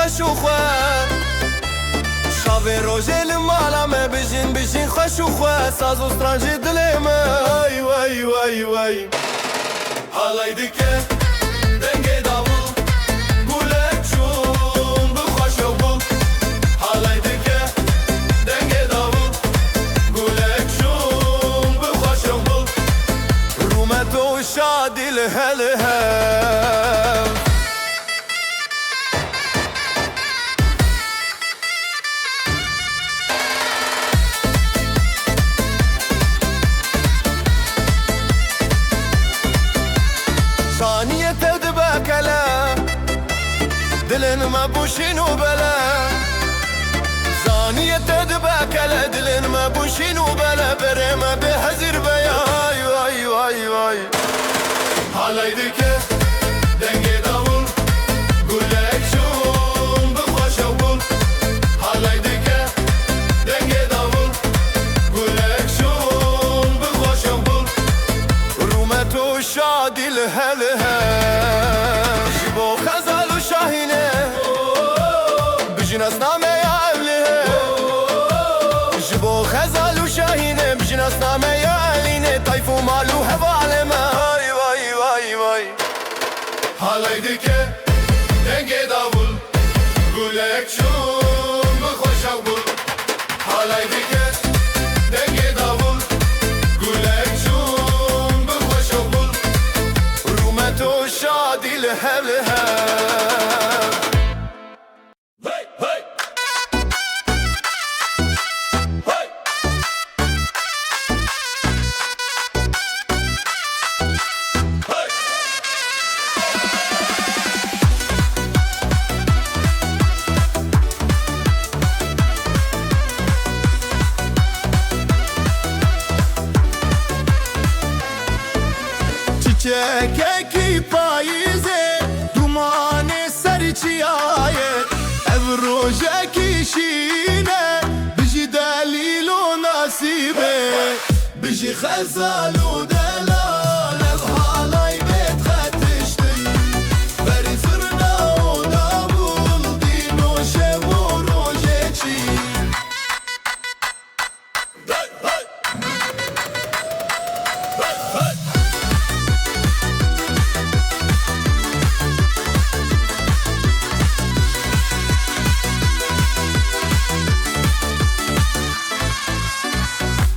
خوش و خواه شاوه روژه لمالا me بجین خوش و خواه ساز و سترانجی دلی من وای حالای دکه دنگه داوو گولک چون بخوش و بو حالای دکه دنگه داوو گولک چون بخوش و بو رومت و شادی لهله ثانية تدبك لا دلن ما بوشين وبلا ثانية تدبك لا دلن ما بوشين وبلا بريما بهزر بيا واي حالا يدك دنگي داول قولك شون بخوش وبول حالا يدك دنگي داول قولك شون بخوش وبول رومت و شادی لهله جبو خزال و شاهینه بجین اسنامه یا اوله جبو خزال و شاهینه بجین اسنامه یا علینه طیف و مال و حواله وای حالای دکه دنگه داول گولک چون بخوش و بول حالای دکه دنگه داول گولک چون بخوش و بول رومت و شادی لهله چککی پاییزه دومان سر چیایه او روژکی شینه بجی دلیل و نصیبه بجی خزال و دلال از حالای بیت خطشتی بری زرنا و دابول دین و شب و روژه چی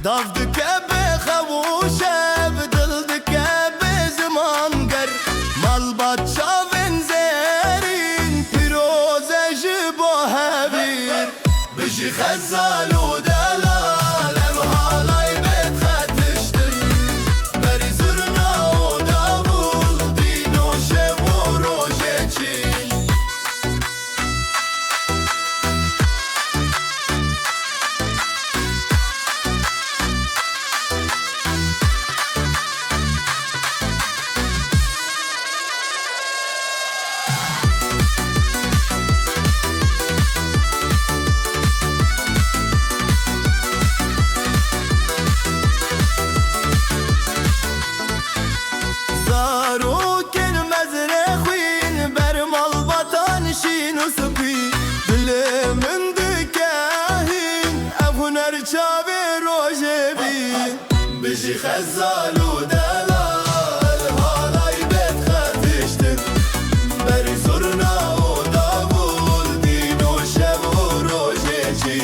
داف دکه به خوشه بدل دکه به زمان گر مال بادشا ونزرین پیروزه جبو هبیر بجی خزال و دلال ام حالای بیت خطشتن بری زرنا و دابول دین و شب و روژه چی چاوی روژه بی بجی خزال و دلال حالای بیت خطشتن بری زرنا و دابول دین و شب و روژه چی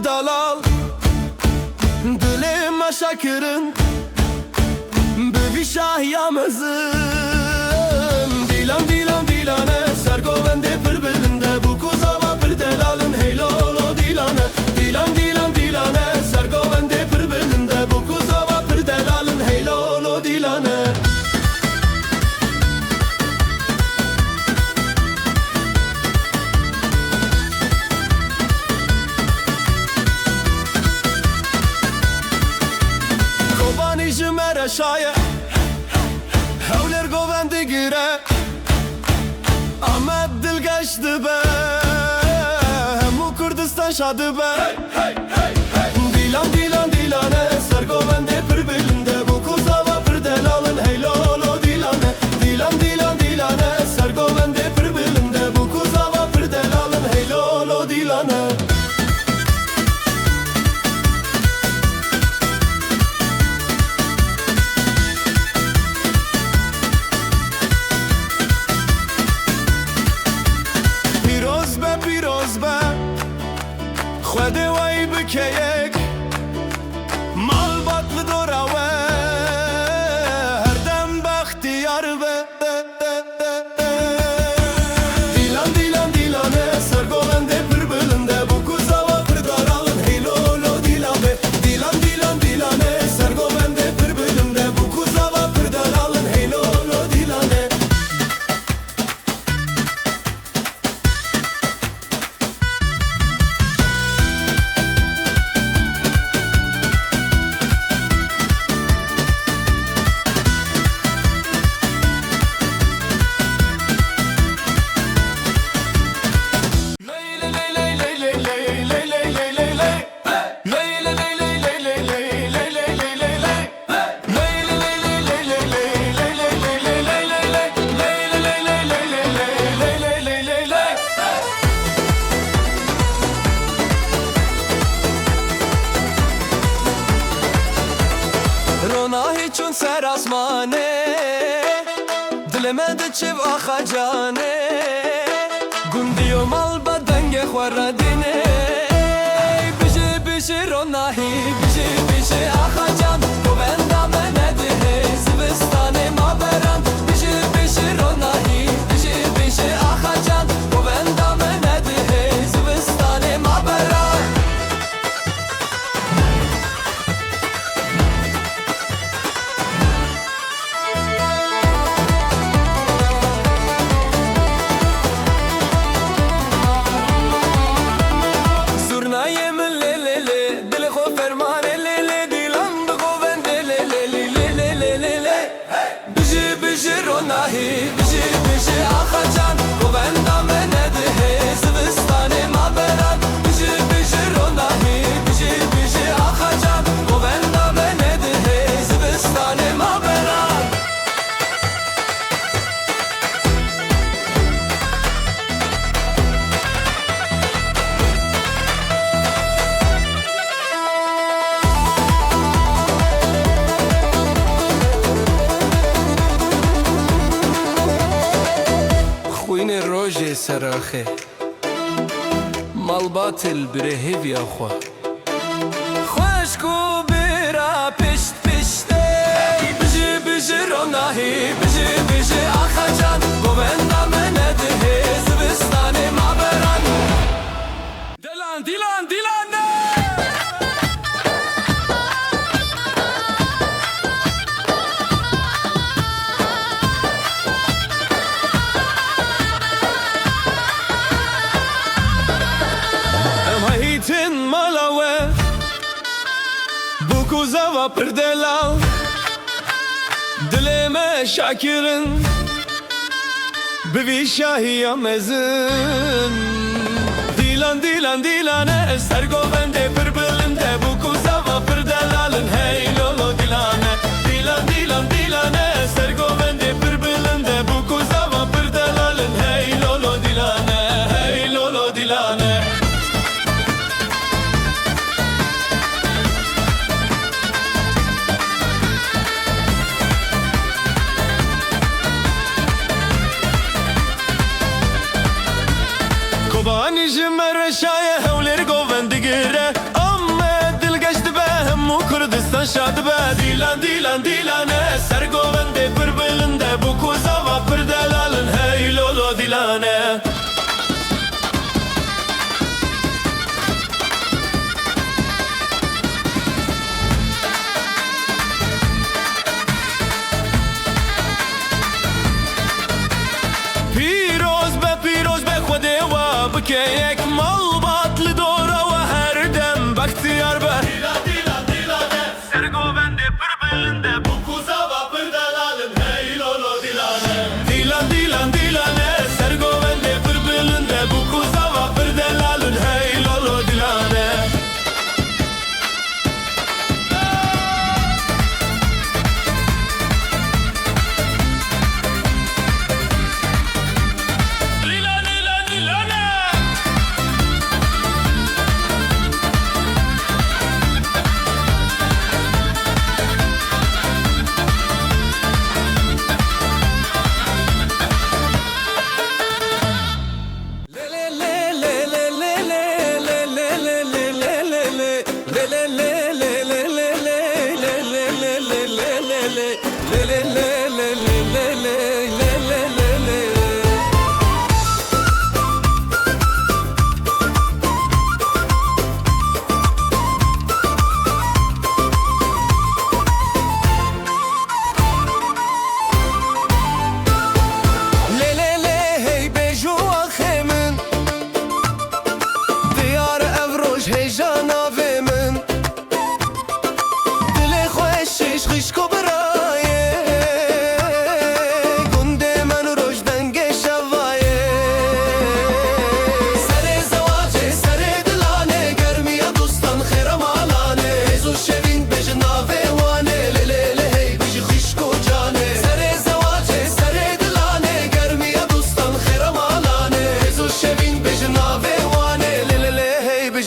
دلال دل مشاکرن ببی شاه یا مزن دیلم گشت به همو کردستان شاده به دیلان دیلان دیلانه سرگوونده پر بلنده بو کوزاوا پر دلالن هیلولو دیلانه دیلان دیلان دیلانه سرگوونده پر بلنده بو کوزاوا پر دلالن هیلولو دیلانه پیروز به خود وای بکیک مال باطل دوراوه هر دم بختیار به دیلان دیلان دیلانه سرگوونده پر بلنده بو کوزاوا پر دارالن هیلولو دیلانه دیلان دیلان دیلانه سرگوونده پر بلنده بو کوزاوا پر دارالن هیلولو دیلانه روناهی چون سر آسمانه دلمه ده چیو آخا جانه گندی و مال بدنگ خوردینه بیشی بیشی روناهی بیشی بیشی آخا جان گوندامه نده زبستانه ما بران بیشی بیشی روناهی بیشی بیشی آخا جان گوندامه نده زبستانه ما بران روناهی بیشی بیشی آخا جان گوندامه نده زبستانه ما بران بیشی بیشی روناهی بیشی بیشی آخا جان گوندامه نده زبستانه ما بران خوین روژه سراخه مال باطل بره هیوی آخوا خوشکو برا پشت پشته بیشی بیشی روناهی بیشی بیشی آخا جان گوندامه نده زبستانه ما بران دیلان دیلان دیلانه هیتن مالاوه بو کوزاوا پر دلال دلمه شاکرن بوی شاهی آمزن دیلان دیلان دیلانه سرگوونده پر بلنده بو کوزاوا پر دلالن هیلولو دیلانه دیلان دیلان دیلانه سرگوونده پر بلنده بو کوزاوا پر دلالن هیلولو دیلانه هیلولو دیلانه Kobani jimmer şaye hevleri govendigire Amme dil geçti be hemmu Kurdistan şadı be Dilan dilan dilane ser govende bir bilinde Bu kuzava bir delalın hey lolo dilane که یک مال باطل دوره و هر دم بختیار به دیلا دیلا دیلانه سرگوونده پر بلنده bu kuzava bir delalın hey lolo dilane دیلان دیلان دیلانه سرگوونده پر بلنده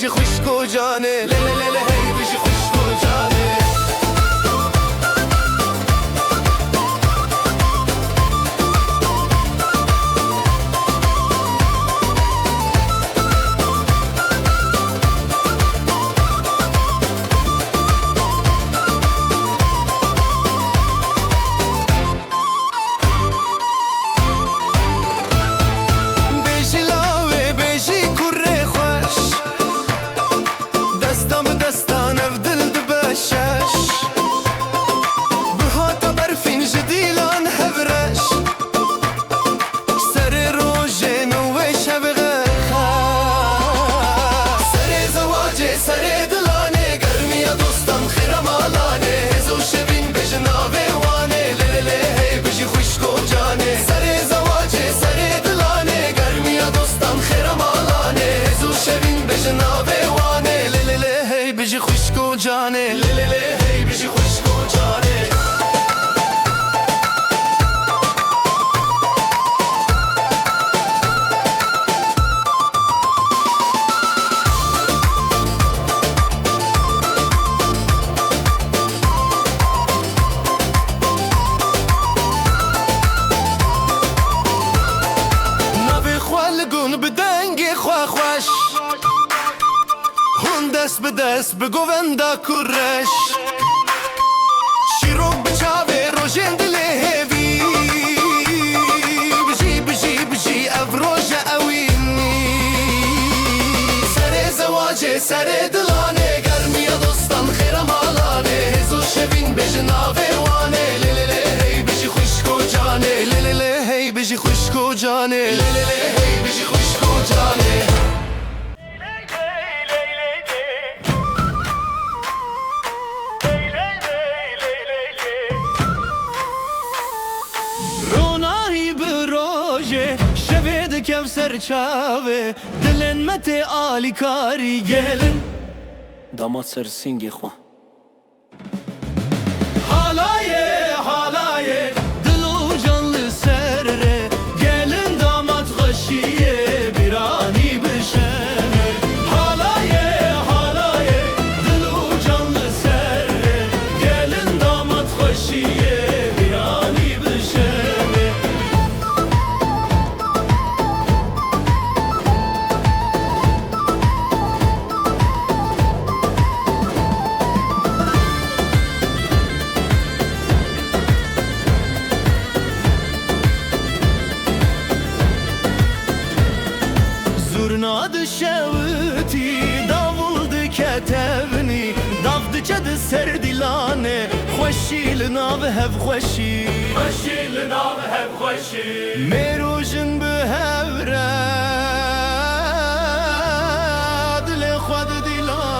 بجی خوشک و جانه لی لی لی لی هی بجی خوشک و جانه بجی خوشک و جانه لی لی لی هی بجی خوشک و جانه نبی خوالگون بدنگی خواه خوش دست به دست به گووندا کرش شیروک بچاوه روژن دل هیوی بجی بجی بجی اف روژ اوینی سر زواجه سر دلانه گرمی دوستان خیرم آلانه هزو شوین بجناوه وانه لی لی لی هی بجی خوشک و جانه لی لی لی هی بجی خوشک و جانه لی لی لی هی بجی خوشک و جانه کفسر چاوه دلن مت آلی کاری گلن داماد سر سینگی خواه حالایه دل و canlı سره gelin damat خوشیه birani بشنه حالایه دل و canlı سره gelin damat خوشیه birani بشنه Zurnadı şevti, davuldu ketevni Davdı cadı serdilane Xoşil nav hev xoşi Xoşil nav hev xoşi Merujin bu hevre Dile xwad dilane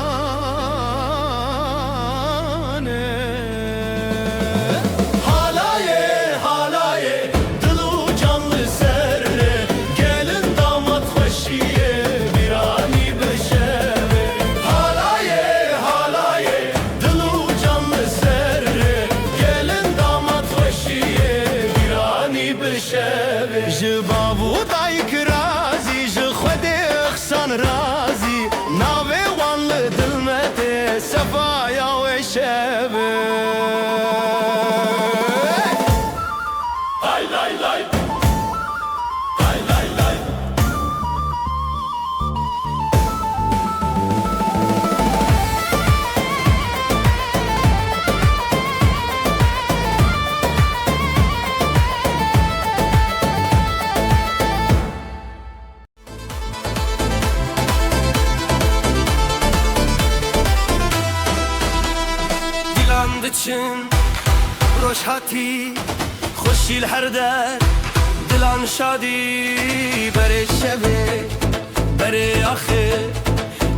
Halaye Dilu canlı serre Gelin damat xoşiye birani beşeve Halaye Dilu canlı serre Gelin damat xoşiye birani beşeve Ji babu dayk razi Ji xwedê xsan razi Navê wan li dil me tê Sefaya wê şeve Lay lay lay Lay lay lay Dilan diçin روشهاتی خوشیل هر در دلان شادی بره شبه بره آخه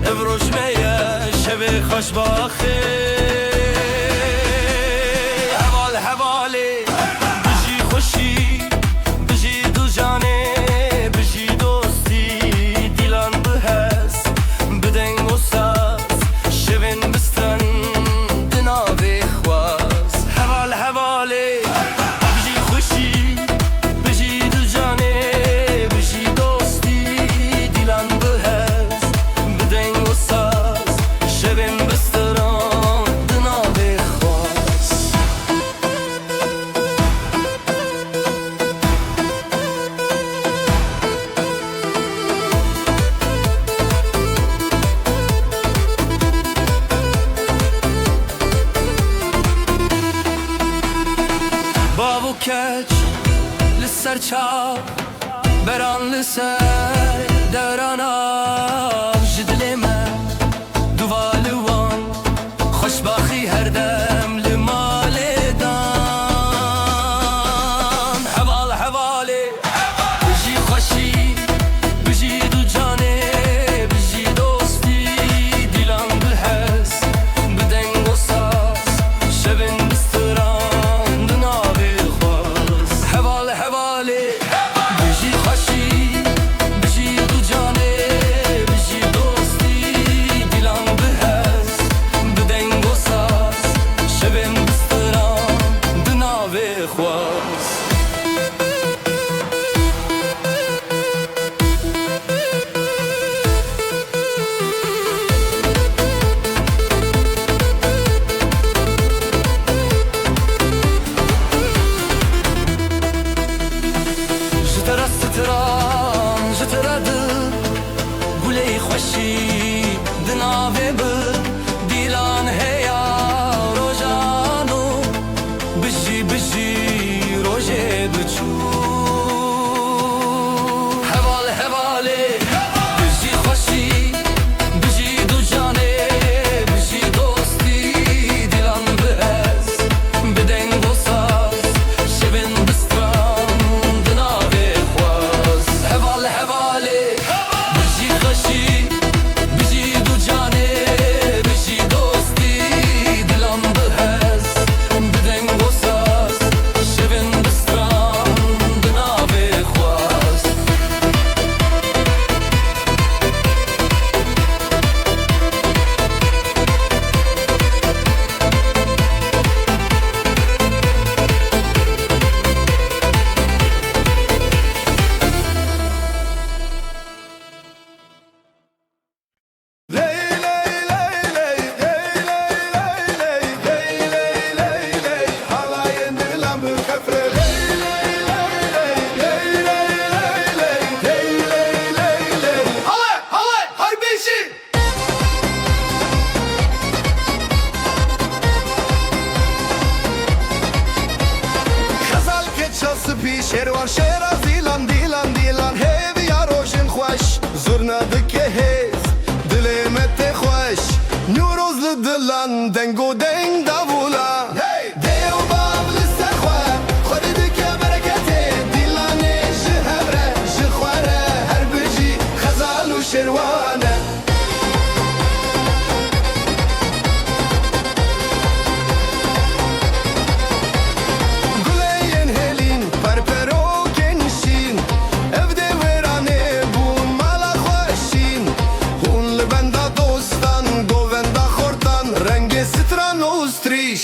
افروش میه شبه خوش باخه حواله بجی خوشی بجی دل جانه بجی دوستی دیلان بهست بدنگ و ساز شبین بستن دناوی خواز حواله بجی خوشی بجی دل جانه بجی دوستی دیلان بهست بدنگ و ساز لسر چاو بران لسر دورانان جدل من دوالوان خوشباخی هر دم لمال دان حوال حوالی بجی خوشی بجی دو جانه بجی دوستی دیلان بحس بدنگ و ساز شبن بستران دناوی خواست حوال حوالی بجی خوشی بجی دو جانه بجی دوستی دیلان بحس بدنگ و ساز شبن بستران دناوی خواست جترا ستران جترا دل گلی خوشی دناوی بر دیلان هیا روزانو بجی بجی روزه بچو حوال حوالی بجی خوشی بجی دو جانه بجی دوستی دیلان بهز بدنگ و ساز شبن بستران دناوی خواست حوال حوالی بجی خوشی بجی دو جانه بجی دوستی دیلان بهز بدنگ و ساز شبن بستران دناوی خواست شروان شیرا دیلان دیلان دیلان هیوی یا روشن خوش زورنا دکه هیز دلی مت خوش نوروز لدلان دنگو دنگ داولا دیو باب لسر خواه خودی دکه برکته دیلانه جهبره جخواره هر بجی خزال و شروانه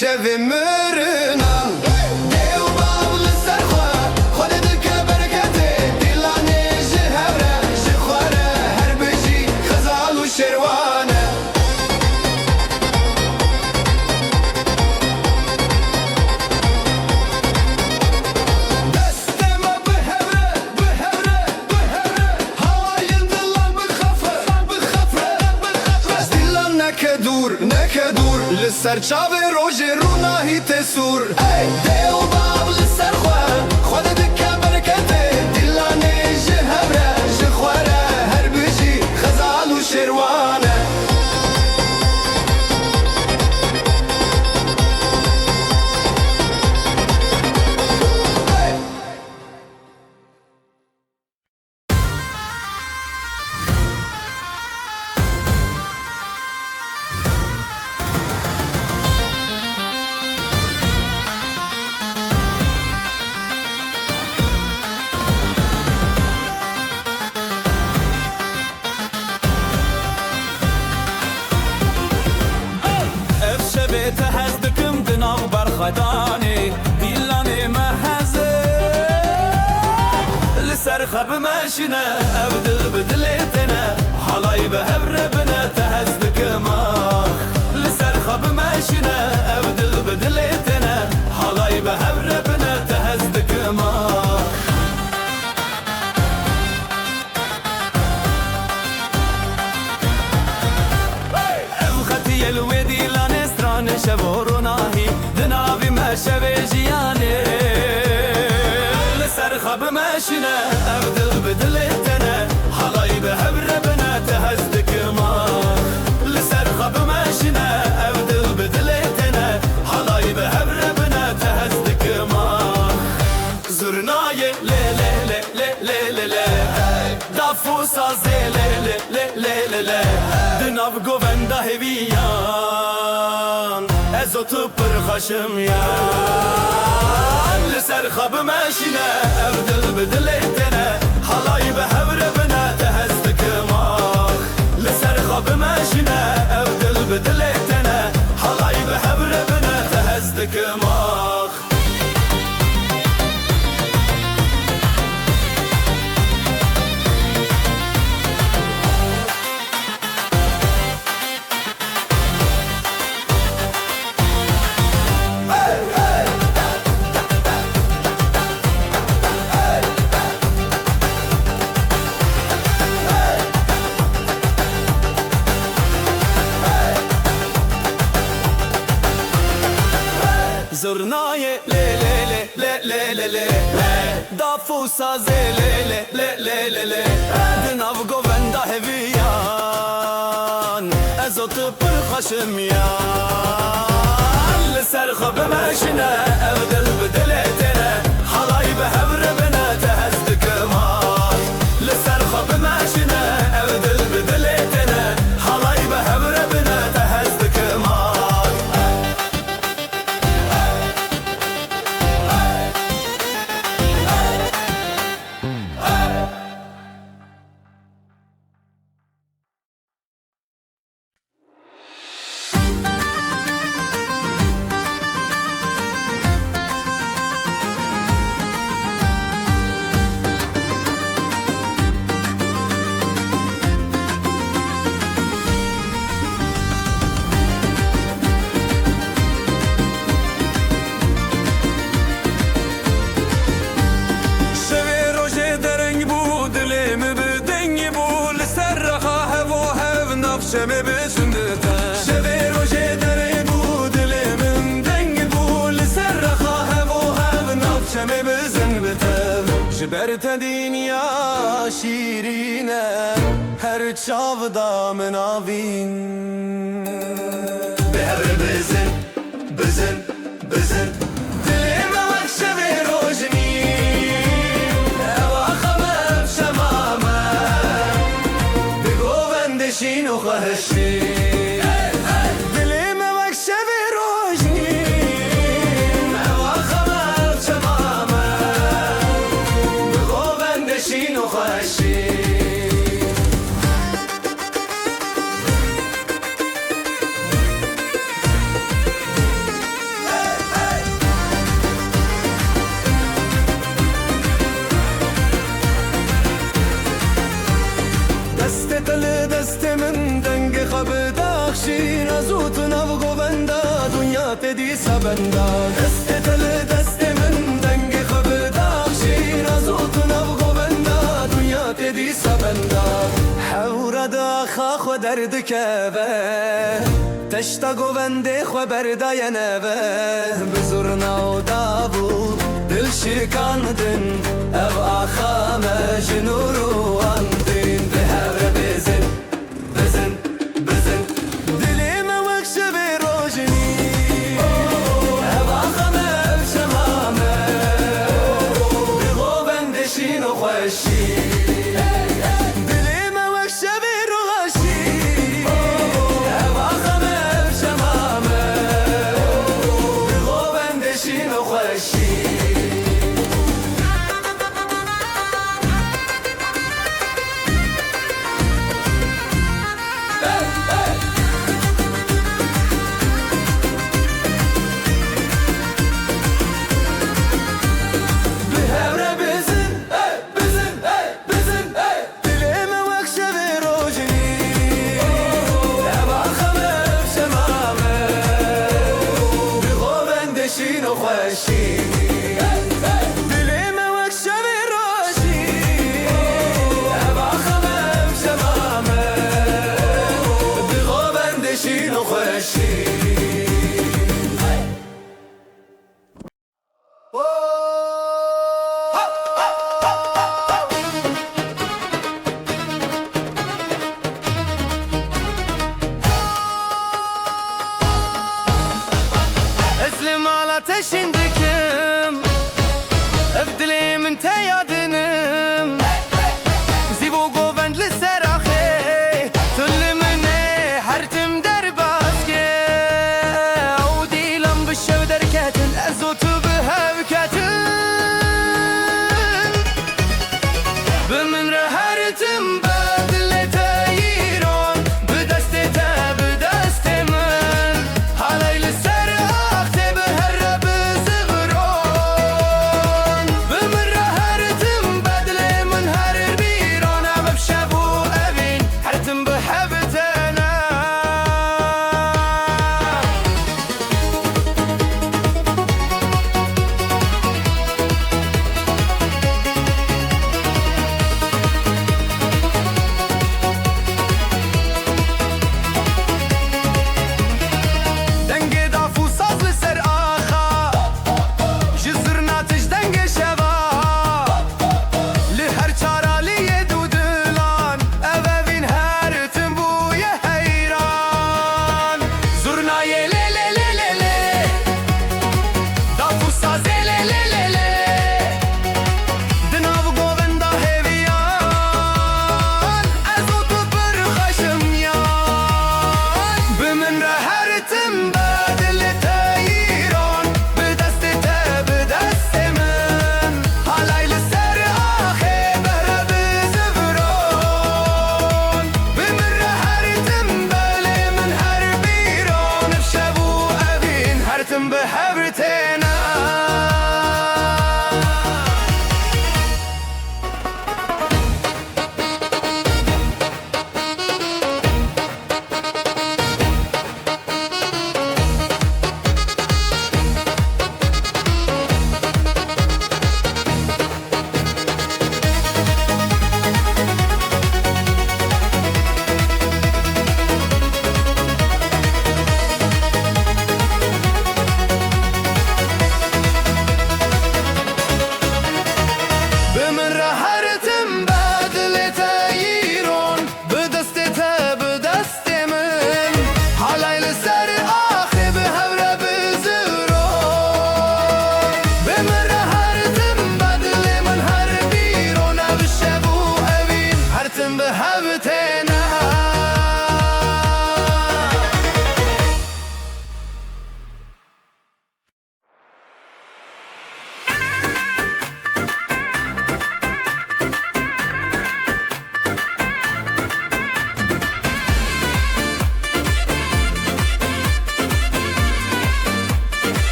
شوی مرنان دیو باول سرخوا خود دکه برکته دیلانه جهبره جخواره هر بجی خزال و شروانه دستما بهبره بهبره بهبره هواین دلان بخفره بخفره بخفره دیلان نکدور نکدور لسر چاوه رونا تسور ای دیو باب لسر خواه خود دکه برکته دیلانه جهبره جخواره هر بجی خزال و شروانه تهزدكم دناغ برخداني ديلاني مهزه لسر خب ماشنا ابدل بدلتنا حلاي بهبر بنا تهزدكم لسر خب ماشنا ابدل بدلتنا حلاي بهبر بنا تهزدكم ابختي الودي شبورناهی دنابی ما شوی جیانه لسر خب ما دافوسا زیل ل دناف گووندا هویان از تو پرخاشم یان لسر خواب ماشینه او دل بدل تنه حالای به هبر بنا تهزدک ماخ لسر خواب ماشینه او دل بدل تنه حالای به هبر بنا تهزدک ماخ زرنای ل دافوسا زل ل دناو گووندا هویان از تو پرخاشم یان لسر خواب ماشینه او دل بدل تنه حالای به هبر بنا تهزدک ماخ لسر خواب ماشینه او دل بدل تنه حالای به هبر بنا تهزدک ماخ شمه بسندتا شبه روشه دره بود لمن دنگ بول سر خواه و هم ناب شمه بسندتا جبرت دنیا شیرینه هر چاودا مناوین به هر بزن بزن بزن دلم وقت شبه روشنی اواخمم شمامه بگووندشین و خواهشی دلم وقت شبه روشنی اواخمم شمامه بگووندشین و خواهشی دست من دنگ خواب داخشین از اوت نو گووندا دنیا تدی سبندا دست من دنگ خواب داخشین از اوت نو گووندا دنیا تدی سبندا حور داخا خو درد کبه تشتا گوونده خو بردای نبه بزرنا و دابو دل شکاندن او آخا مجنورو اندین به هر بزن بزن بزن دلیم وقت شبه روشنی او آخا مجمامه بغو بندشین و خوشی دلیم وقت شبه روشنی او آخا مجمامه بغو بندشین و خوشی من رهرتم بدلت ایران به دست تا به دست من حالی لسر آخته به هر بزغران به من رهرتم بدل من هر بیران عبب شب و اوین هرتم به حبتنا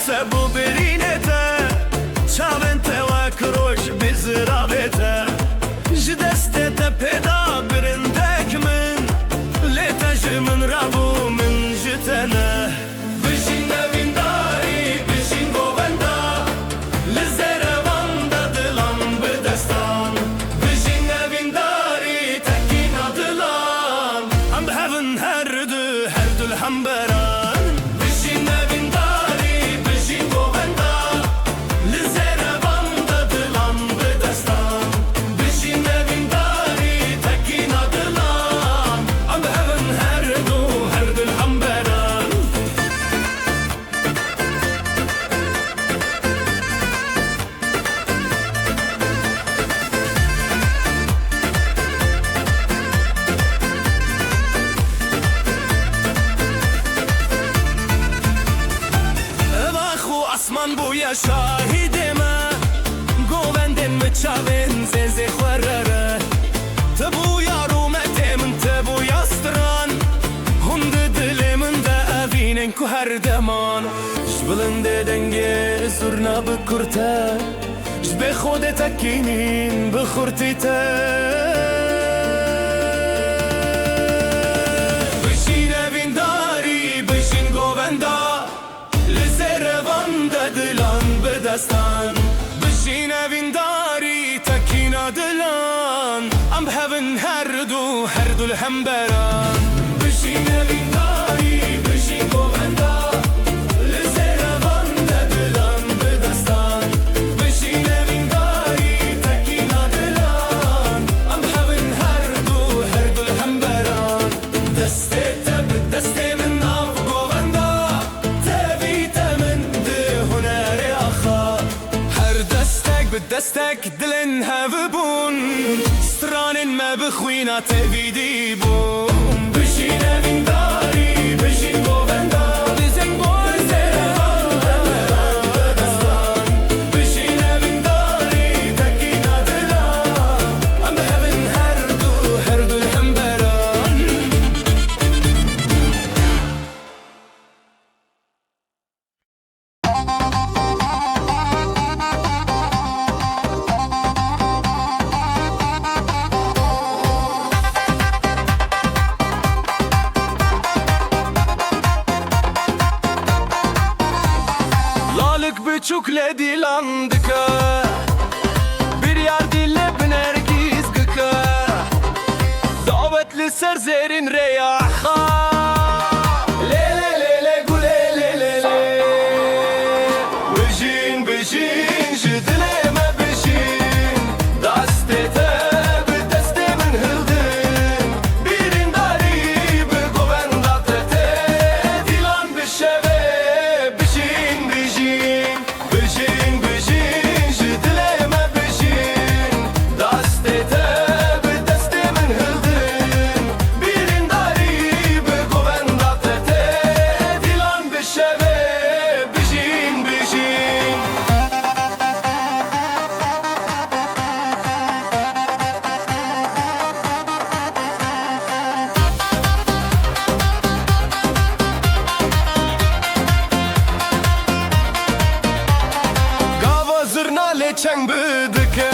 سبو برینته چاون تواکروش بزرابته جدسته پیدا برندک من لیتاج من رابو من جتنه بشین نوینداری بشین گووندا لزرواندا دلان بدستان بشین نوینداری تکین دلان ام بهون هر دو الحنبران بشین نوینداری اسمان بویا شاهدمه گووندن مچاون زنزه خورره تبویا رومته من تبویا ستران هند دل من ده اوینن که هر دمان جبلنده دنگه زرنا بکرته جب خود تکینین بخورتی ته بشین اوینداری بشین گووندا دلان بدستان بشین اوینداری تکینا دلان ام بهون هر دو الحنبران بشین اوینداری بشین گووندا لزروان دلان بدستان بشین اوینداری تکینا دلان ام بهون هر دو الحنبران دسته تب دسته من ناف گووندا دستك دلن هفبون ستران ما بخوينا تبيدي بون بشين اوینداری بشین گووندا لزن بون maçukle dilandıka bir yer dille binergiz gıka davetli serzerin reyaha çeng bidike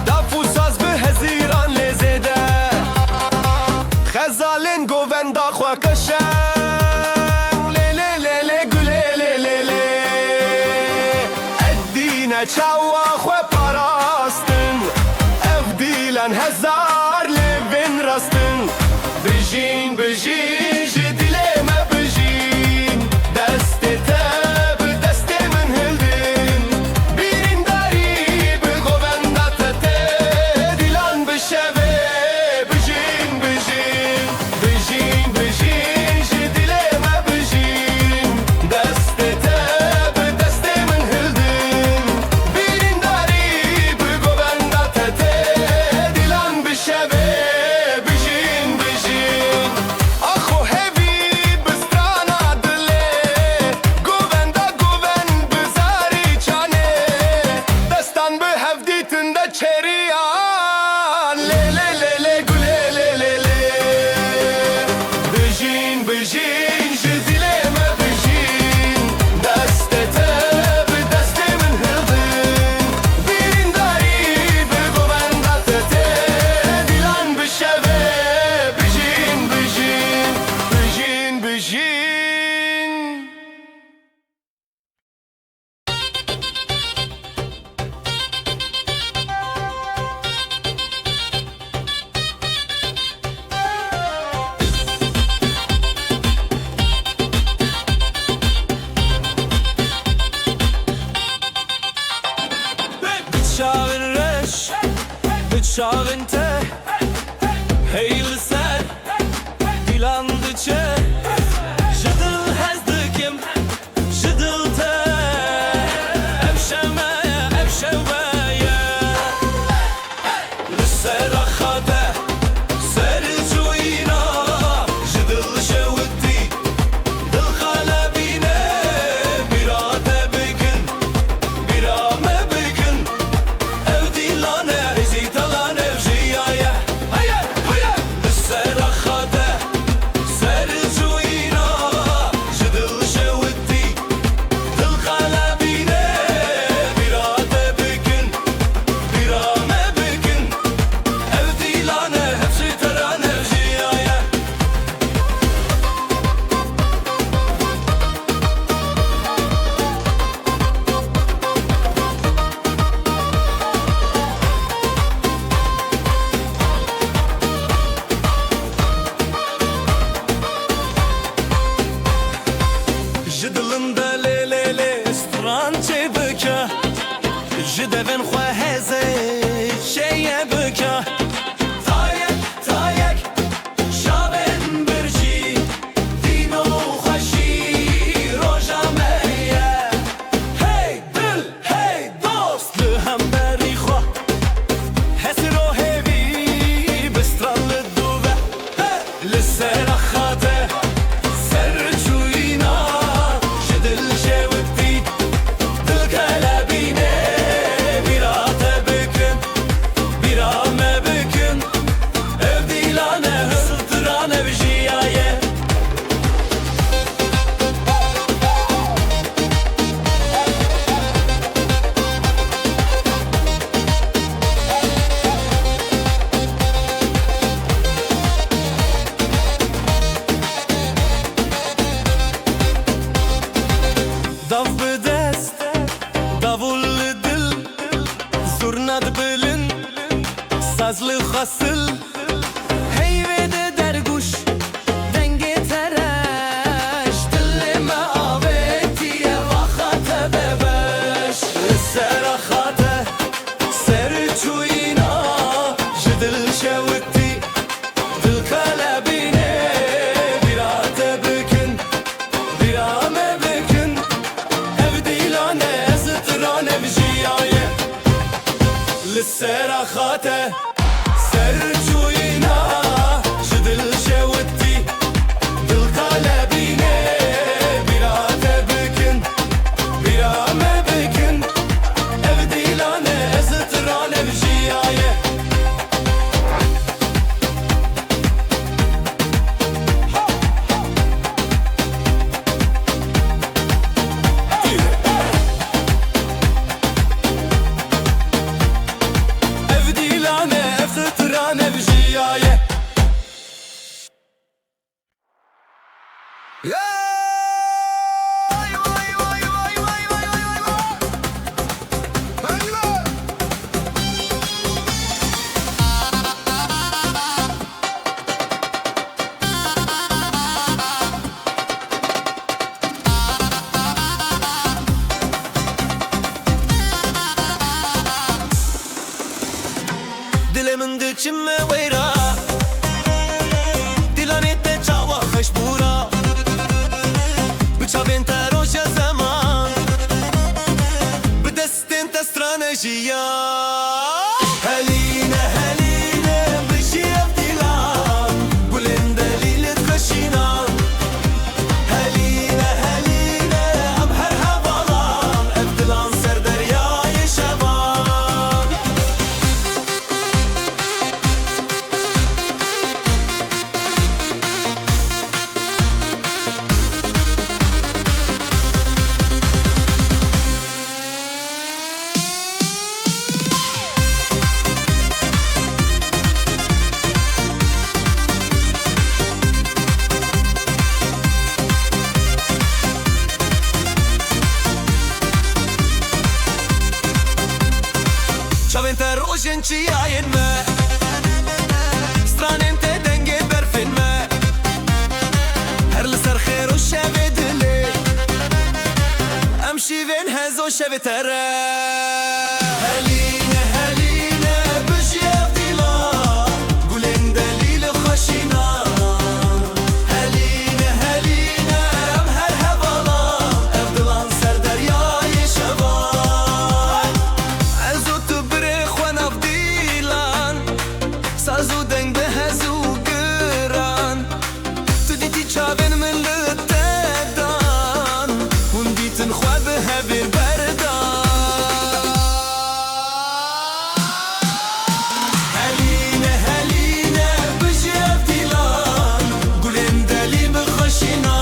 Dafu saz bi heziran lezede Xezalin govenda xwe keşeng Le le le le güle le le le Eddine çawa xwe parastin Ev dilen hezar levin rastin Bijin bijin ji dile me bijin Deste te bi deste min hildin Çağın te heyli ser dilandı çe Jıdıl hezdikim jıdıl te Evşemeye evşeveye Lisser akhade seri cuyina Jıdıl şevdi dil kalebine Birate bikin birame bikin Ev dilane Jidilinde le le le strançe bika Jidevin xwe heze şeye bika Tayek tayek şaben birci Dino xweşi roja meye Hey dil hey dost li hemberî xwe Hesiro hevî bi stran li dûve Li ser axade Birame سراخاته سرجوينا جدل شوتي دل قلبيني براته بكن برا ما بكن ابدي لانا سترانا بجيايه من دچم ویرا دیلانی ته چاوا خشبورا بچاوین تروش زمان بدستین تسترانجیا هلینه هلینه بشیف دیلان بلند دلیل خشینا هلینه هلینه ام هر هوالان ابدلان سر دریای شبان شاوین تر روشن چی آین ما سترانین ته دنگه برفین ما هر لسر خیر و شوی دلی امشی وین هزو شوی تره هلینه هلینه بشیف دیلان گلین دلیل خشینا هلینه هلینه ام هر هوالان افدلان سر دریای شبان ازو تو بری خوان افدیلان سازو دنگ به هزو گران تو دیتی چاوین من لتدان هون دیتن خواه به هبیر بردان هلینه هلینه بجیب دیلان گلین دلی بخشینا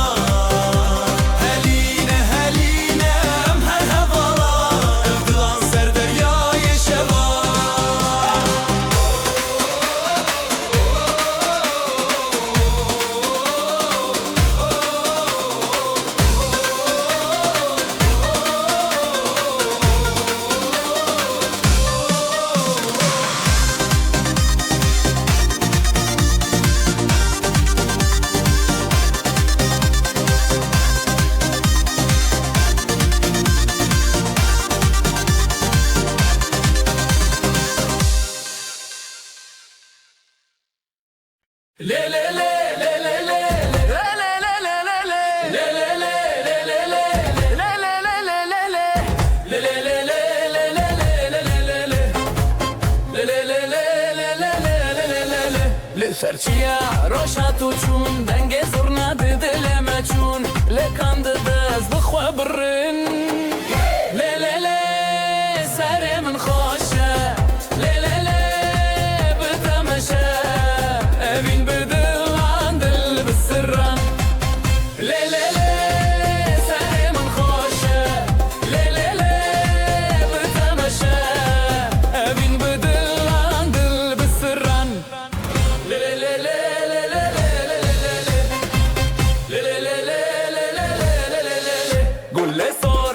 هلینه هلینه ام هر هوالان افدلان سر دریای شبان سرچیا روشاتو چون دنگ زرنا دل مچون لکند دست بخوا برن لی لی لی سر من خوشه لی لی لی بتمشه اوین بدل عن دل بسرن لی لی لی سر من خوشه لی لی لی بتمشه اوین بدل عن دل بسرن قول لي صار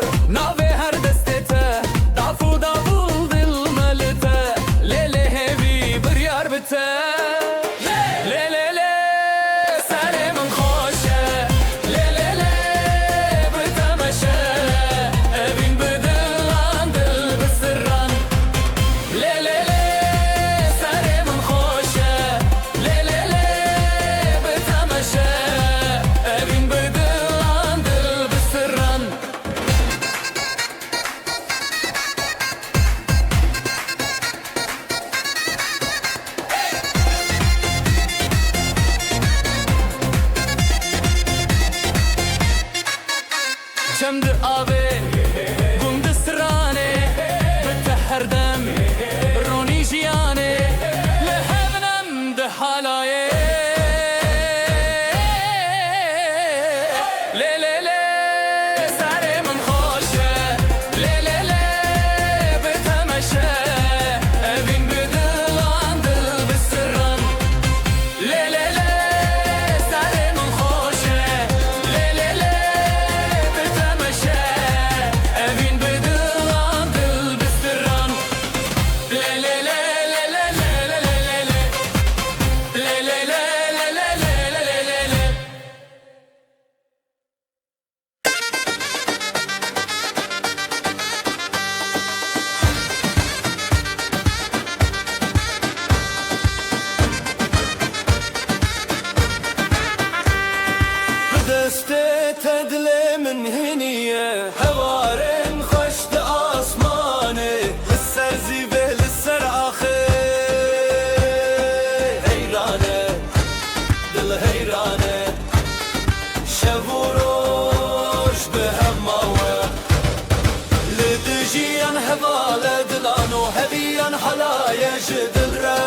هواله دلانو هبیان حلای جدل را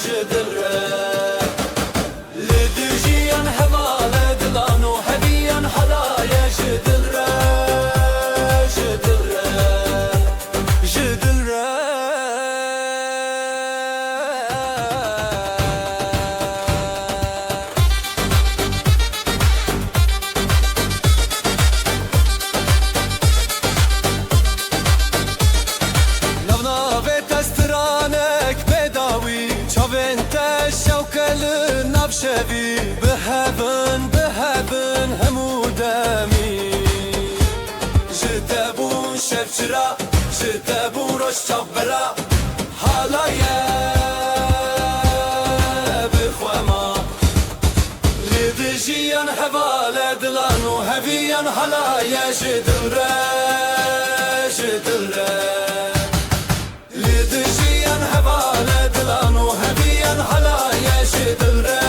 جدل را لدجیان هواله دلانو هبیان حلای جدل را جدل را جدل را شبي بهبن بهبن همودامي جدابون شفشرا جدابون روش شبرا حالايا بخواما لدجيان هوالا دلانو هبيان حالايا جدلرا جدلرا لدجيان هوالا دلانو هبيان حالايا جدلرا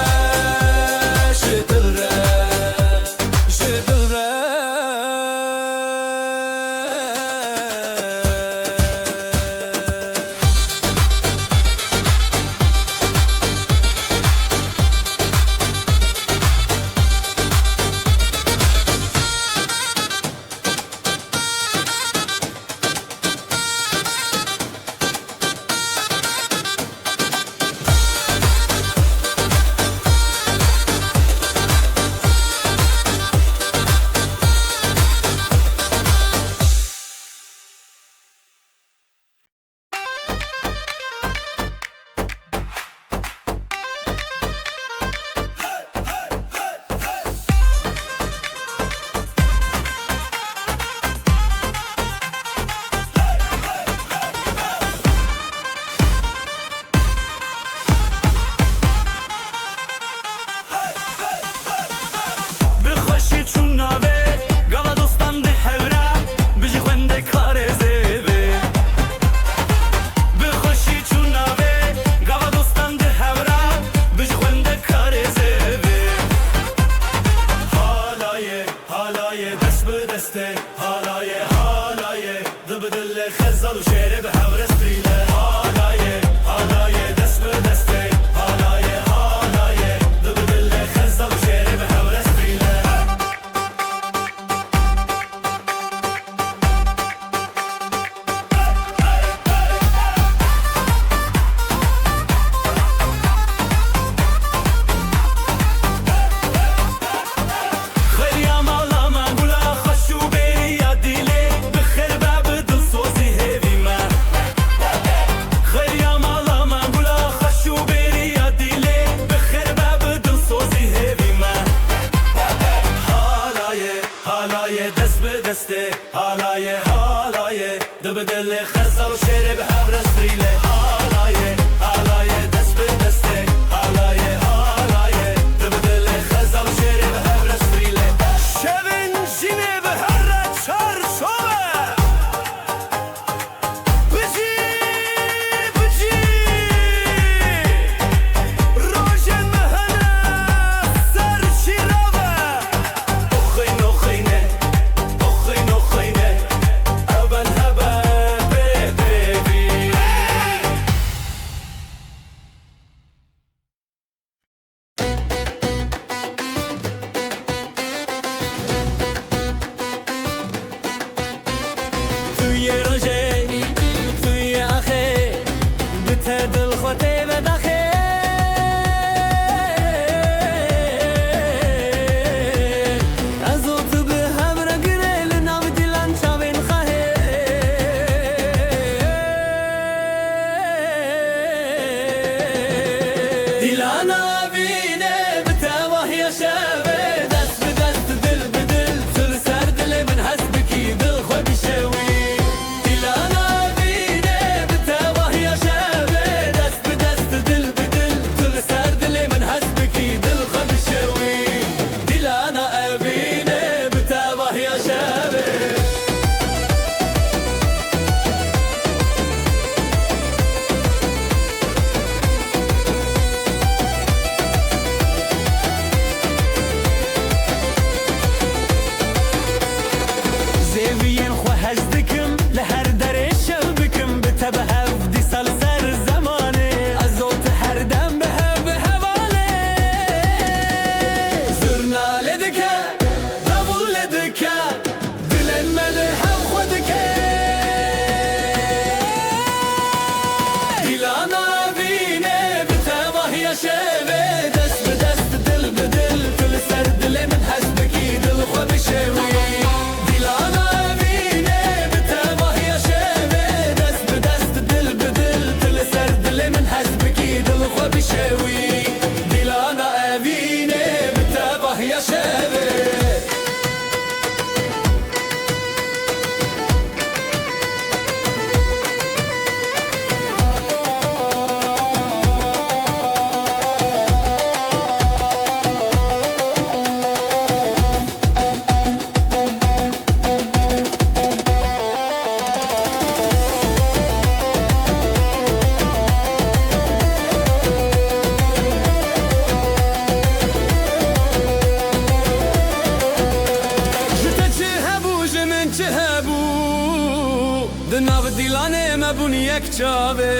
دناو دیلانه مبون یک چاوه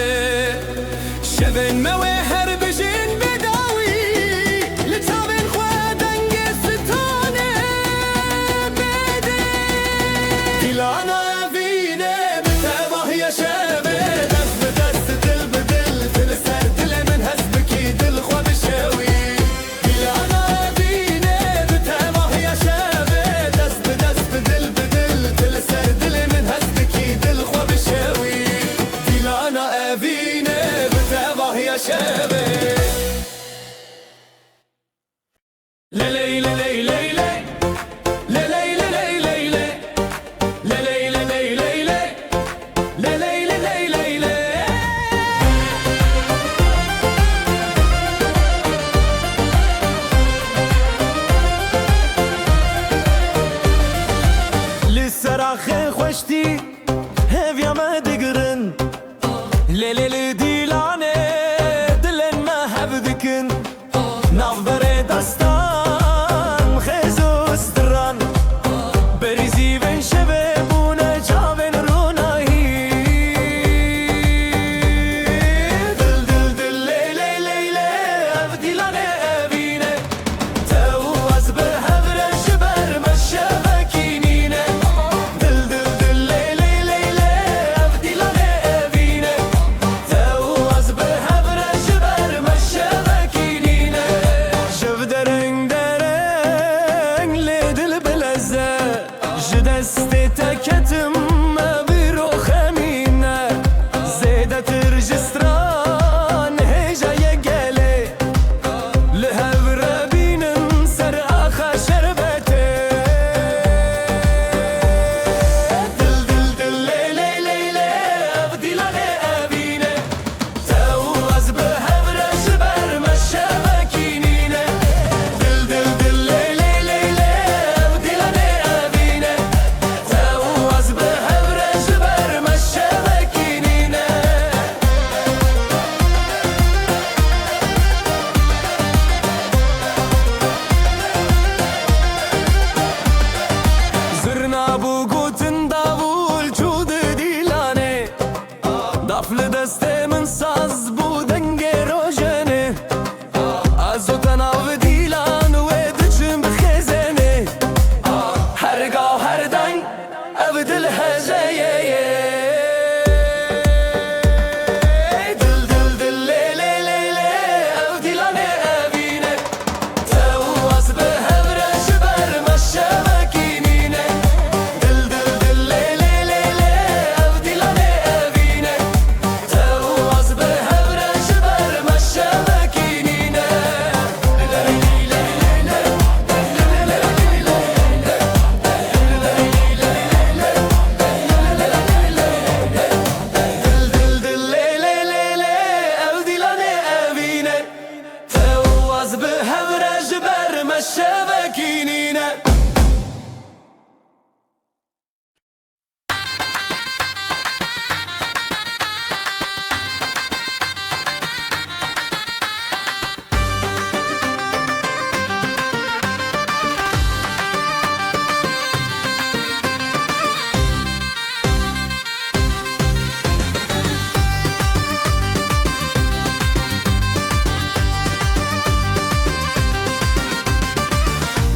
شبن موه هر بجین بداوی لچاوین خواه دنگ ستانه بده دیلانا اوینه بتباه یا شبه دست به دست دل به دل تل سر دل من هست بکی دل خواه بشوی دیلانا اوینه بتباه یا شبه دست به دست دل به دل تل سر دل من هست بکی دل خواه بشوی دیلانا اوینه بتباه یا شبه لسراخ خوشتی هفیا ما دگرن لیلی دیلانه دلن ما هبدکن ناف بره دستان خیزو استران بریزی بین شبه بونه جاوین رونایی دل دل دل لیلی لیلی اف دیلانه اوینه تو از به هبره شبر مشبکینینه دل دل دل لیلی لیلی اف دیلانه اوینه تو از به هبره شبر مشبکینینه شب درنگ درنگ لی دل بلزه جدست تکتم بیرو خمینه زیده ترجستران هجای گله لهور بینم سر آخا شربته دل دل دل لیلی لیلی اف دیلانه اوینه تو از به هبره شبر مشبکینینه دل دل دل لیلی لیلی اف دیلانه اوینه تو از به هبره شبر مشبکینینه زرنا بو گوتن داول چود دیلانه دافل دست من ساز بو دنگ روشنه از او تناو دیلان و دچم بخزنه هرگاه هر دنگ او دل هزایه دل دل دل لیلی لیلی او دیلانه اوینه تو از به هبره شبر مشبکینینه دل دل دل لیلی لیلی او دیلانه اوینه تو از به هبره شبر مشبکینینه دل دل لیلی لیلی او دیلانه اوینه تو از به هبره شبر مشبکینینه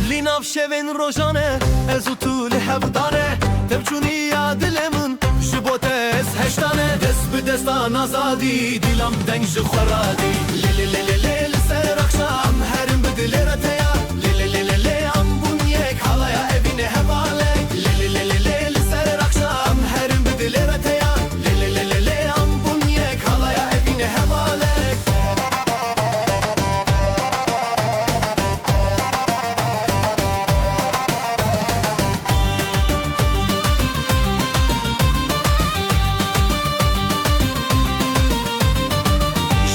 لیناف شوین روشانه از او طول هفدانه تبچونی یا دلمون جبوتس هشتانه دست به دستان آزادی دیلم دنگ جخورادی لیلی لیلی لیلی سر اخشام هرم به دل رتیا لیلی لیلی لیلی ام بون یک حالا اوینه هواله لیلی لیلی لیلی سر اخشام هرم به دل رتیا لیلی لیلی لیلی ام بون یک حالا اوینه هواله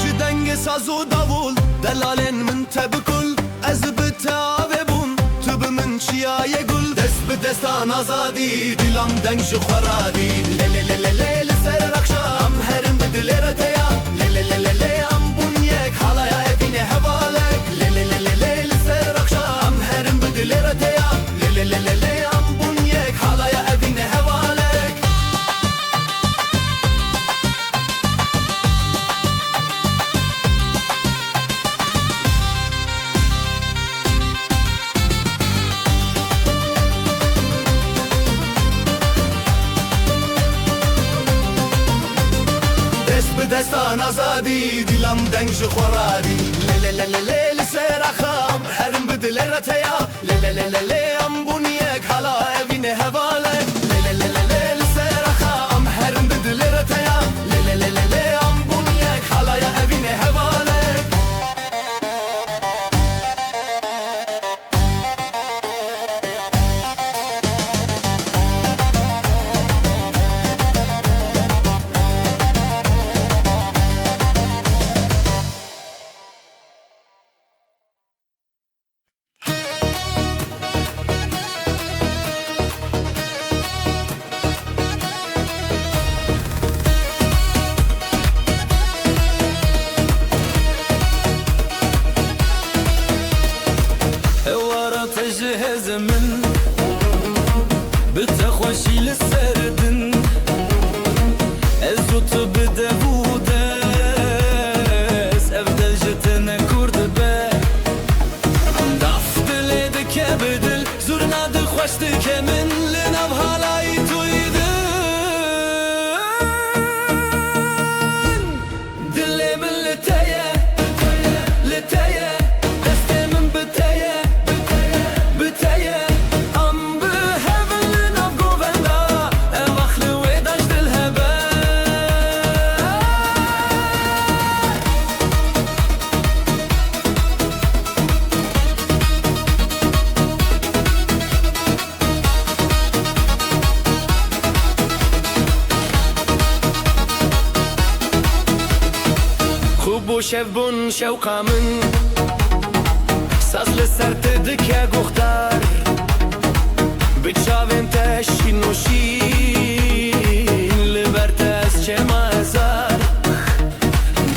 شدنگ ساز و داول دلالن من تبکل از بتاوه بون تو به من چیای گل دست به دستان آزادی دیلم دنگ جخورادی لیلی لیلی لیلی سر اخشام هرم به دل رتیا لیلی لیلی لیلی ام بون یک حالا اوینه هواله لیلی لیلی لیلی سر اخشام هرم به دل رتیا لیلی لیلی لیلی ام بون یک حالا اوینه هواله دستان آزادی دیلم دنگ جو خورادی لی سرخام هرم بدل رتیا لی ام بونیک حالا اوین هواله لی سرخام هرم بدل رتیا لی ام بونیک حالا اوین هواله تجهز من بتخوشي للسردن ازوت بدبودس افضل جتنا كرد با دفت ليدك بدل زورنا دخوشتك من لنا بهالاي تويدن دلي من لتايا لتايا دستي من بتايا شف بون شوقا من ساز لسر تدك يا گختار بتشاوين تشين نوشين لبرتاز چما هزار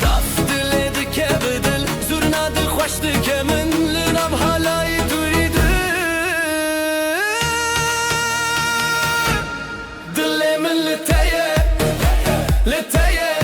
دفت لدك بدل زورنا دخوشتك من لنب حالای دویده دل من لتایه لتایه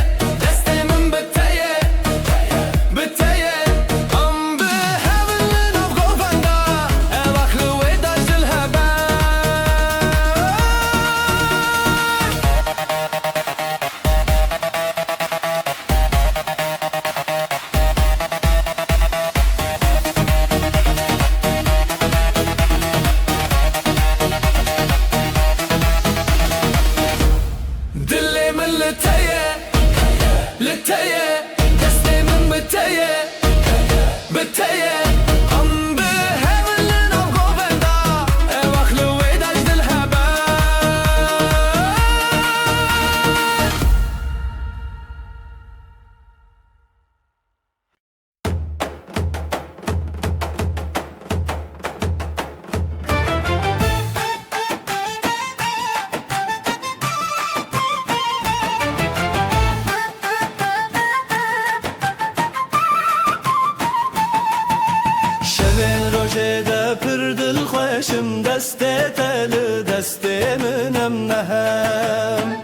خوشم دست تل دست منم نهم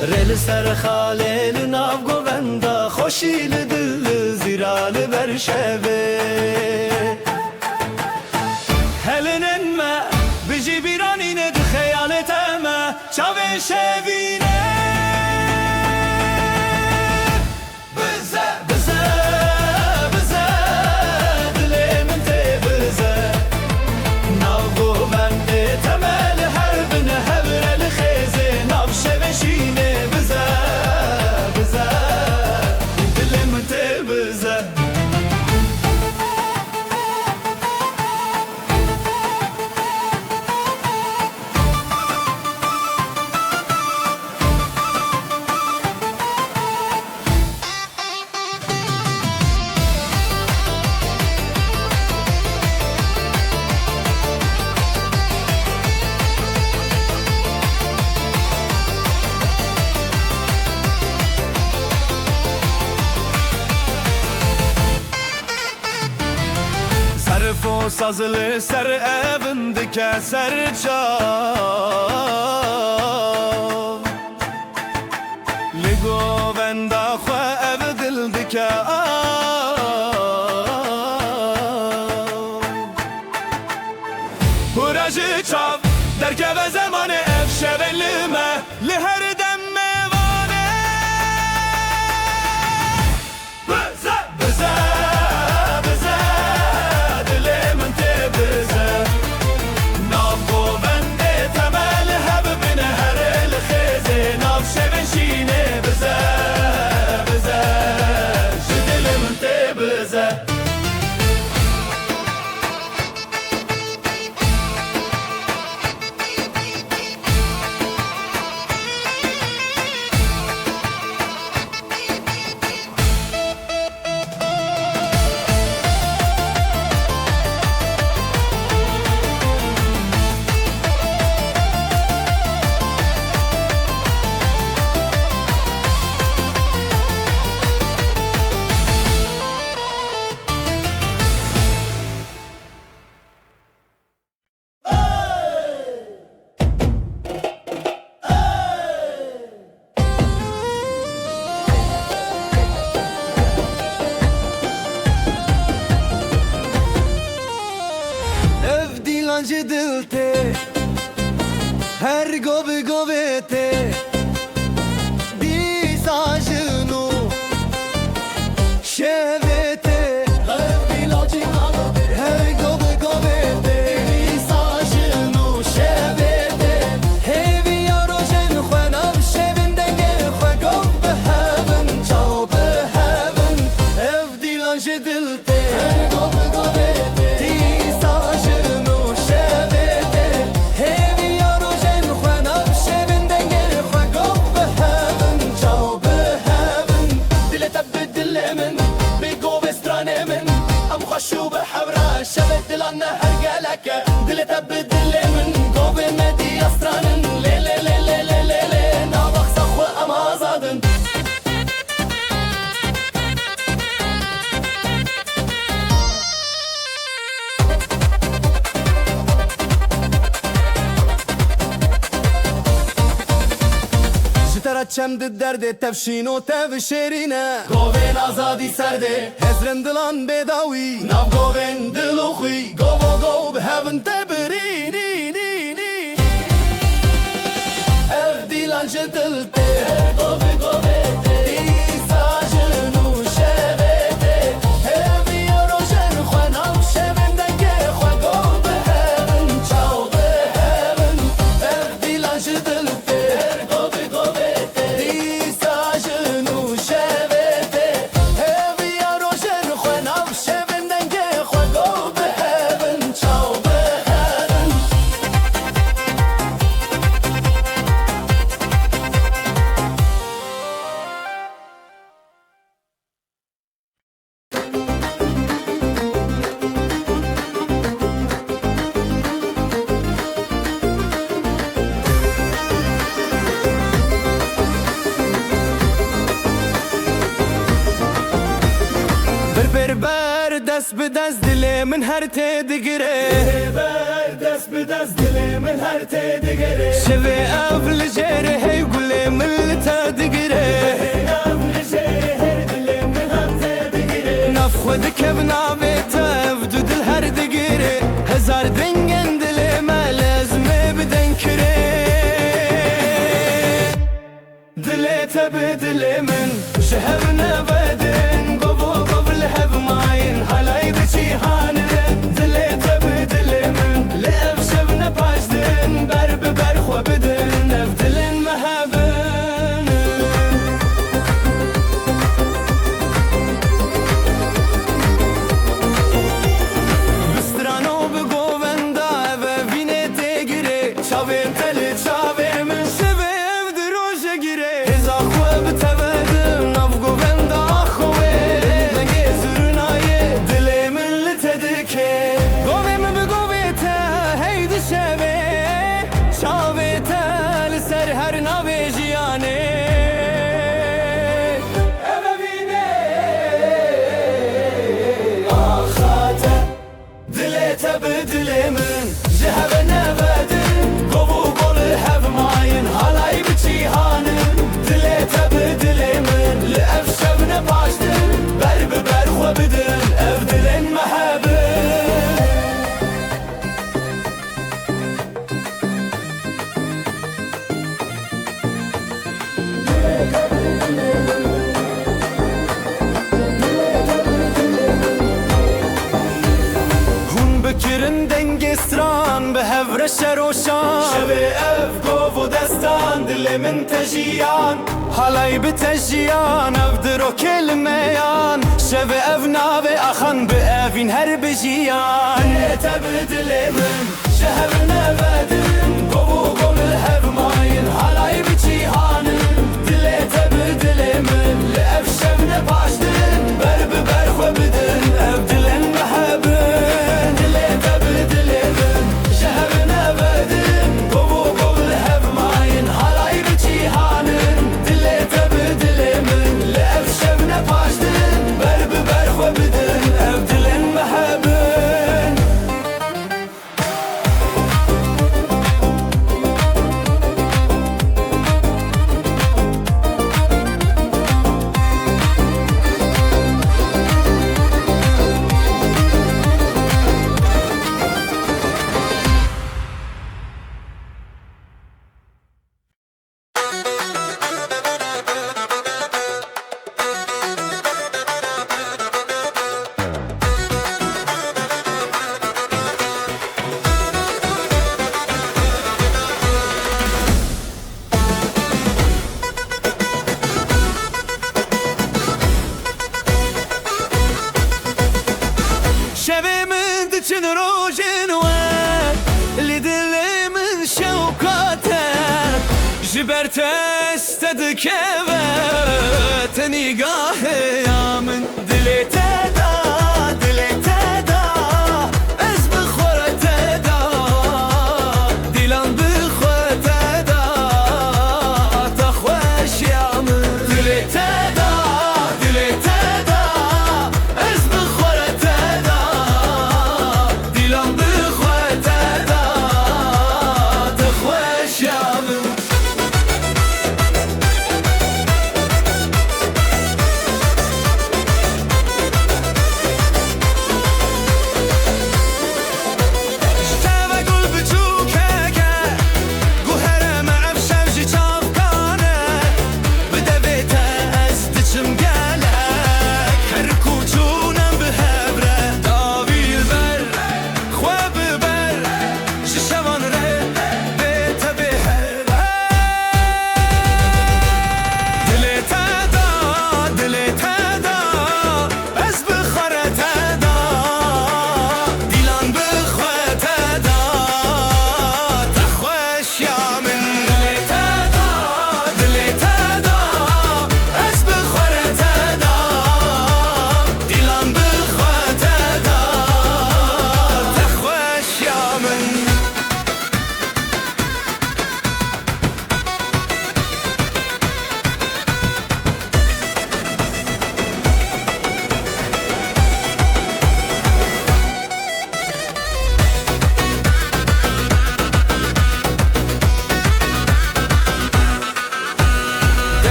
رل سر خاله ناو گوندا خوشی دل زیرال برشوه هلنن ما بجی بیرانین د خیالت ما چاوه شوینه Sazlı ser evindeki ser çav Ligo venda xwe ev dil dike Hurajı çav derkeve zamanı ev şevelime Li her dem mevane دلته هر گوبته دیساجنو شوته هر گوبته دیساجنو شوته هیوی یارو جن خوانم شوندگه خوگم به هون چاو به هون اف دیلان جدلته هر گوبته دیساجنو شوته هیوی یارو جن خوانم شوندگه خوگم به هون چاو به هون دلت بدل من بگو بسترانه من ام خوشو به حبره شبت دلان هرگلک دلت بدل من گو به مدی استرانن لی لی لی لی لی لی لی نابخص خو ام آزادن چمد درد تفشین و تفشرینه گوین آزادی سرده هزرن دلان بداوی ناو گوین دلو خوی گو به هون تبرینی اف دیلان جدلته گو دیسا جنو شبته همی یارو جن خوانم شوندگه خوا گو به هون چاو به هون اف دیلان جدلته بر دست به دست دل من هر تدگره بر دست به دست دل من هر تدگره شوی اول جره هی گل من تدگره اول جره هر دل من هر تدگره نف خود کب ناوی تف دو دل هر دگره هزار دنگن دل ما لازمه بدن کره دل تب دل من شهب نبدن قبل هب ماين هلاي بشي هانن دلي تبدل من لأف شبنا باشدن برب برخو بدن نفدلن مهبن بسترانو بگوون دا و وینه تگیره چاویم تلی چاویم من شبه اف دروشه گیره هزا خواه بتبدم نف گوون دا خوه بدل من جهب نبدن قبو قول هب ماين هلاي بچي هانن دلي تبدل من لأف شبنا باشدن برب برخو بدن افدلن محبن بکرن دنگ استران به هفر شروشان شبه اف گو و دستان دل من تجیان حالای به تجیان اف درو کلمیان شبه اف ناوی اخان به افین هر بجیان تبدل من شهر نبدن گو و گل هف ماین حالای بچی هانن دل تبدل من لأف شبن باشدن برب برخو بدن اف دلن محبن استدك نگاه یا من دلی تدا از بخور تدا دیلان بخور تدا تخوش یا من دلی تدا از بخور تدا دیلان بخور تدا تخوش یا من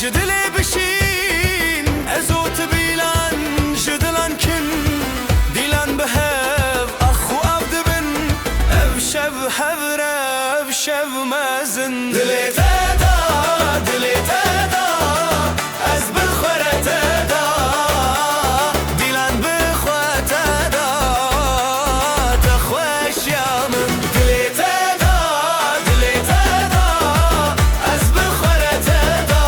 جدلي بشين ازوت بيلان جدلان كن ديلان بهاب اخو عبد بن ابشب حبره ابشب مازن دلي تدا از بخوره تدا ديلان بخوره تدا تخوش يا من دلي تدا از بخوره تدا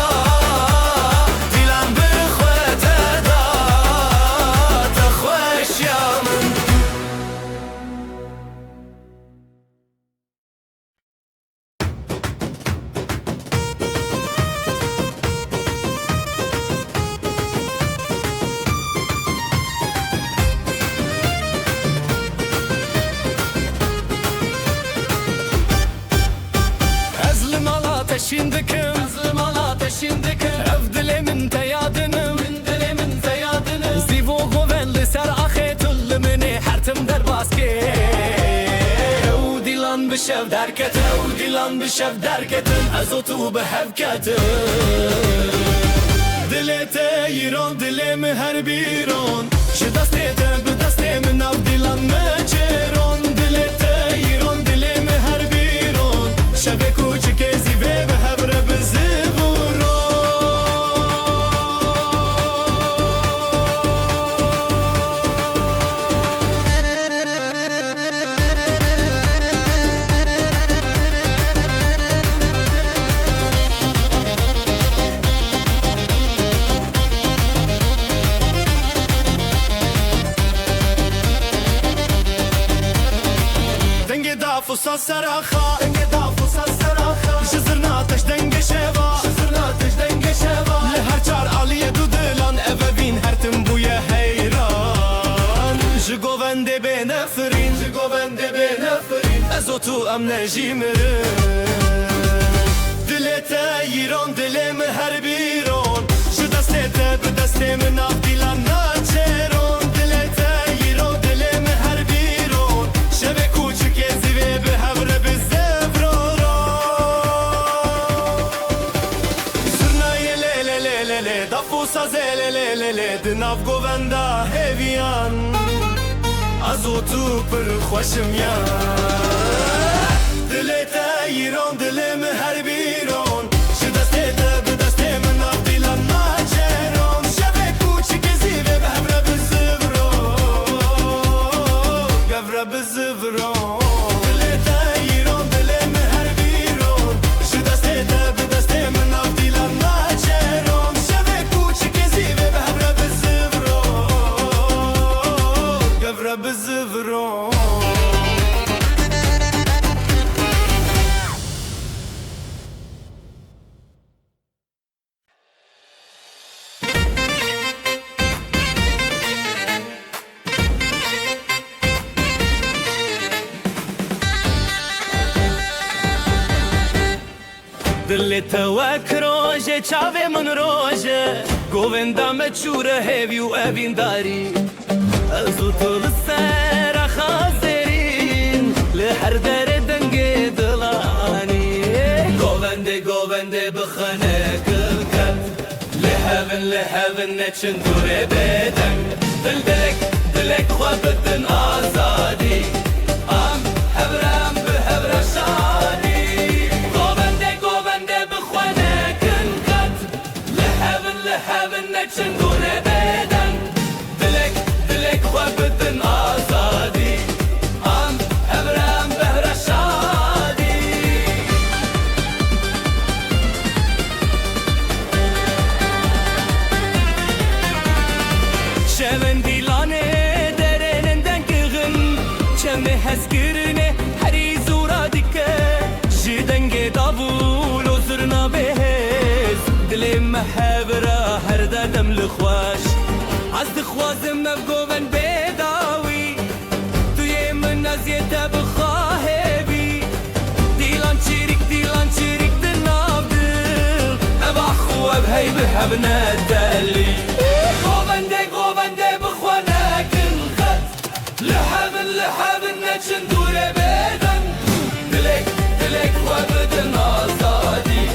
ateşindekim Ev dilemin teyadınım Zivo govenli ser axetulli mini hertim der baske Ev dilan bişev derketin Ezotu behevketin Dilete yiron dilemi her biron Ji destete bi destemi nav dilan meçeron Dilete yiron dilemi her biron Şeve kuçike zive behevre bizivuron Fusa saraxa Jizirna teş denge şeva Li her çar aliye du dilan Evevin her tim buye heyran Ji govende be nefrin Ezotu em nejimirin Dilete yiron dilemi her biron Ji destete bi destemin av dilan naçeron Dilete yiron dilemi her biron Şeve kuçuk ezive bi hevre bi zevroron Dafusa zelelelele Dinav govenda heviyan Azotu pır xoşim ya Dilete yiron dilimi her biron Ji destete bi destemin av dilan naçeron Şeve kuçuk ezive bi hevre bi zevroron Gevre bi zevroron دل توک روژه چاوه من روژه گووندا مچوره هیویو اوین داری ازو تو لسر خازرین لحر در دنگ دلانی گوونده بخنه کلکت لحبن نچن دوره بدن دلک خواه بدن آزادی ام هبرم به هبر شادی گوونده بخوانه کلکت لحبن نچن دوره بدن دلک خواه بدن آزادی ام هبرم به هبر شادی شون دیلانه درنندن کغن چمه هزگرنه هری زورا دیکه جدنگ دابول و زرنا بهز دل محبرا هر دادم لخواش از دخوازم نبگوون بداوی توی من نزیده بخواه بی دیلان چیریک دناب دل ابا خواب هی بحب ندلی گوونده بخوانه کن خط لحبن نچن دوره بدن دلک خواه بدن آزادی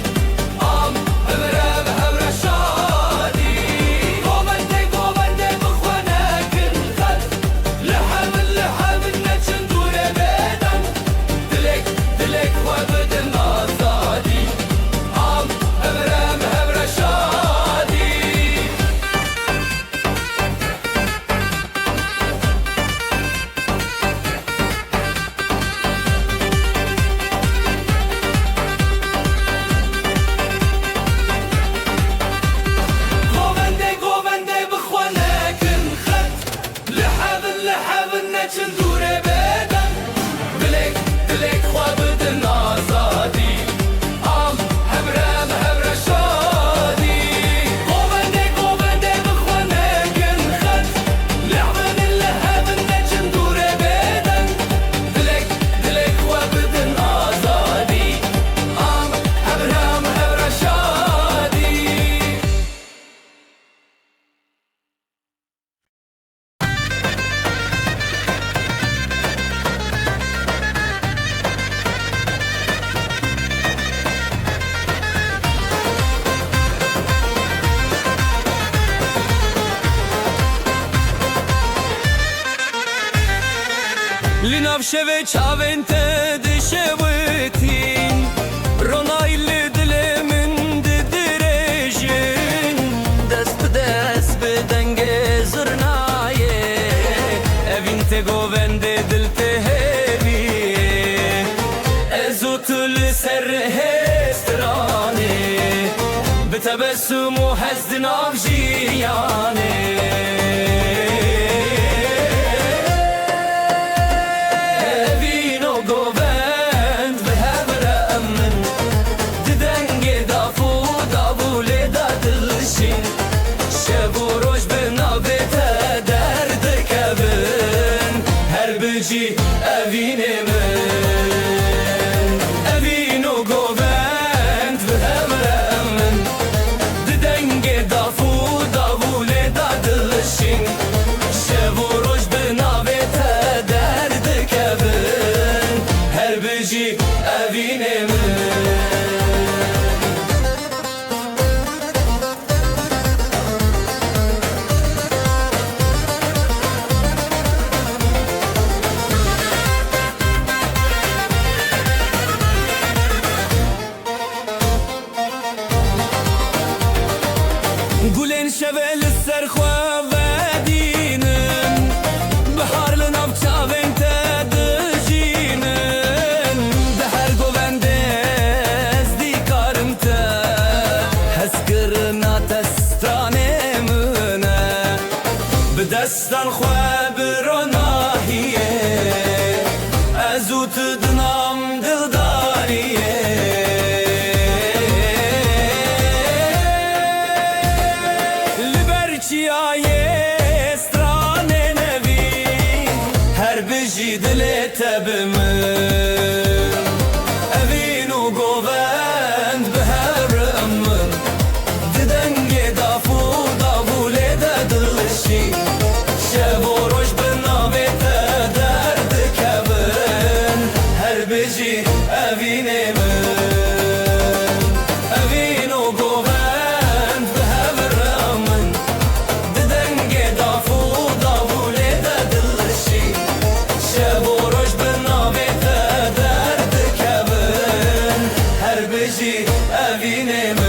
ام همره به همره شادی گوونده بخوانه کن خط لحبن نچن دوره بدن دلک خواه بدن آزادی ام همره به همره شادی گوونده بخوانه کن خط لحبن نچن دوره بدن دلک خواه بدن آزادی ام همره به همره شادی گوونده بخوانه کن خط لحبن نچن دوره بدن دلک خواه بدن آزادی ام همره به همره شادی لناف شوه چاوین دشوتین رونایل دل من درجین دست بدنگ زرنایه اوین تگووند دل تهویه ازوتل سر هسترانه بتبسم و هزدن آف جیانه اوینو گووند به همراه من ددنگ داوول دادلشین شب و روز به ناوه تا درد کبن هر بجی اوین من گلین شوه لسر خواه ودینن بحار لناف چاوین تا دجینن ده هر گوونده از دیکارم تا هز کرنا تستانه منه به دستان خواه بروناهیه ازو تدنام دلداریه دلت بمن اوینو گووند به evine mi?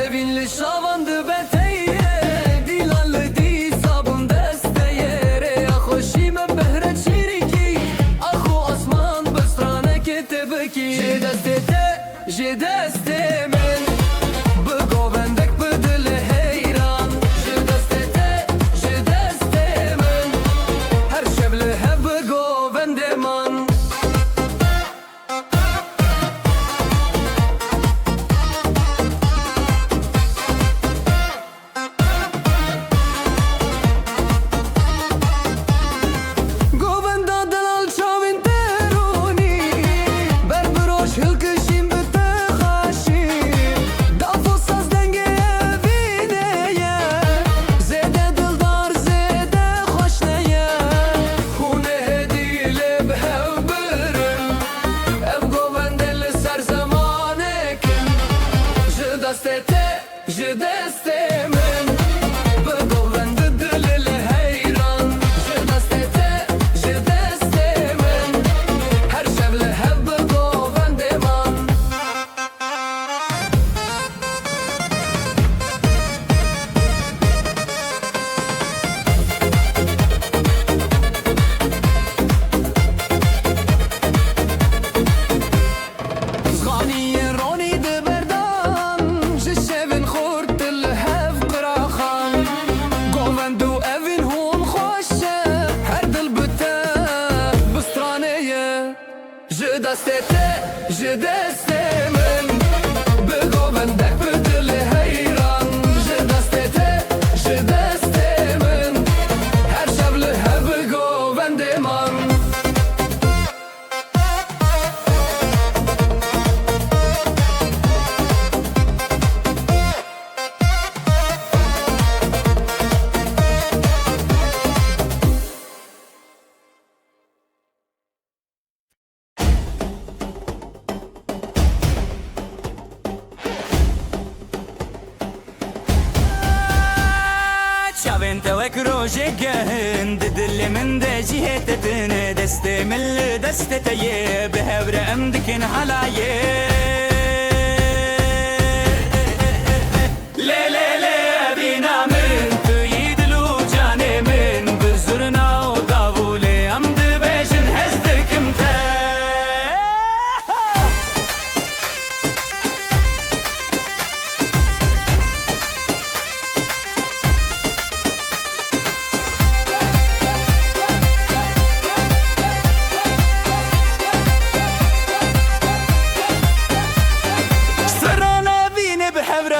Evinli şavandı beteye Dilanlı di sabun desteye Re hoşime behret şiriki Ahu asman bestrane ketebeki Je deste men Bu govendek bu dili heyran Je deste men Her şevle hep bu govendeman Govenda dalal çavin teruni Berberoş hılkışim büte haşi Dafosaz denge evineye Zede dildar zede hoşneye Hune hedile behev birim Ev govendeli ser zamanekin Je deste min Bu govendi dilili heyran Je deste min Her şevle hep bu govendeman Zganiye roni de berdan Je şevin khurt il hev qiraxan Govendu evin hun xoşe Her dil büte bistraneye Je deste min Bi govendek bu dili heyran Je deste min Her şevle hep govendeman Çavên te wek rojê gehin Di dilê min de jî hêtetin Destê min li destê te yê Bi hev re em dikin helayê Lê lê lê evîna min Tu yî dil û canê min Bi zurna û davûlê em dibêjin hez dikim te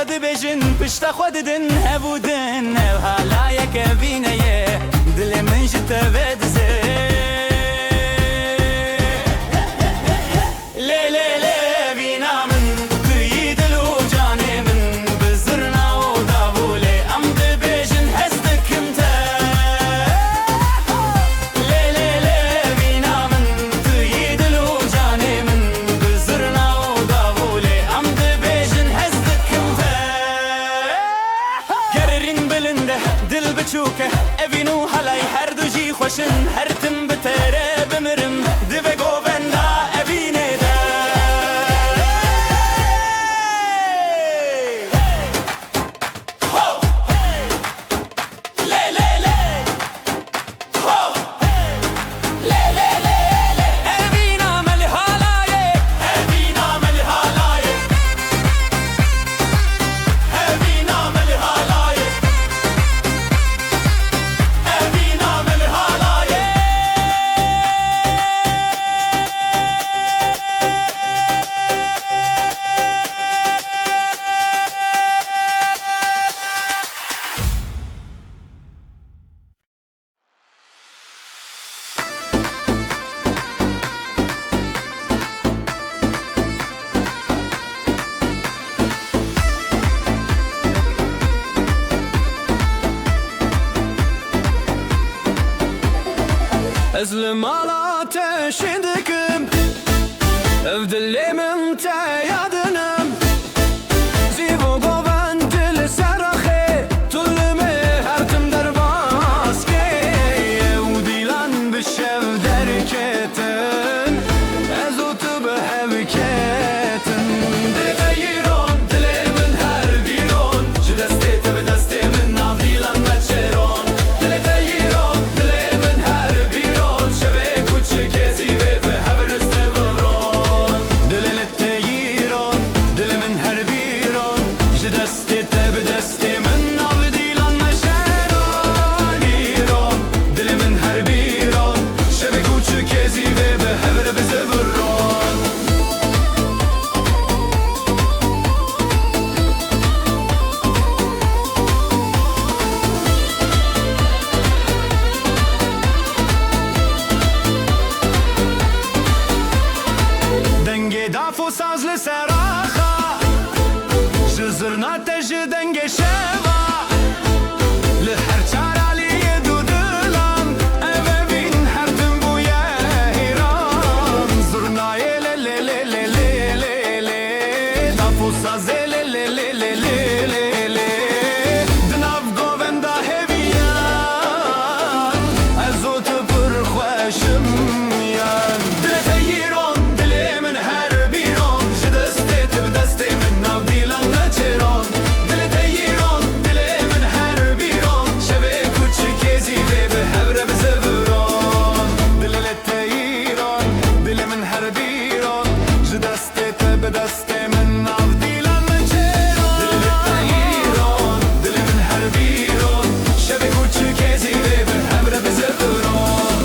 dibêjin pişta xwe didin hebûdin Ev halayek evîne ye Dilê min ji te ve dize Lê lê lê evîna min Tu yî dil û canê min Bi zirna û davûlê em dibêjin hez dikim te Lê lê lê evîna min Tu yî dil û canê min Bi zirna û davûlê em dibêjin hez dikim te Gerrin bilinde dil biçûke evîn û helay her du jî xweşin Her tim bi te re bimirim Dibe govenda evînê de Lê lê lê Lê lê lê Evîna me li halayê Evîna me li halayê Evîna me li halayê Evîna me li halayê Ez li mala te şindikim Ev dilimin te yadinim Zivo goven dil seraxe Tullimi her tim derbaske Ev dilan bişev derketin Ez o tu behevketin Dili te yiron, dilimin her biron Ji destê te bi destê min nav dilan meçeron Dili te yiron, dilimin her biron Şevê kuçikê zîvê bi hevriz te biron Dilini te yiron, dilimin her biron Ji destê te bi destê min nav dilan meçeron Yiron, dilimin her biron Şevê kuçikê zîvê bi hevriz te biron Denge dafo saz li seraxa Ji zirna te ji denge şeva Li her çaraliyê du dilan Ev evîn her tim bûye hêran Zirnayê lê lê lê lê lê lê lê Dafo sazê lê lê lê lê lê lê lê Di nav govenda heviyan Ez o tu pir xweşim yan Dilê te yiron, dilimin her biron Ji destê te bi destê min nav dilan neçêron Dilê te yiron, dilimin her biron Şevê kuçikê zîvê bi hevre bi ziviron Dilê te yiron, dilimin her biron Ji destê te bi destê min nav dilan neçêron Dilê te yiron, dilimin her biron Şevê kuçikê zîvê bi hevre bi ziviron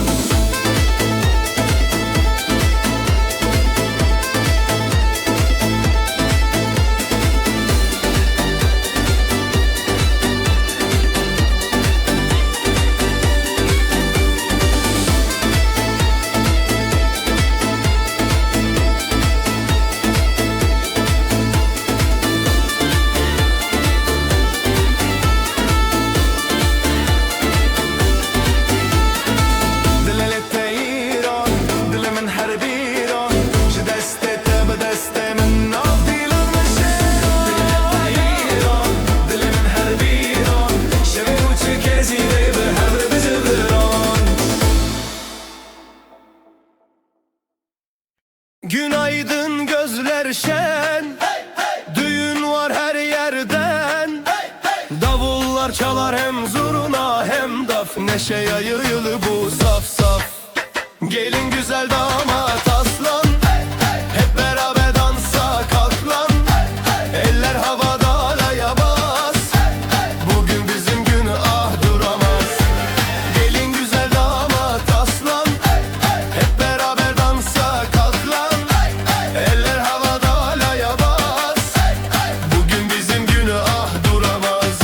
Dilê te yiron, dilimin her biron Ji destê te bi destê min nav dilan meçêron Dilê te yiron, dilimin her biron Şevê kuçikê zîvê bi hevre bi ziviron Günaydın gözler şen Düğün var her yerden Davullar çalar hem zurna hem daf Neşe yayılı bu saf saf Gelin güzel damat aslan Hep beraber dansa kalk lan Eller havada alaya bas Bugün bizim gün ah duramaz Gelin güzel damat aslan Hep beraber dansa kalk lan Eller havada alaya bas Bugün bizim gün ah duramaz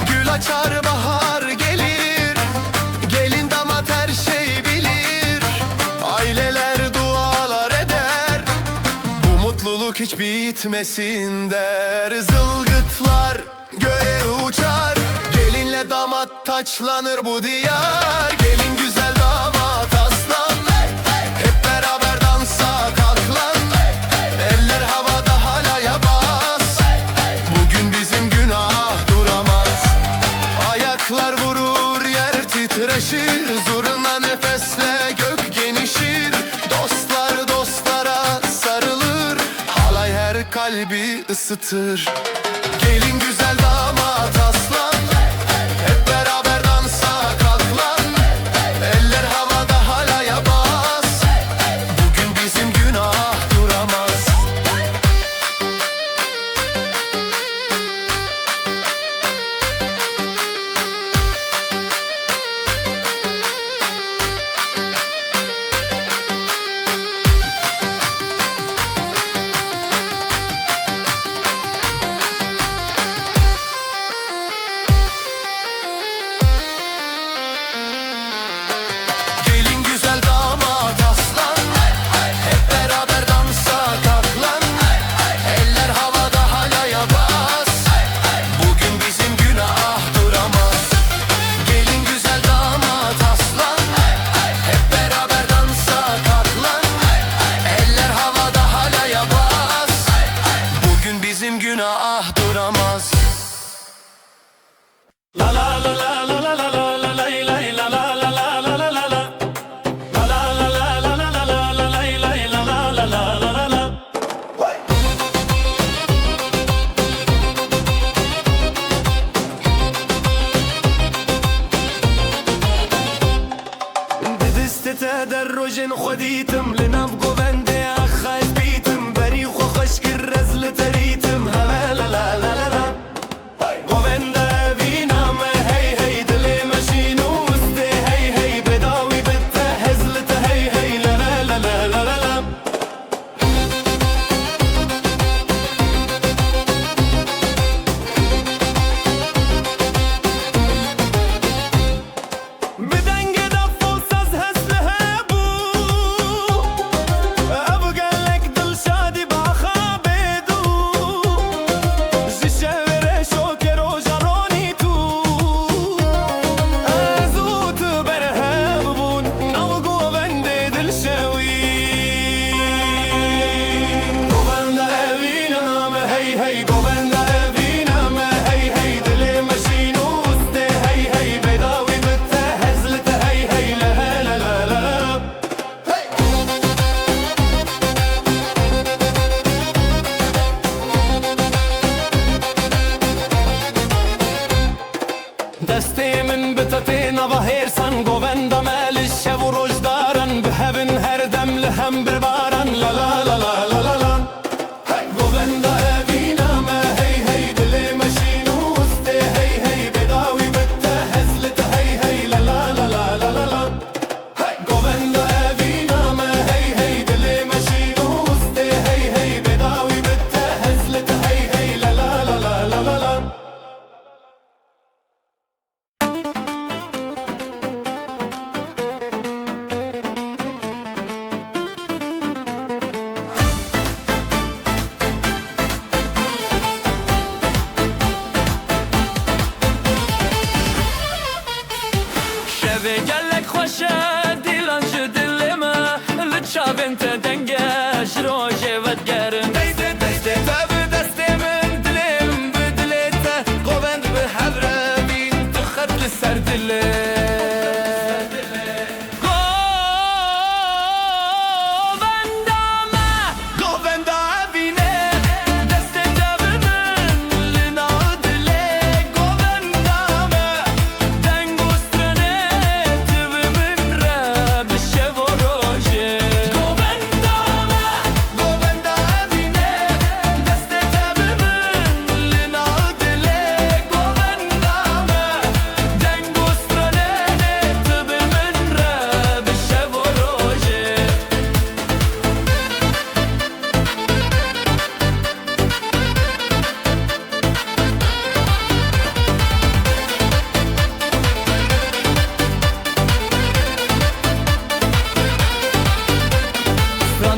Gül açar bahar gelir Gelin damat her şey bilir Aileler dualar eder Bu mutluluk hiç bitmesin der Zılgıtlar göğe uçar Gelinle damat taçlanır bu diyar Gelin güzel damat aslan Hep beraber dansa kalk lan Eller havada halaya bas Bugün bizim günah duramaz Ayaklar vurur yer titreşir Zurna nefesle gök genişir Dostlar dostlara sarılır Halay her kalbi ısıtır Gelin güzel damat aslan Hep beraber dansa kalk lan Eller havada halaya bas Bugün bizim günah duramaz تدرج خديتم لنا بقوبندي أخاش بيتم بريخ وخشك الرزل تريتم لا لا لا لا لا قوبندا فينا ما هي هي دلي ماشي نوستي هي هي بداوي بتهزلت هي هي لا لا لا لا لا لا بدنگ دف و ساز هزله بو ابو قالك دل شادي بخابدو جشاور شوكر و جروني تو ازوت برهاب بون نوقو بندي دل شوي قوبندا افينا ما هي هي قوبندا افينا ما هي هي دلي ماشي نوستي هي هي بيضاوي بتهزلت هي هي لا لا لا لا لا دستي من بتتينا بهير سن قوبندا مال الشب ورجدارا بهبن هردم لهم بربارا لا لا لا لا لا لا لا قوبندا افينا ما هي هي دلي ماشي نوستي هي هي بيضاوي بتهزلت هي هي لا لا لا لا لا لا لا قوبندا افينا ما هي هي دلي ماشي نوستي هي هي بيضاوي بتهزلت هي هي لا لا لا لا لا لا لا شبه قالك خوشة ديلان جدلما لتشاف انت دنقاش روجي وتقارن ديستي ديستي تابي دستي من دليم بدليته قوبند بحبرة بين تخت للسرد الليل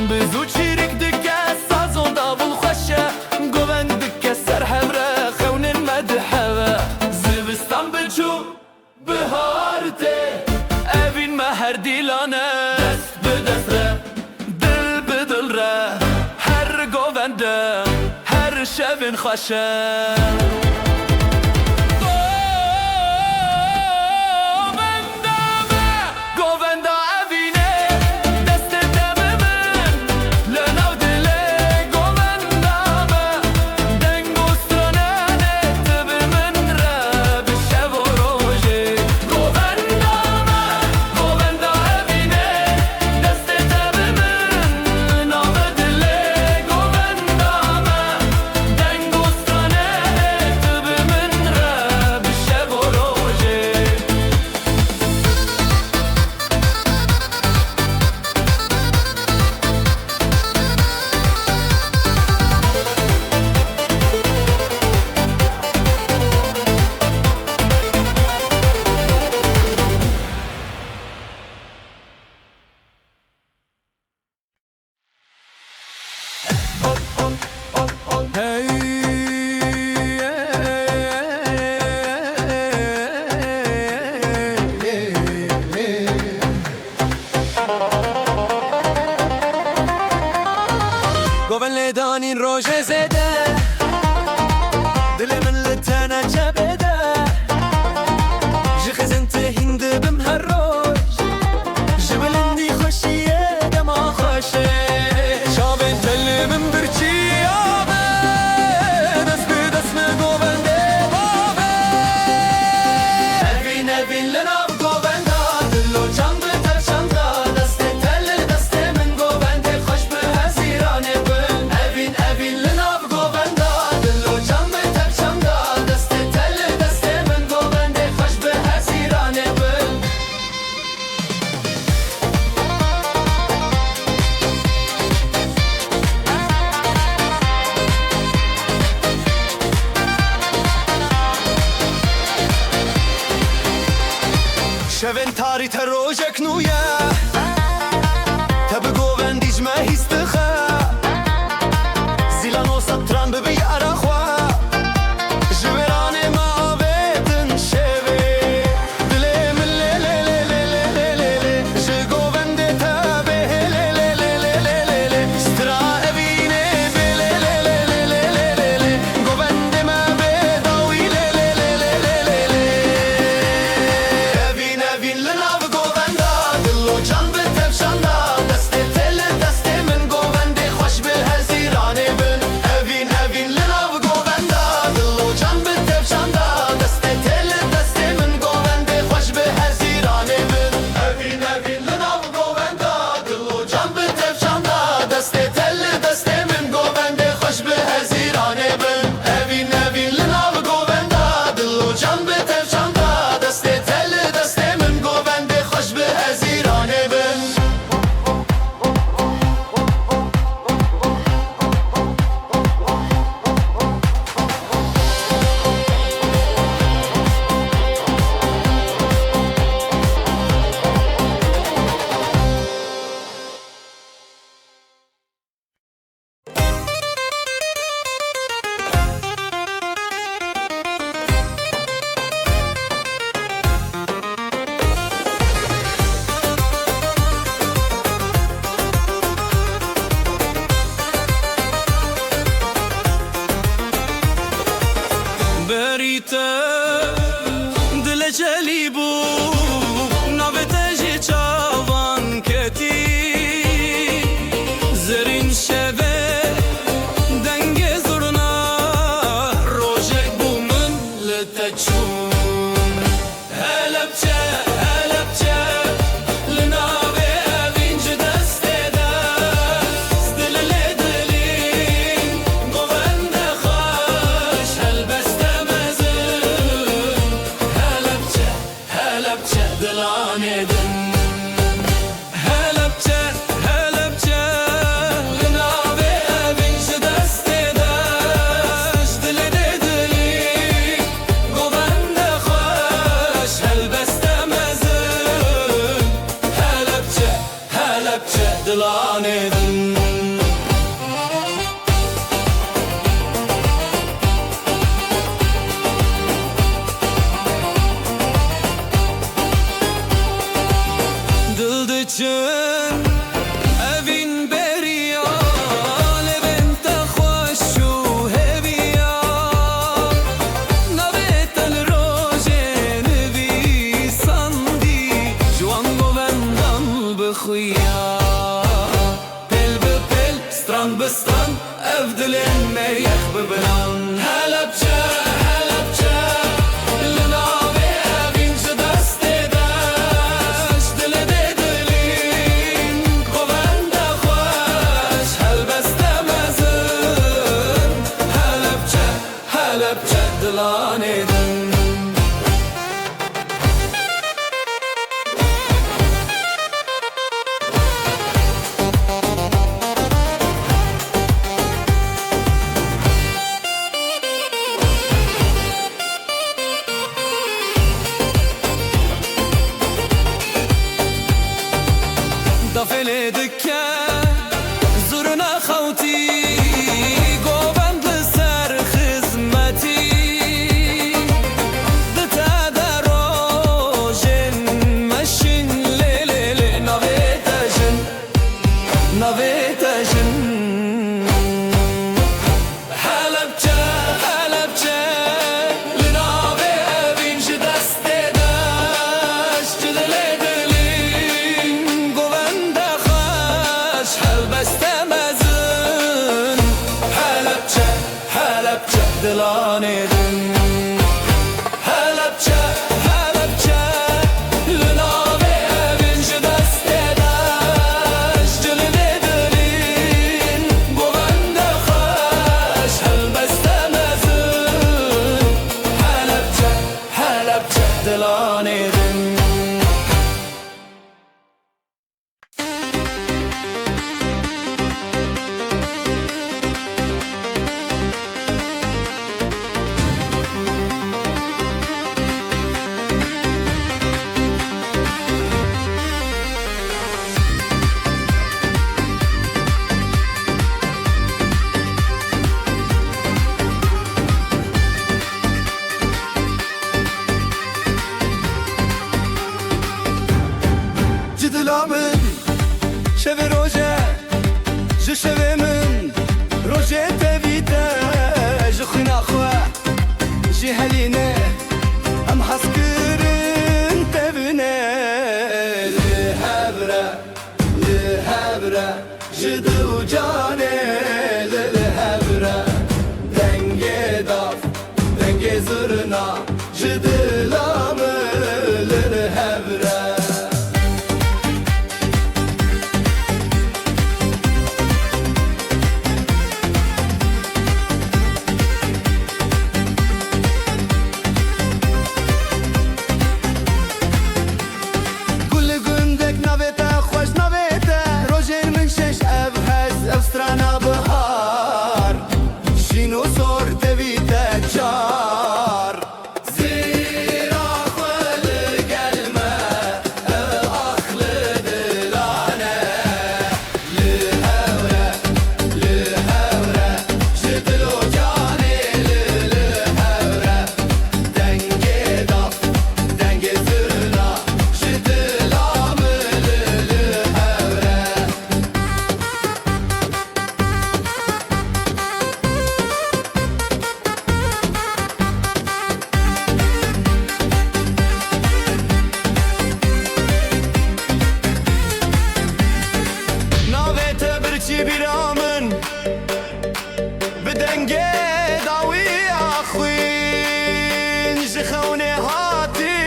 بزوجيرك دكا سازون دابل خوشة قوبند بكسر حمرا خون المدحوة زبستان بجو بهارتي أبين ما هر ديلانا دست بدست را دل بدل را هر قوبند هر شبن خوشة شوین تاری تروجک نویا تب گووندیج ما هیستخه زیلان و سطران ببی عرخوا جبران ما آبیدن شوی دلی من لی لی لی لی لی لی لی جه گوونده تبه لی لی لی لی لی لی لی سترا ابینه بی لی لی لی لی لی لی لی لی گوونده ما بیداوی لی لی لی لی لی لی لی ابین ابین لناو گوونده دلو جان بتفشانده دسته تل دسته من گوونده خوش به هزیرانه بن ابین ابین لناو گوونده دلو جان بتفشانده دسته تل دسته من گوونده خوش به هزیرانه بن ابین ابین لناو گوونده دلو جان بتفشانده دسته تل دسته من گوونده خوش به هزیرانه بن ابین ابین لناو گوونده دلو جان بتفشانده دسته تل دسته من گوونده خوش به هزیرانه بن بریته دل جلی بو نوته جی چاوان کتی زرین شوه دنگ زرنا روژک بو من لتچون هلبچه هلبچه لناوه اوینج دسته دست دل لدلین گوونده خوش هلبسته هلبچه هلبچه دلانه دن هلبچه هلبچه لناوه اوینج دسته دست دل دلی گوونده خوش هلبسته هلبچه هلبچه دلانه دن دلدچن اوین بریا لبنت خوش و هویا نویت الروج نوی سندی جوان گووندان بخویا پل به پل ستران به ستران افدلن میخ ببران هلبچه هلبچه لناوه اوینج دسته دشت دل دلین گوونده خوش هلبسته هلبچه هلبچه دلانه دن دافل دکه زورنا خوتی گووند لسر خزمتی دتا دروژن مشین لیلیل نویتجن نویتجن هلبچه هلبچه لناوه اوینج دسته دشت دل دلین گوونده خوش هلبسته هلبچه هلبچه دلانه دن هلبچه هلبچه لناوه اوینج دسته دشت دل دلین گوونده خوش هلبسته هلبچه هلبچه دلانه دن من شب روجه جه شب من روجه تبیده جه خونا خواه جه هلینه ام حس کرن تبنه لهبره جدو جانه لهبره دنگه داف دنگه زرنا جدلامه لهبره Strana bahar Şino sor tevite çar Zira khweli gelme Aklı dilane Lihevre Jidlo cani lihevre Denge daf Denge zırna Jidlamı lihevre برچی بیرامن بدنگه داوی آخوین جخونه هاتی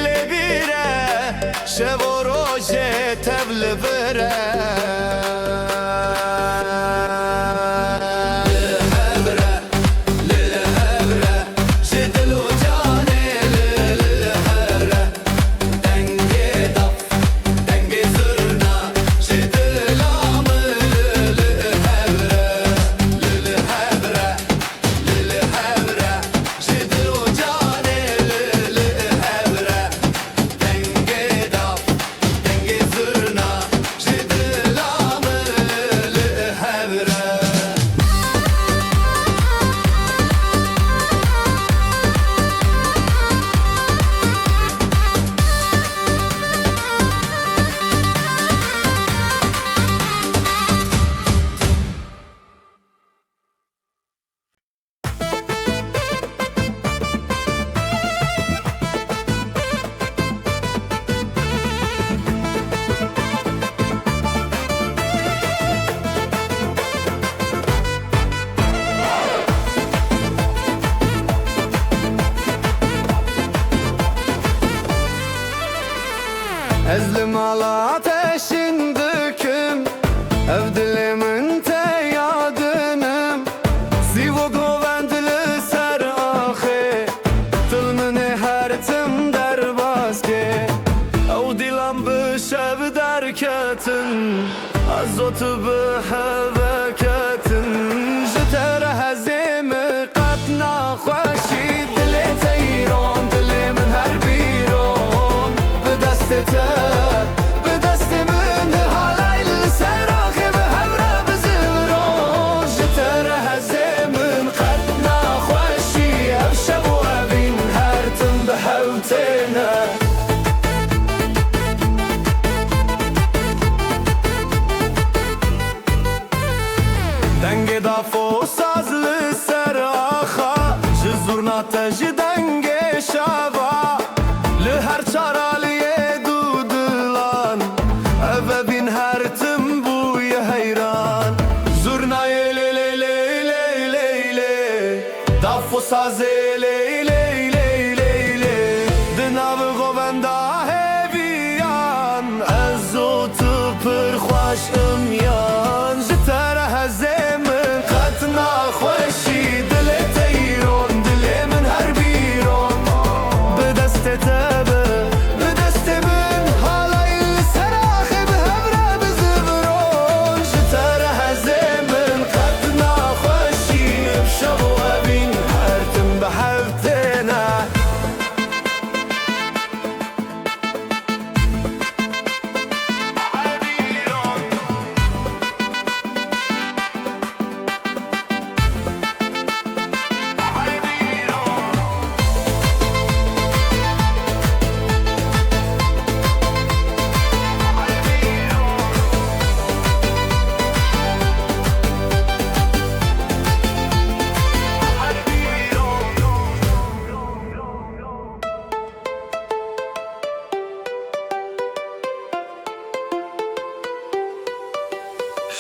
لبیره شب و روژه تبل بره لهبره جدل و جانه لهبره دنگه دف دنگه زرنا جدلامه Ezlim ala ateşin döküm Ev dilimin te yadınım Sivo govendili ser ahi Tılmını her tim der baske Ev dilam bişev derketin Azotu biheveketin Jitere hezimi katna خوشی دل تیران دل من هر بیرون به دست من حالیل سراخی به همراه بزرون جتر هزمن قد نخوشی افشب و ابین هر تن به هوتنه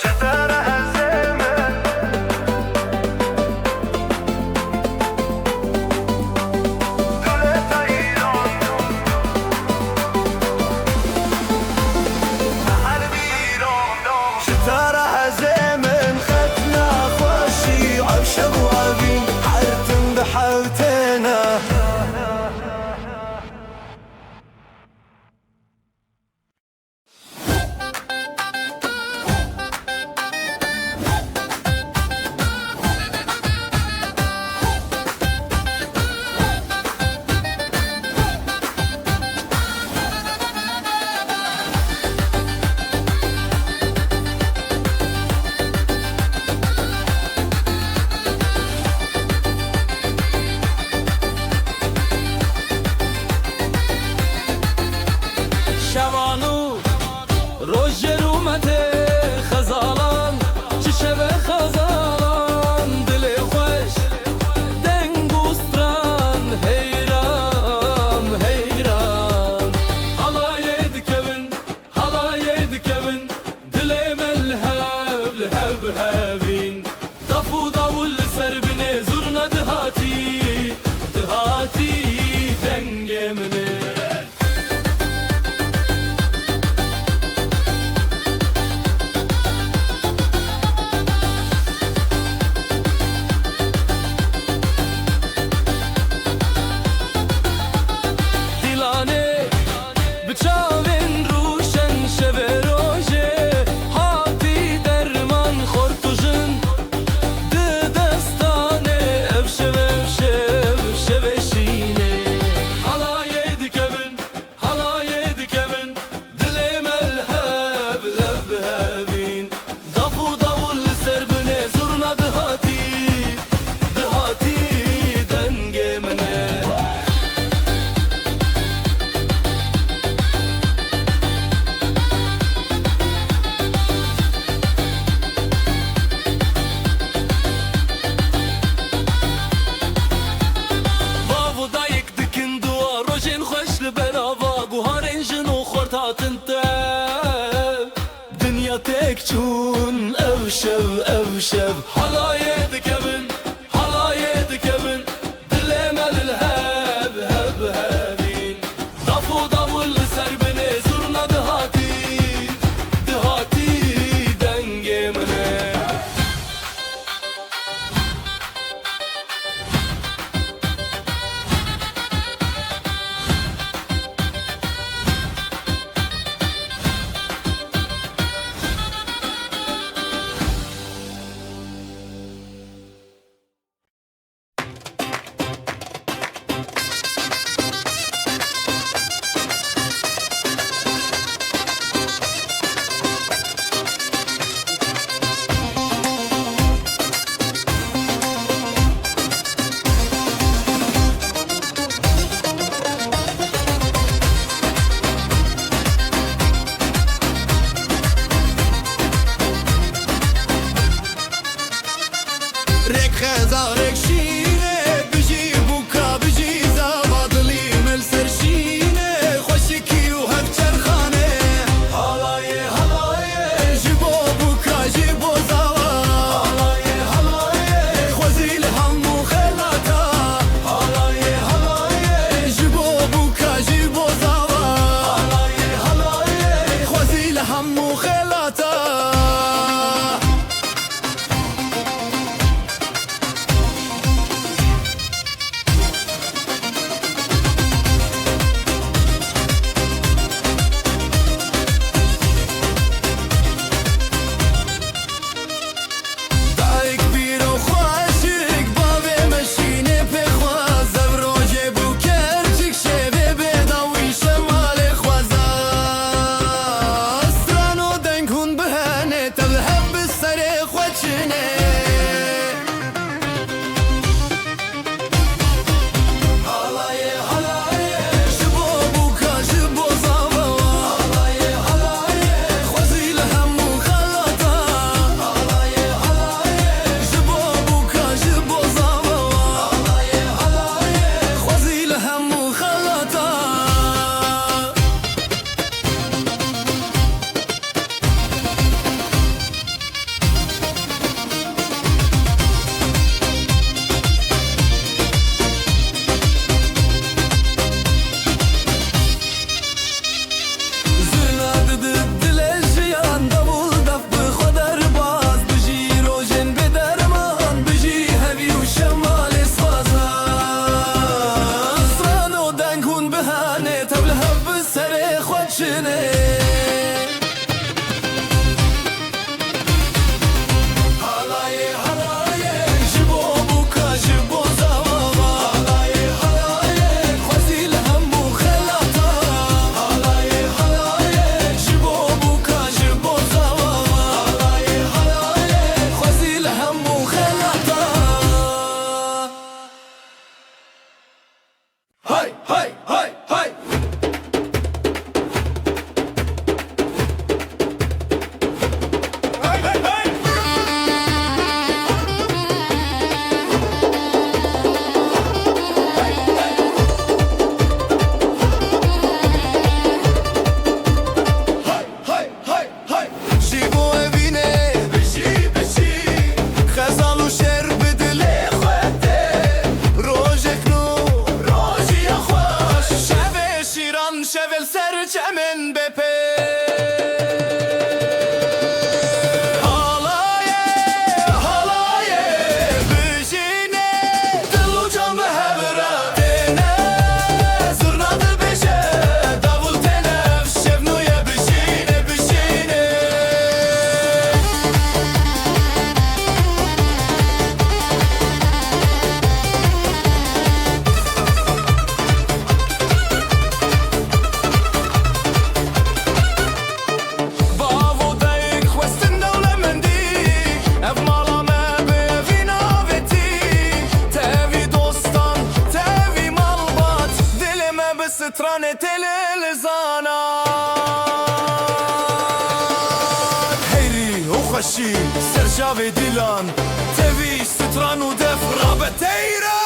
شتارها زمن دولتا ایران قلبی ایران شتارها زمن ختنا خوشی عشق وابین حرتم بحوتنا شوانو روز رومته خزالان چه شب خزالان دل خوش دنگوستران حیران حیران حلایه دکبن دل ملهب لهب هبین دفو داول سر بنه زرنا دهاتی دنگ منه بچاوین روشن شب روژه هاتی درمان خورتوژن ده دستانه افشب شینه حلایه دکبن دل ملهب لب هبین دفو داول سر بنه زرنا دهاتی دنگ منه دنیا تک چون اوشب حلایه دکبن دل ملهب هبین دفو داول سر بنه زرنا دهاتی دنگ منه چنه شبل سرچمن بپه حالایه حالایه بجینه دلو جام هبره تنه زرناده بشه داول تنف شبنویه بجینه بجینه سترانه تلزانا هيري وخشي سرجاوي ديلان تبي ستران ودف رابطيرا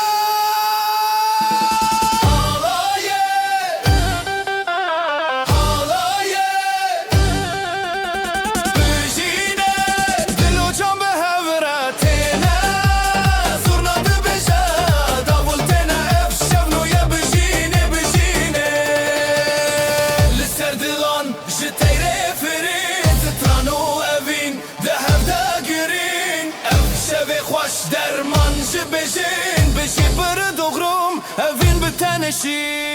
درمان بجين بشي برد وغروم أفين بتنشي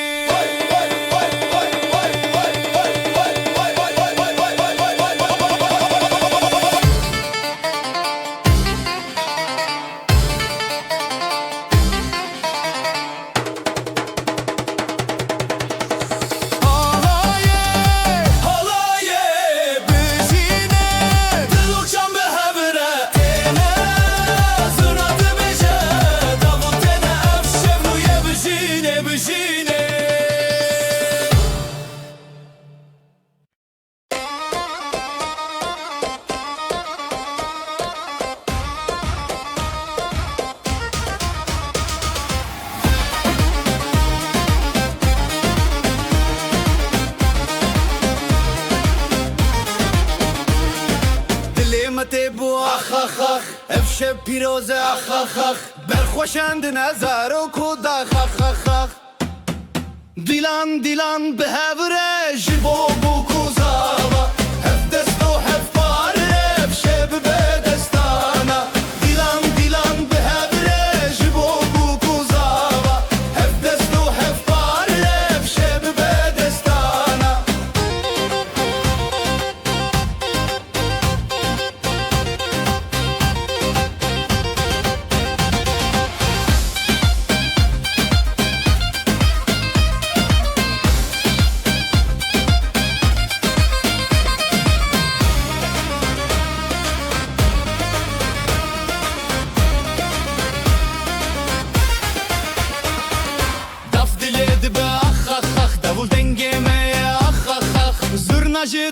تبو اخ اخ اخ افشب پیروزه اخ اخ اخ برخوشند نظر و کود اخ اخ اخ اخ دیلان دیلان به هوره جبو بو کوزاوا هف دست و هف پاره افشب به دستانا دیلان دیلان به هوره جبو بو کوزاوا هف دست و هف پاره افشب به دستانا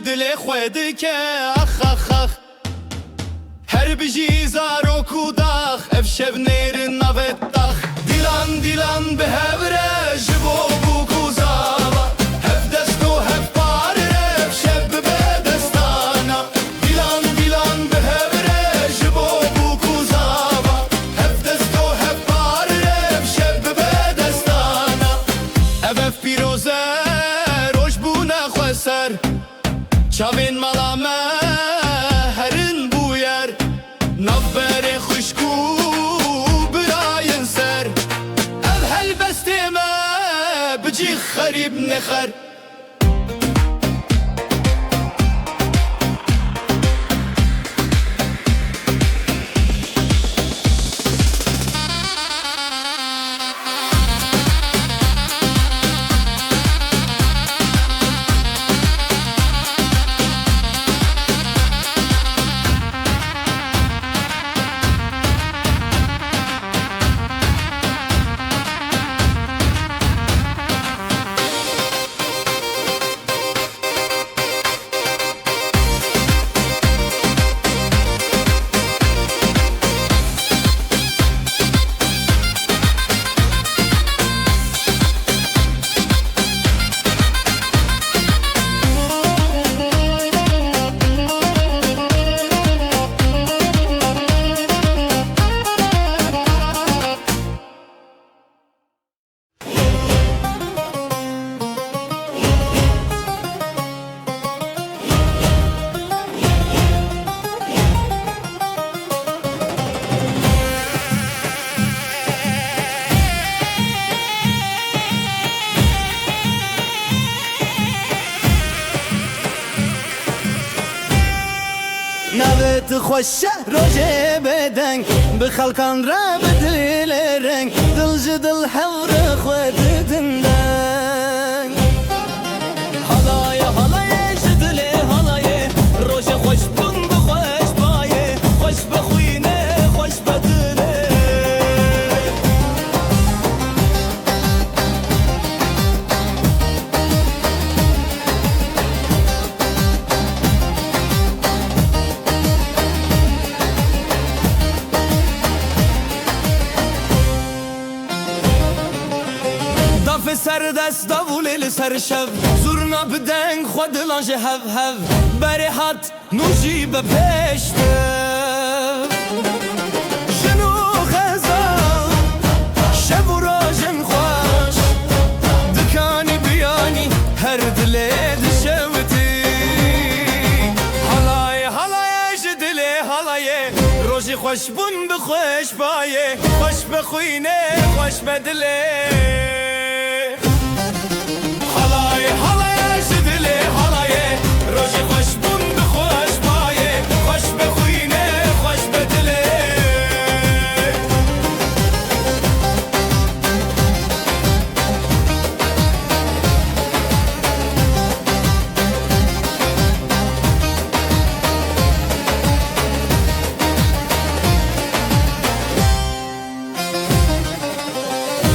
دل خود که اخ اخ اخ هر بجی زارو کوداخ افشب نیر نوتاخ دیلان دیلان به هوره جبو بو کوزاوا هف دست و هف پاره افشب به دستانا دیلان دیلان به هوره جبو بو کوزاوا هف دست و هف پاره افشب به دستانا اف پیروزه روش بو نخوسر چاوین مالامه هرن بویر نبر خوشکو براین سر اف هل بستمه بجی خریب نخر نوت خوش روژه بدنگ به خلکان را بدل رنگ دل جدل حور خود دندنگ حالای حالای جدل حالای روژه خوش بون بخوش بایه خوش بخوینه خوش بدله دف سر دست داوله لسر شب زورنا بدنگ خود لانج هف هف بری حد نوشی به پشته شنو خزان شب و راجم خوش دکانی بیانی هر دلی دشوتی حالای حالای جدلی حالای روژی خوش بون بخوش بایه خوش بخوینه خوش بدله حالای حالای جدلی حالای روژی خوش بون بخوش بایه خوش بخوینه خوش بدله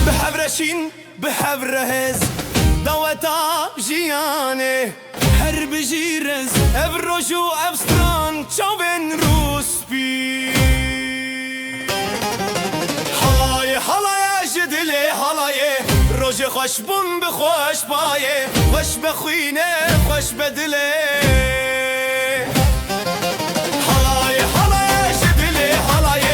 بحبرشین بحبرهز دوتا جیانه هر بجیرز افروشو افستران چاوین روسپی حالای حالای جدلی حالای روژ خوش بون بخوش بایه خوش بخوینه خوش بدله حالای حالای جدلی حالای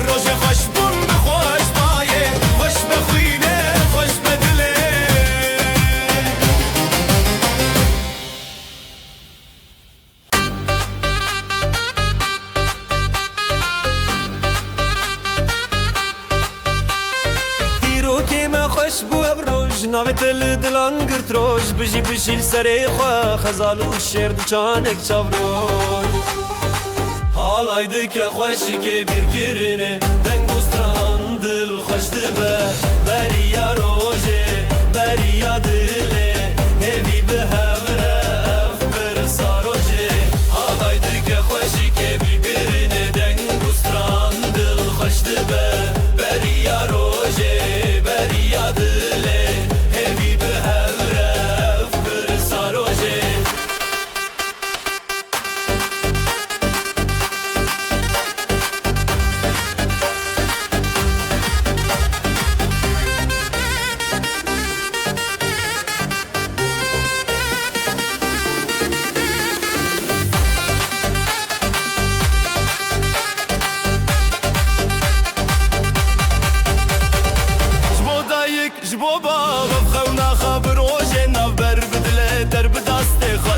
روژ خوش بون بخوش بایه خوش بخوینه خوش بدله خوش بو ابروج ناوت دلان گرت روش بجی بشیل سری خواه خزال و شیر دچانک چاوروش حالای دکه خوشی که بیر کرنه دنگ بستران دل خوش دبه بریا روژه بریا دله همی به هوره اف برسا روژه حالای دکه خوشی که بیر کرنه دنگ بستران دل خوش دبه بریا روژه بریا دله همی به هوره اف برسا روژه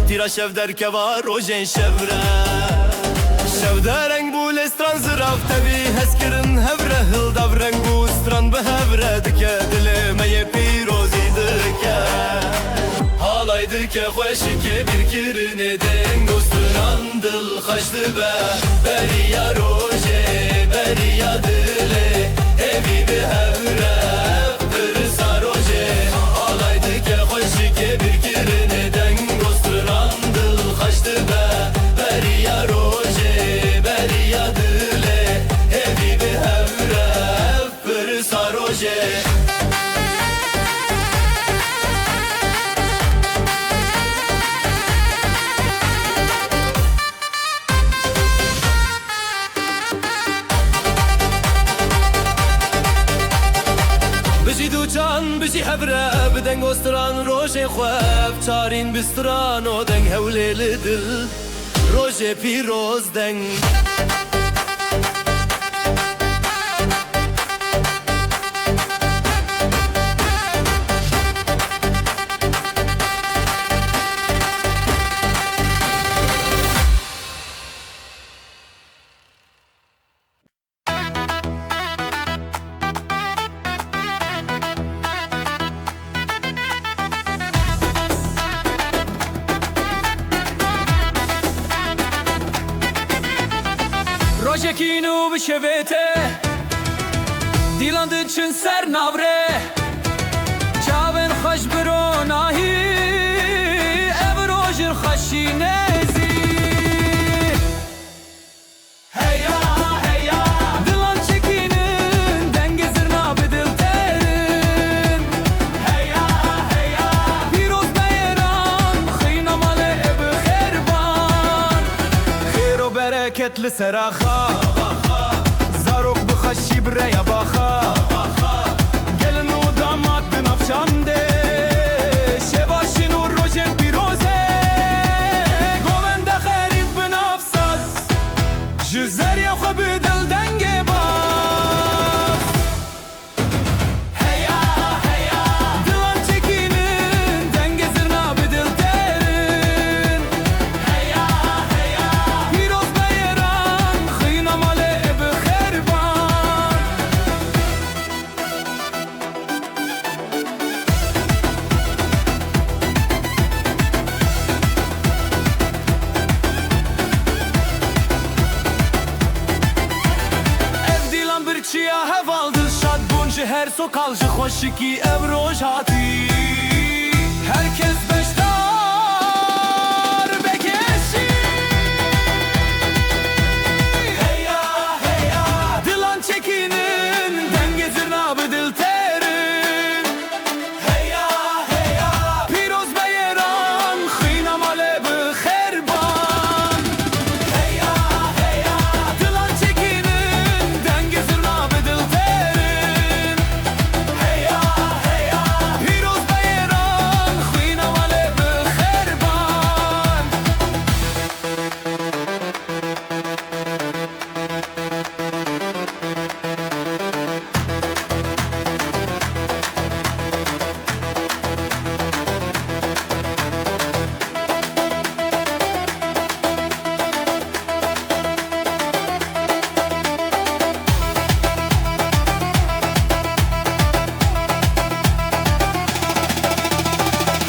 تیرا شف در کوا روژن شفره شف در رنگ بو لستران زراف تبی هس کرن هفره هل داف رنگ بو ستران به هفره دکه دل می پیروزی دکه حالای دکه خوشی که بیر کرنه دنگ و ستران دل خوش دبه بریا روژه بریا دله همی به هفره برسا روژه حالای دکه خوشی که بیر کرنه دنگ خوش دبه بریا روژه بریا دله همی به هفره برسا روژه بجی دو جان بجی هفره بدنگ استران روژه خواب چارین بستران و دنگ هوله لدل روژه پیروز دنگ Rojekinu bişevete Dilan dıçın ser navre Çaven xaş biro nahi Ev rojin xaşinezi Heya heya Dilan çekinin dengezir nabedil terin Heya heya Piroz beyran Xıyna male ev xerban خير وبركة لسراخا زاروك بخشي بريا باخا gelin o damat binafşande Şevaşin o rojen piroze Govende xerif binafsaz Jizer ya xwe bi dil denge baz Heya heya Dilan çekinin dengezir nabedil terin heya heya Piroz beyran Xıyna male ev xerban Ev dilan bir çiya hevaldı Şad buncu her sokalcı Xoşiki ev roj hati Herkes beştar bekeşi heya heya Dilan çekinin dengezir nabedil terin heya heya Piroz beyran Xıyna male bi xerban heya heya Dilan çekinin dengezir nabedil terin heya heya Piroz beyran Xıyna male bi xerban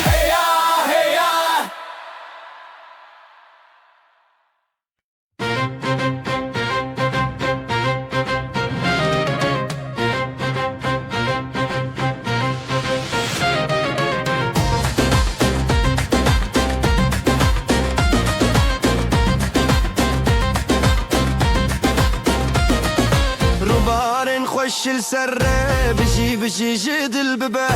heya heya روبارن خوش السره بشي بشي جدل ببه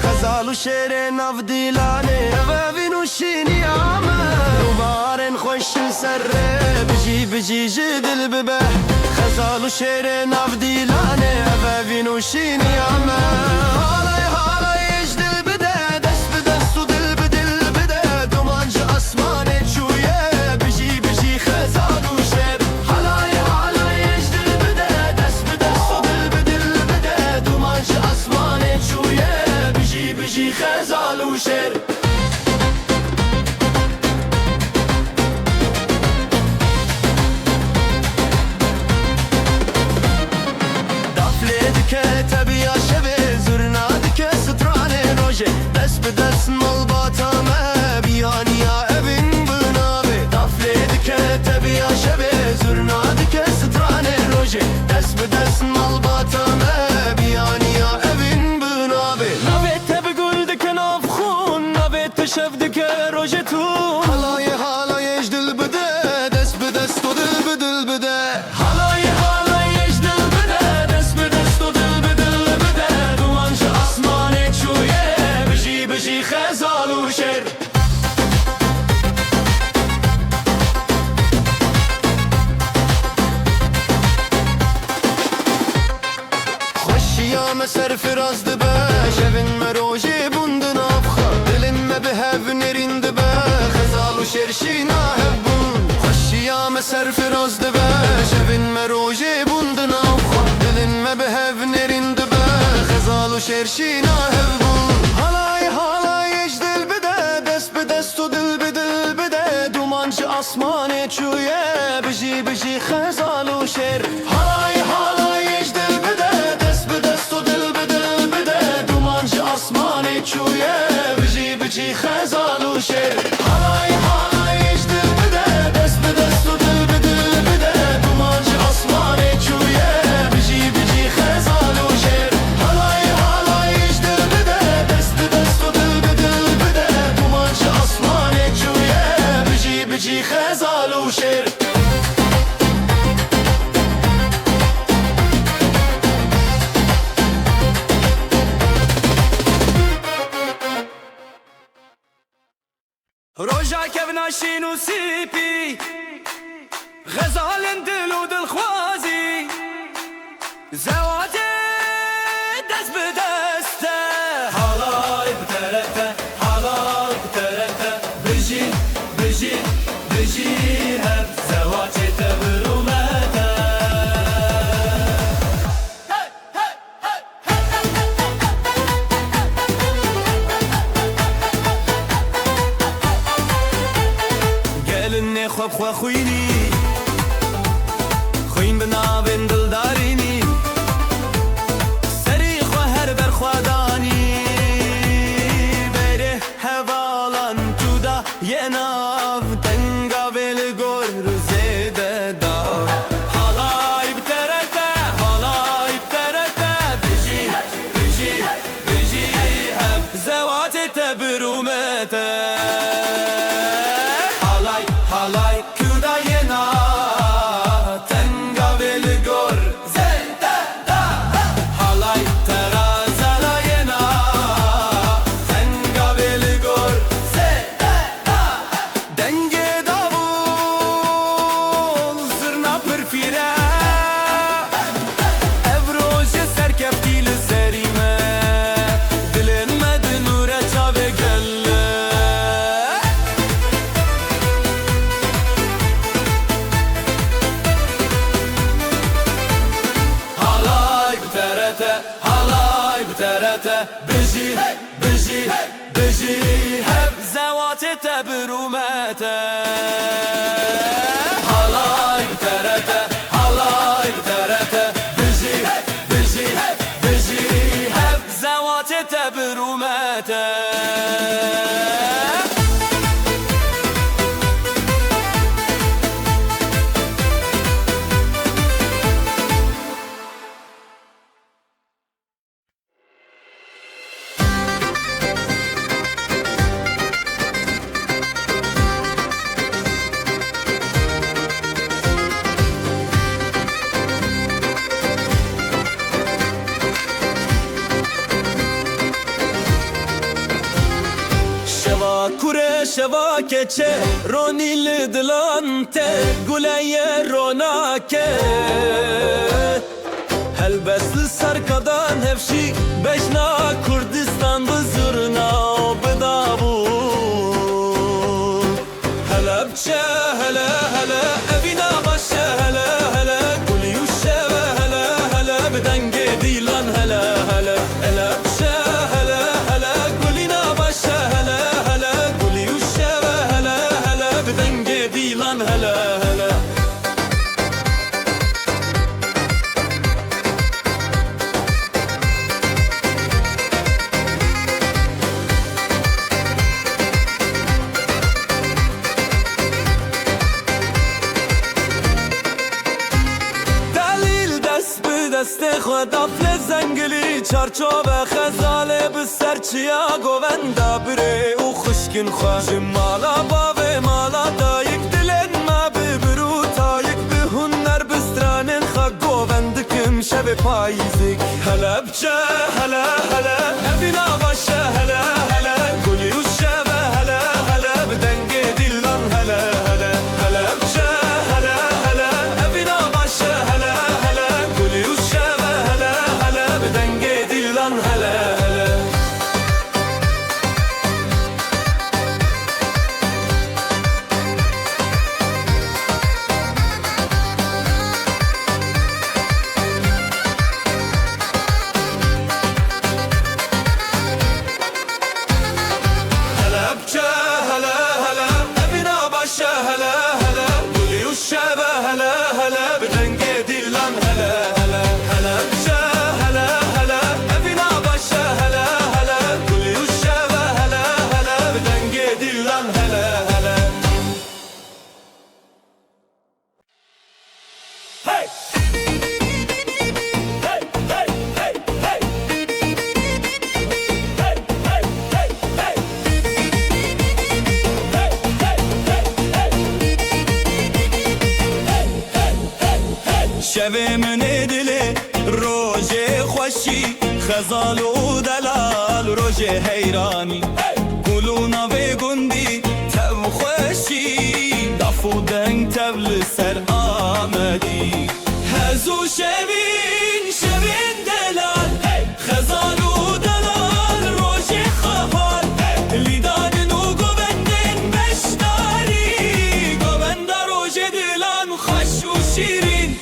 خزال وشير ناف ديلاني أبابين وشيني عامة روبارن خوش السره بشي بشي جدل ببه خزال وشير ناف ديلاني أبابين وشيني عامة هالاي هالاي يجدل بده دس بدس ودل بدل بده دومانج أسماني شوية بشي بشي خزال وشير هالاي هالاي يجدل بده دس بدس ودل بدل بده دومانج أسماني شوية بشي بشي خزال وشير دفلتك تبي يا شبه زرنادك ستراني روجه دس بدس ملباطة ما بياني يا ابن بنابي دفلتك تبي يا شبه زرنادك ستراني روجه دس بدس ملباطة ما بياني يا ابن بنابي Navete biguldek navkhun Navete şevdek rojetun هلاي هلاي يجدل بده دس بدس تدل بدل بده Halay halay ecdil bide Des bide stodil bidil bide Dumanca asmane çuye Biji biji xezalu şer خشيا مسر فراز دبا شفن مروجي بندن افخا دلن ما بهف نرين دبا خزال وشرشينا هبون خشيا مسر فراز دبا شفن مروجي بندن افخا دلن ما بهف نرين دبا خزال وشرشينا هبون هلاي هلاي يجدل بدا دس بدس دل بدل بدا دومانج اسماني çuye بجي بجي خزال وشر هلاي هلاي يجدل بدا دس بدس دل بدل بدا دومانج اسماني çuye بجي بجي خزال وشر هلاي هلاي يجدل بدا دس بدس دل بدل بدا دومانج اسماني بجي خزال وشير روجا كيفنا شينو سيبي غزال دلو دلخوازي زواجي دست بدسته حالاي بترته حالاي بترته بجي بجي بجي هب زواجي تبرومته قالني خوب خوا خويني خوين بنابن دلداريني سري خوا هر بر خواداني بره حوالان تودا يناف تنگا بالگور زيده دا حالاي بترته حالاي بترته بجي بجي بجي هب زوات تبرومته حالاي كودا ينا تنگا بالگور زيده دا حالاي ترازالا ينا تنگا بالگور زيده دا دنگه داول زرنا پرفیره افروج سرکفتی لزریمه دلن مدنوره چاوه گله حالاي بترته بجي بجي بجي هب زواتي تبرومته حالاي بترته حالاي بترته بجي بجي بجي هب زواتي تبرومته کوره شوا کچه رونیل دلانته گوله روناکه هل بسل سرکدان هفشی بشنا کردستان بزرنا بدابون هلا بچه هلا هلا اوینا باشه هلا هلا گلی و شوه هلا هلا بدنگ دیلان هلا هلا هلا بچه هلا هلا گلینا باشه هلا هلا هلا دلیل دست به دست خود دفل زنگلی چارچوب خزاله به سرچیا گووندا بره او خشکن خواه جمالا باوه مالا دایک شب پاییزک هلا بچه هلا هلا افینا باشه هلا هلا گلی و شبه هلا هلا بدنگ دیلان هلا هلا هلا بچه هلا هلا افینا باشه هلا هلا گلی و شبه هلا هلا بدنگ دیلان هلا هلا شوه من دلی روژ خوشی خزال و دلال روژ حیرانی گلونا و گندی تب خوشی دف و دنگ تبل سر آمدی هزو شوین شوین دلال خزال و دلال روژ خفال لیدان و گوبندن بشتاری گوبند روژ دلان خوش و شیرین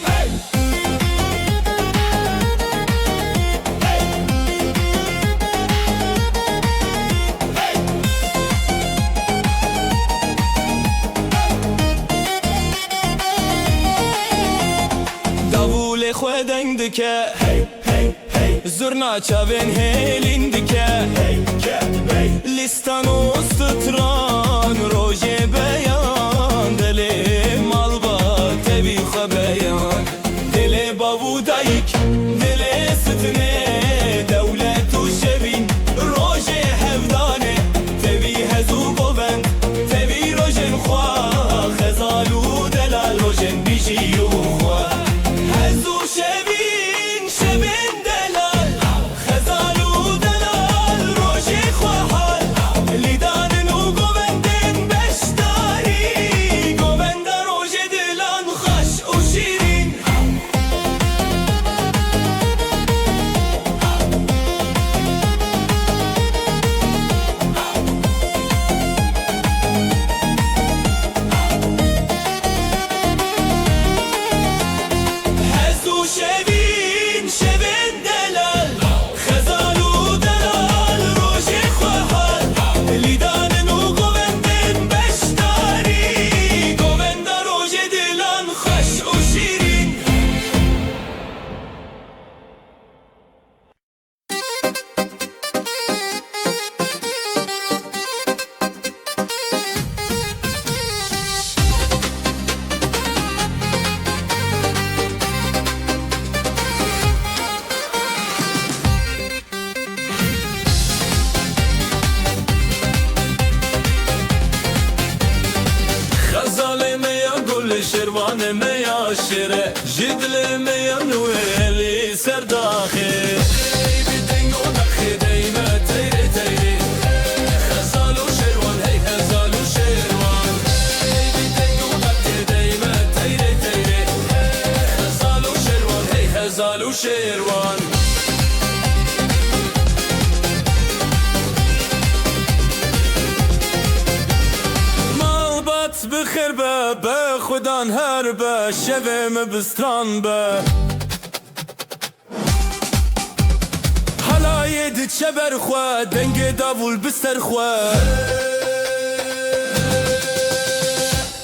خودنگ دکه زرنا چاوین هیلین دکه لیستان و ستران روژه بیان دل مال با تبی خو بیان دل باو دایک دل ستنه دولت و شوین روژه هفدانه تبی هزو گوبند تبی روژن خواه خزال و دلال روژن بیجی و خواه هزو شوین شوین دلال خزال و دلال روژه خواهال لیدان و گوبندن بشتاری گوبند روژه دلان خوش و شیرین هزو شوین شوین دلال خزال و دلال روژه خواهال لیدان و گوبندن بشتاری گوبند روژه دلان خوش و شیرین خزال میا گل شروان میا شره جدل میا نویلی سرداخه بی دنگ و نخی دیمه تیره تیره خزال و شروان هی خزال و شروان بی دنگ و نخی دیمه تیره تیره خزال و شروان هی خزال و شروان بخیر به خودان هر به شویم بستران به حلای دید شبر خواه دنگ داول بستر خواه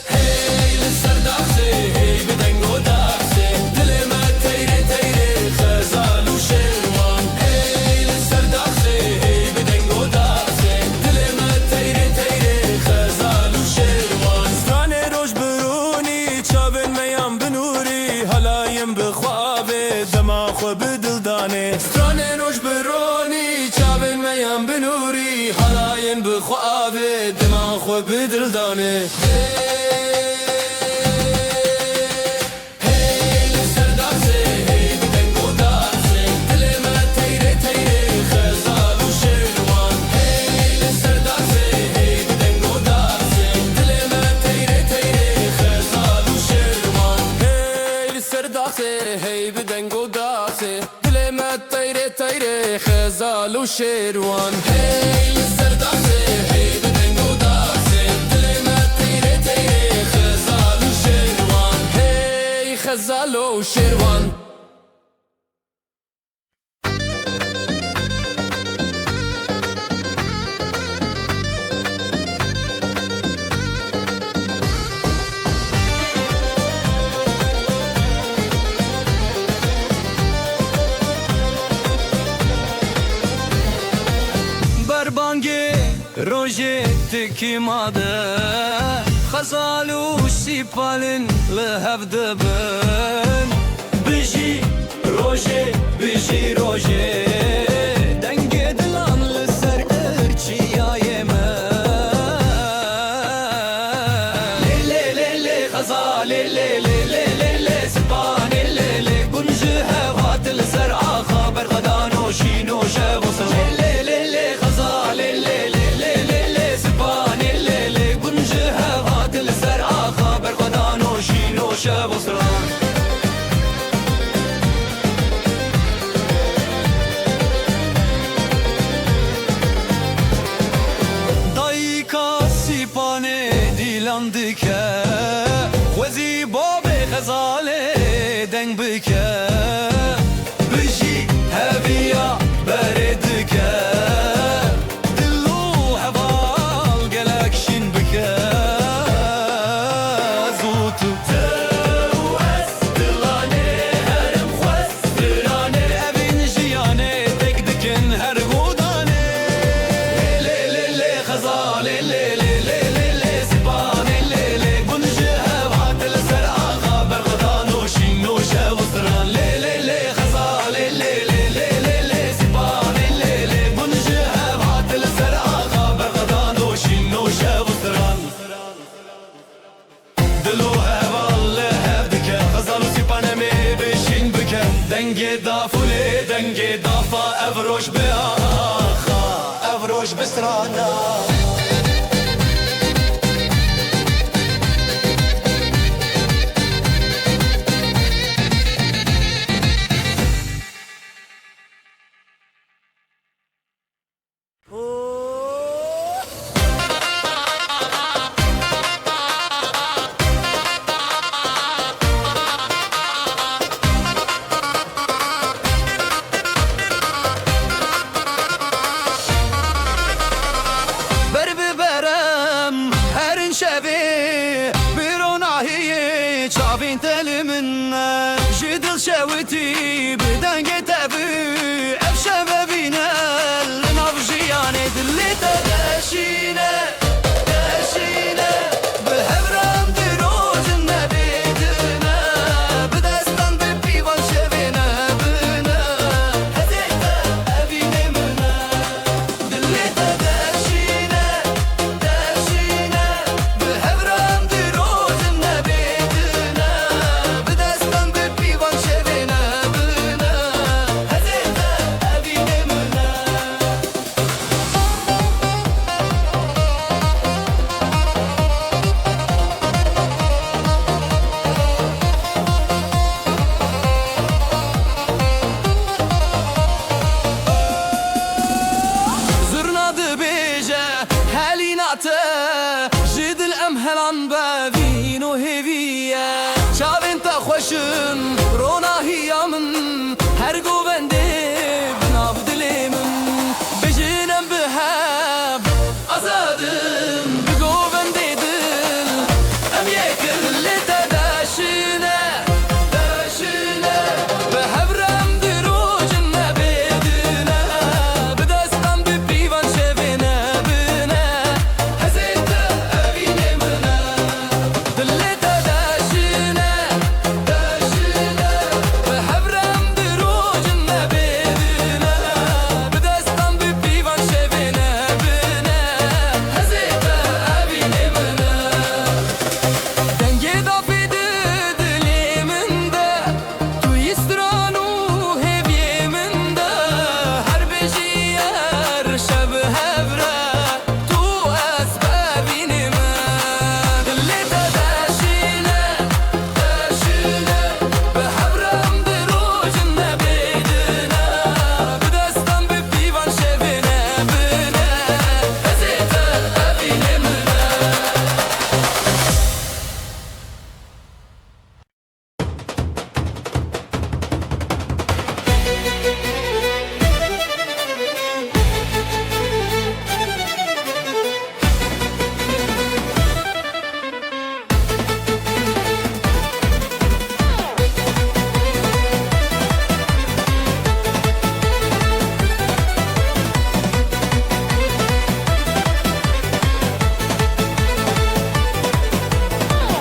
هی لسر داخسه هی بدنگ و داخسه دل ما تیره تیره خزال و شروان هی لسر داخسه هی بدنگ و داخسه دل ما تیره تیره خزال و شروان روش برونی چاوین میام بنوری حلایم بخوابه دما خو بدلدانه ستران روش برونی چاوین میام بنوری حلایم بخوابه دما خو بدلدانه هی بدنگ و داخسه دل ما تیره تیره خزال و شروان هی سر داخسه هی بدنگ و داخسه دل ما تیره تیره خزال و شروان هی خزال و شروان روژه تکی ماده خزال و سیپالن لحف دبن بجی روژه بجی روژه دنگ دلان لسر ارچیای من لی لی لی لی خزال لی لی لی لی لی سیپان لی لی شب و سران دایکا سیپانه دیلان دکه وزی باب غزاله دنگ بکه بجی هبیا بردکه دلو حوال گلک شین بکه زوتو توس دلانه هرم خوست درانه اوین جیانه دک دکن هر گودانه لی لی لی خزاله لی لی لی لی لی سبانه لی لی بنجه هوات لسر آقا برغدان و شین و شب و سران لی لی لی خزاله لی لی لی لی لی سبانه لی لی بنجه هوات لسر آقا برغدان و شین و شب و سران دلو هوال هف دکه خزال و سیپانه می بشین بکه دنگ دافوله دنگ دافا افروش به آخا افروش بسرانا بر ببرم هرین شبی بیرون آهی چاوین تل من جدل شویتی بدنگ تبی اف شبابینه لناف جیانه دلی تدشینه دشینه به هبرم دیروز نبیدنه بدستان به پیوان شوینه بینه هزیده ابینه منه دلی تدشینه دشینه به هبرم دیروز نبیدنه بدستان به پیوان شوینه بینه هزیده ابینه منه زرنا دبيجة هاليناته جد الأمهلان بافين وهيفية شاب انت خوشن رونا هي من هرقو بندي بنافد من بجينا بهاب أزادم بقو بندي دل أم يكل اللي تداشينا داشينا بهبرم دروج النبيدنا بدستان ببيفان شفينا بنا هزيتا أبيني منا دلي تداشينا داشينا بهبرم دروج النبيدنا بدستان ببيفان شفينا بنا هزيتا أبيني منا دنگی دا پیده دلی من ده تو یسترانو هبیه من ده هر بجی هر شب هفره تو اسبابینی من دلی تداشینه داشینه به هبرم دروج نبیدنه بدستان به پیوان شوینه بینه هزیته ابینی منه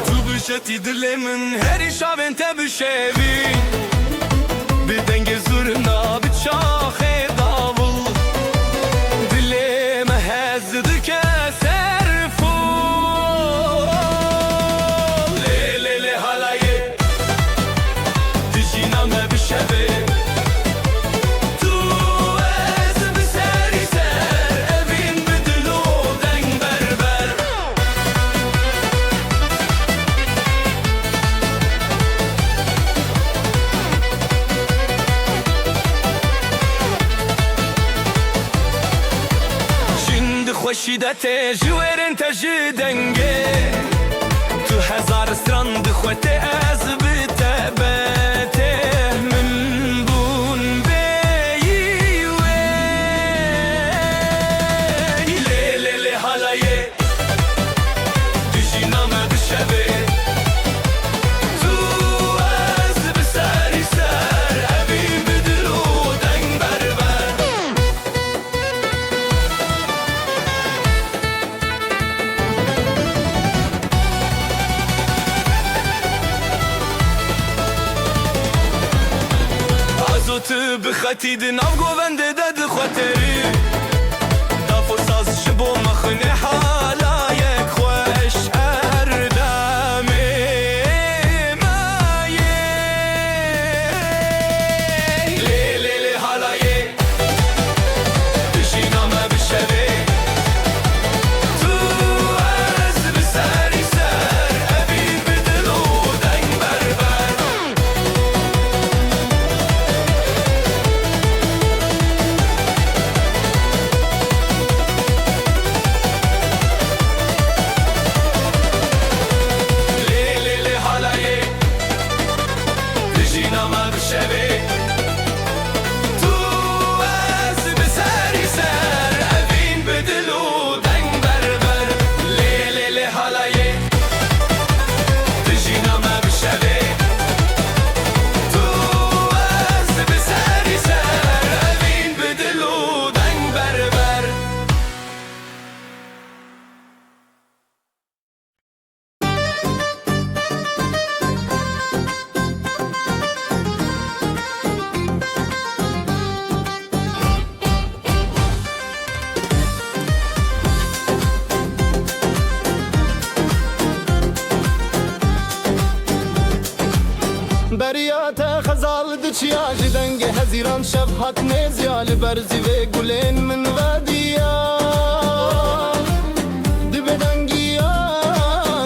تو بشتی دل من هری شب انت بشوی بدنگ زورنا بچاخ داول دلم هزد که سرفو لی لی لی حالایه دجینا ما بشوی تو از بسری سر evin بدلو دنگ بربر شیدت جویرن تجی دنگه تو هزار ستران دخوته از بته بته من بون بیوی لی لی لی حالایه دجی نامه بشبه تو از بسری سر ابی بدلو دنگ بربر عزوت بخطید ناو گوونده دد خوتری دافو ساز شبو مخنی حالایک خوش اردمی مایه لی لی لی حالایه دشی نامه بشوی تو از بسری سر ابی بدلو دنگ بربر لی لی لی حالایه دجی نامه بشوی تو از بسری سر ابین بدلو دنگ بربر لی لی لی حالایه دجی نامه بشوی تو از بسری سر ابین بدلو دنگ بربر بریات خزال دچیا جدنگ هزیران شب حق نزیال برزی و گلین من ودیا دبدنگیا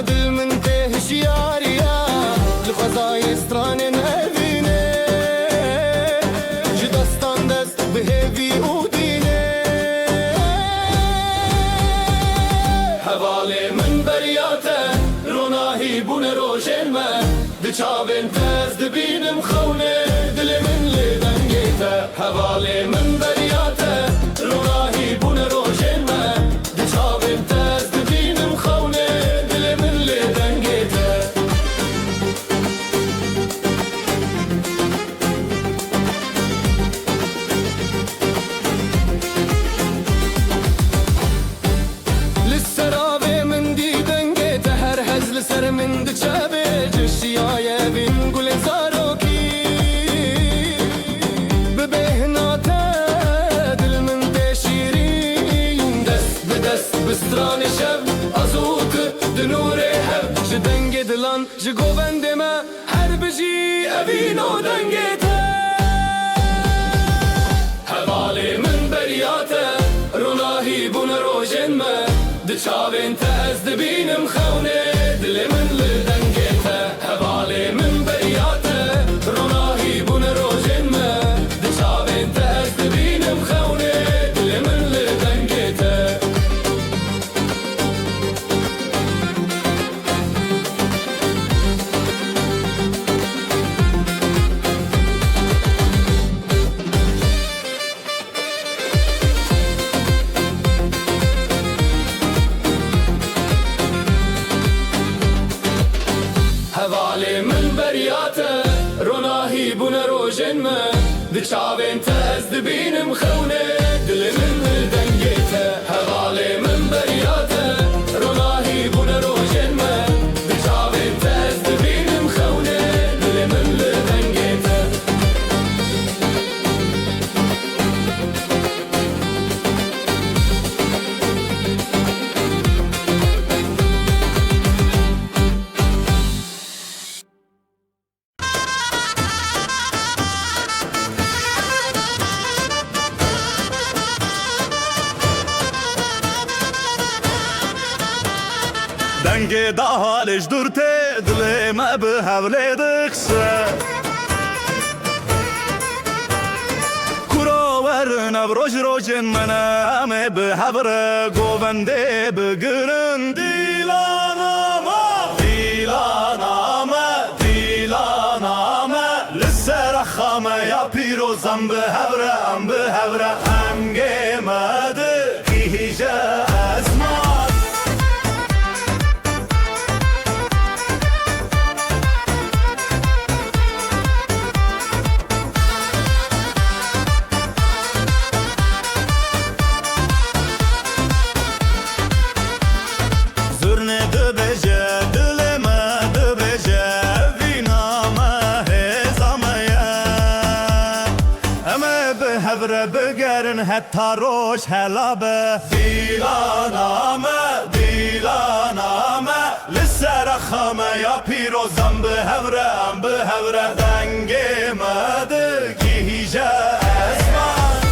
دل من تهشیاریا لخزای استران نبینه جدستان دست بهوی اودینه حواله من بریاته روناهی بون روشن من دچاوین تز دبینم خونه دل من لدنگیته حواله من بریاته روناهی بون روشن من دچاوین تز دبینم خونه دل من لدنگیته لسراوی من دیدنگیته هر هزل سر من دچاوی جشیای بین گل زاروکی ببهناته دل من تشیرین دست به دست بستران شب ازوت دنور هب جدنگ دلان جگوبند ما هر بجی اوینو دنگیته حواله من بریاته روناهی بون روشن ما دچاوین تز دبینم خونه دل من لدنگیته حواله من بریاته روناهی بون روشن ما دچاوین تز دبینم خونه دل من لدنگیته حواله من بریاته روناهی بون روشن ما دچاوین تز دبینم خونه دل من لدنگیته حواله من بریاته روناهی بون روشن ما دچاوین تز دبینم خونه دل من لدنگیته دنگ دا حالش دورته دل ما به حوله دخسه كراور نبروج روج منام بهبر گوونده بگرن دیلانامه لسر خامه یا پیروزم بهبر هم گمده هیجه ازمان بگرن حتی روش هلابه دیلانامه لسر خامه یا پیروزم بهوره دنگ مده گیجه ازمان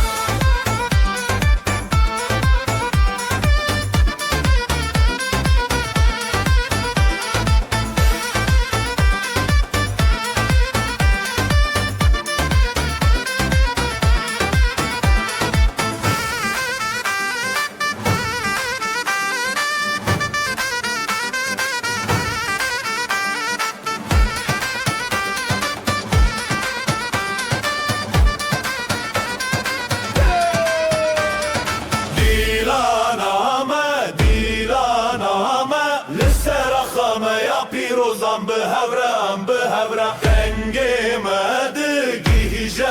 پیروزم بهوره دنگ مده گیجه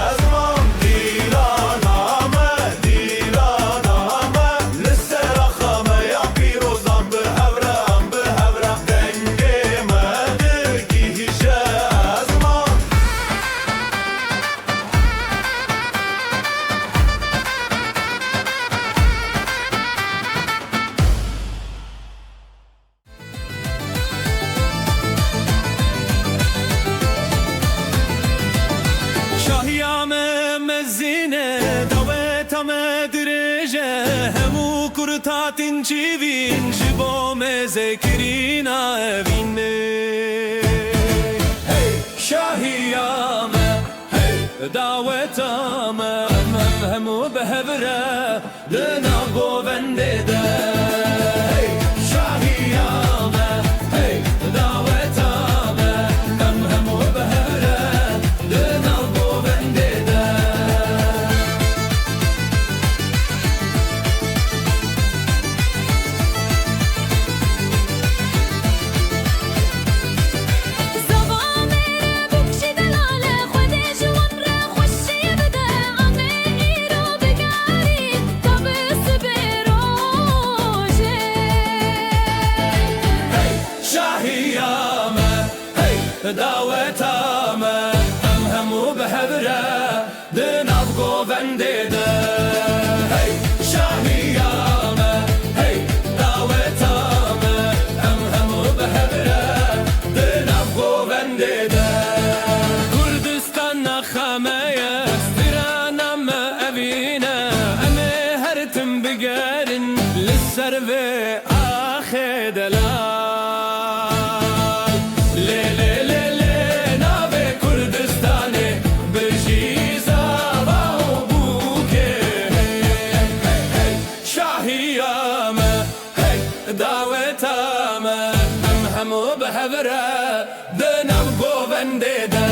ازمان دیلانامه لسر خامه یا پیروزم بهوره دنگ مده گیجه ازمان تاتین چیوین جبام ذکرینا وینه شاهیامه دعوتامه همو بهبره دنا گوونده ده شاهیامه دعوتامه همو بهبره دنا گوونده ده دعوتامه همو بهبره دناف گوونده ده شاهیامه دعوتامه همو بهبره دناف گوونده ده کردستان نخمه استرانم اوینه امه هرتم بگرن لسر و آخه دلال دعوتامه همو بهبره دنم گوونده ده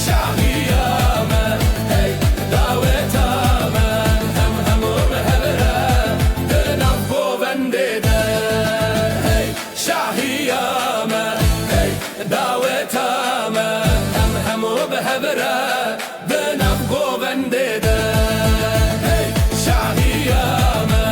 شاهیامه دعوتامه همو بهبره دنم گوونده ده شاهیامه دعوتامه همو بهبره دنم گوونده ده شاهیامه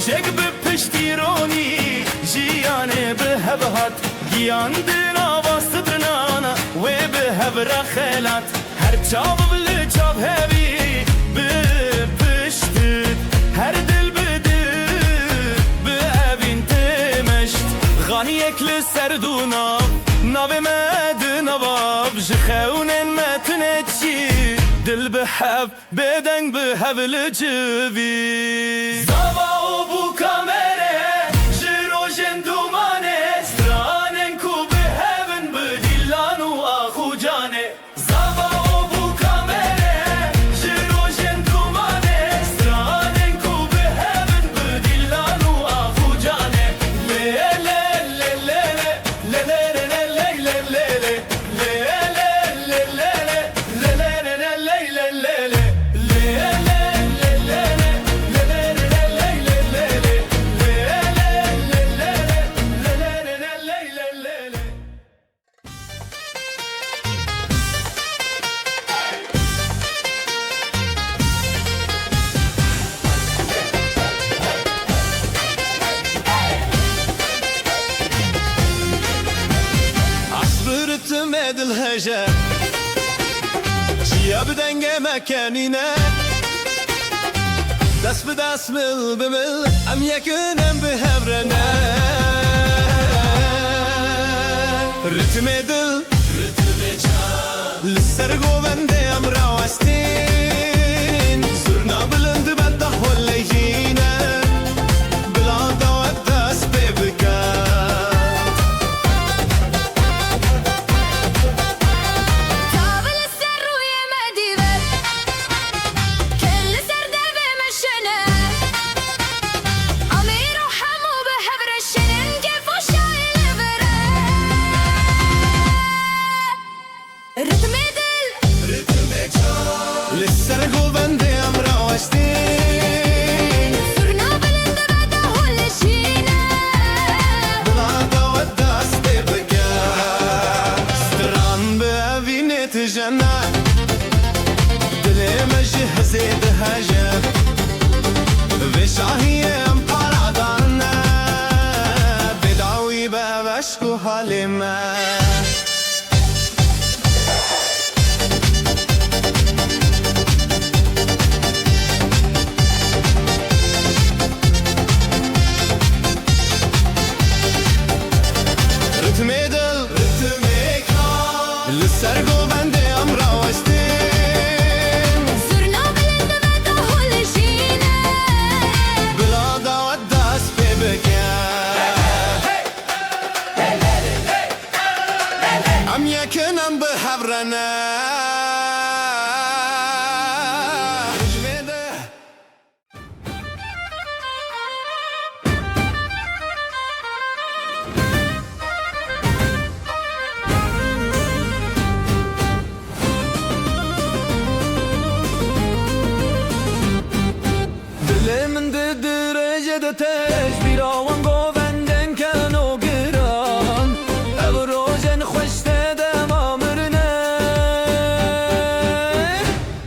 روژک به پشتیرانی جیانه به هبهات گیان دینا واسطنانا و به هبر خیلات هر چاو بل چاو هبی به پشتت هر دل بده به اوین تمشت غانی اکل سردونا ناو مد نواب جخونن متنچی دل به هب بدنگ به هبل جوی زاوا و بو کامره جرو جندومانه سترانن کو به هبن به دیلان و آخو جانه زاوا و بو کامره جرو جندومانه سترانن کو به هبن به دیلان و آخو جانه لی لی لی لی لی لی لی تمد الهجا جيا بدنگ مكانينا دست بدست مل بمل ام يكنم بهبرنا رتم دل لسر گوونده ام راوستين زرنا بلند بده هلیجینا بلا دعوت دست ببکن لسر گوونده ام راوستین سرنا بلند بده هلشینه بلا دعوت دست بگم ستران به اوینت جنن دل مجهزه دهجم و شاهیم پارادانه بدعوی به وشکو حال من لسر گوونده ام راوستین سرنا بلند بده هلشینه بلا دعوت دست بگم ام یکنم به هبرنه من ده درجه ده تش بیراوان گووندن کن و گران او روژن خوشته دم آمرنه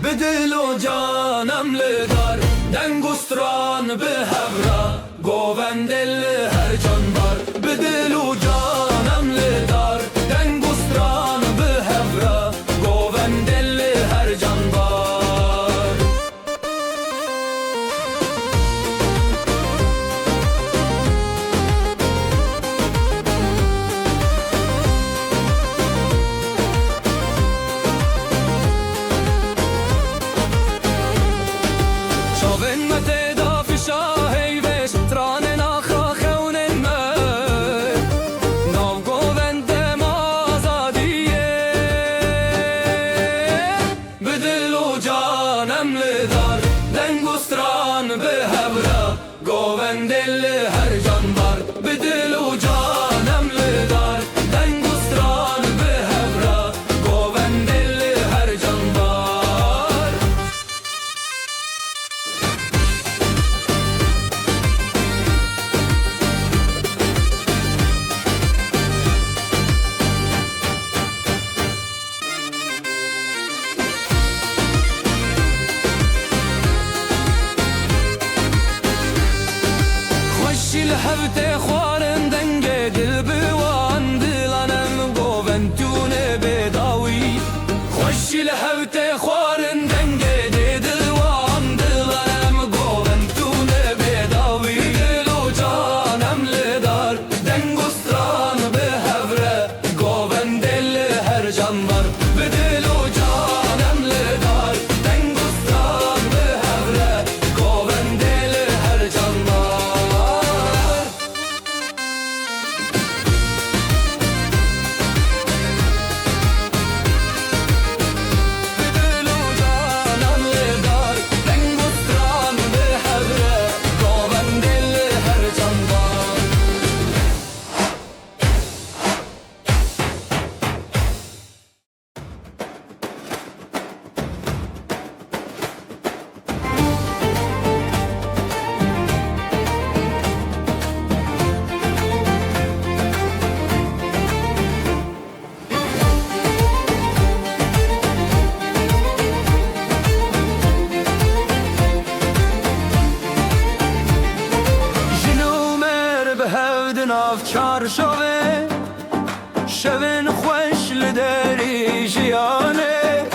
به دل و جانم لدار دنگستران به هبرا گووندل هر جان بار به دل و جانم لدار دنگستران به هبرا گووندل هر جان بار گووندل هر جان بار به دل و جانم لدار دنگستران به هبرا گووندل هر جان بار هفته خوارن دنگه دل بوان دلانم گوونتونه بداوی خوشی لهفته خوارن دنگه دلوان دلانم گوونتونه بداوی دل و جانم لدار دنگ و ستران به هفره گوون دل هر جان var به دل و جانم لدار دنگ و ستران به هفره گوون دل هر جان var Çar şove şevin xoş li derî jiyane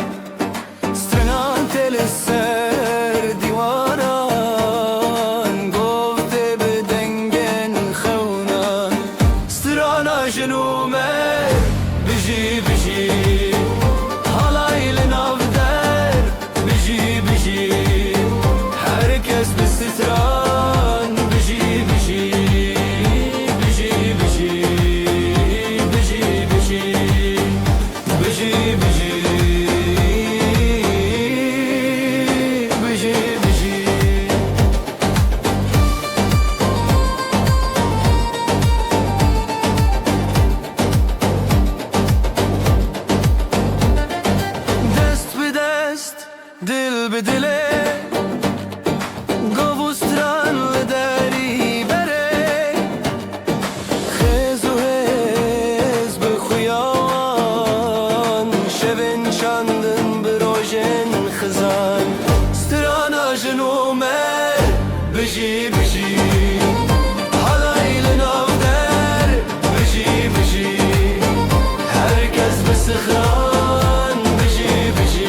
strenan tel ser diwaran gofte bi dengen xewnan strana jinû me bijî bijî halay li nav der bijî bijî herkes bi stran bijî bijî Dil bi dile Gavustran li derî bere Xêz û hêz bi xuyan Şevên çandin bi rojên xizan Strana jinû me bijî bijî Halay li nav der bijî bijî Herkes bi sixran bijî bijî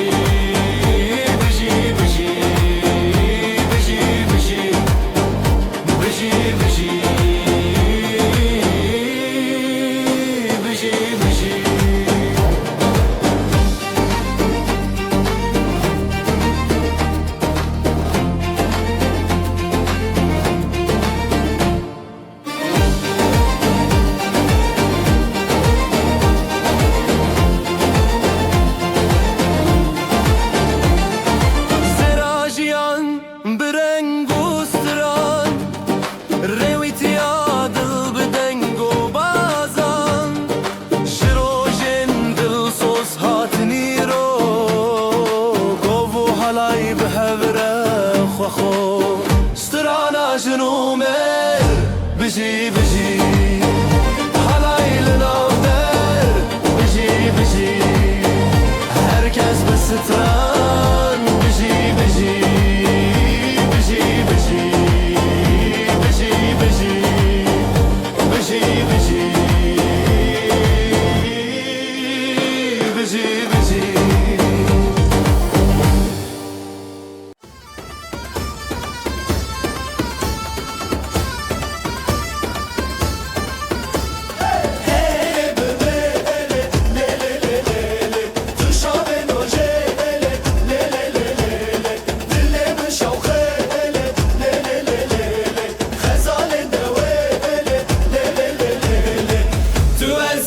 Strana jinû me bijî bijî halay li nav der bijî bijî herkes bi stran bijî bijî bijî bijî bijî bijî bijî bijî bijî bijî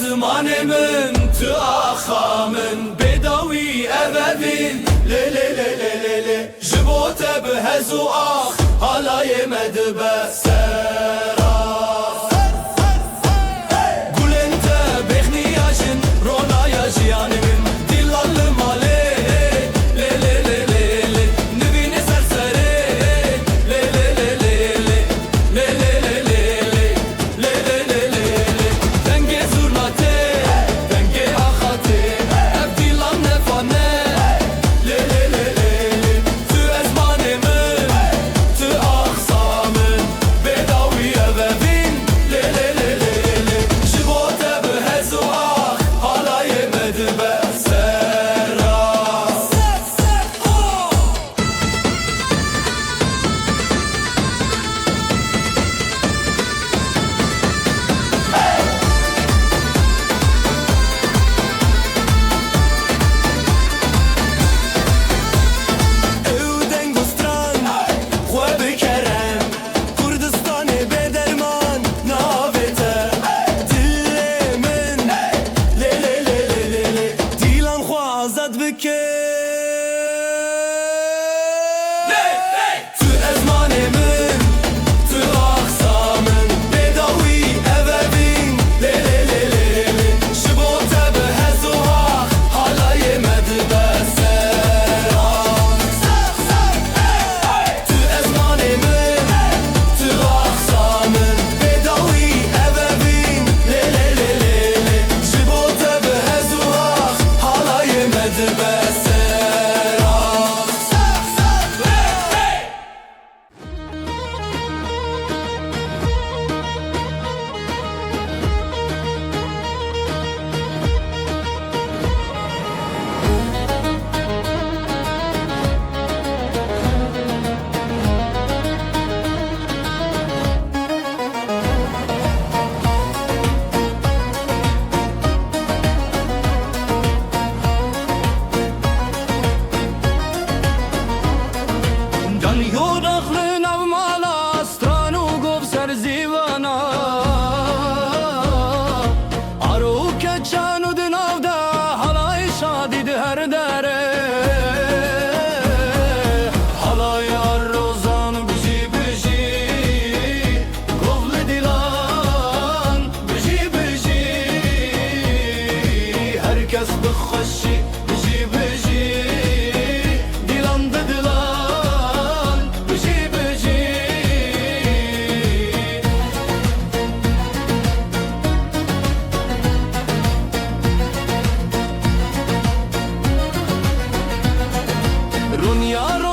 Zamanımın tu axamın bedawi evevin le le le le le le jibote behezu ah halaye medbe sera gulente behniyajin ronaya jiyanımın dillallı male le le le le le nüvine sersere le le le le le le le le le le le le le denge zurnate denge ahate evdilan nefane le le le le tu ezmanemın tu aksamın bedawi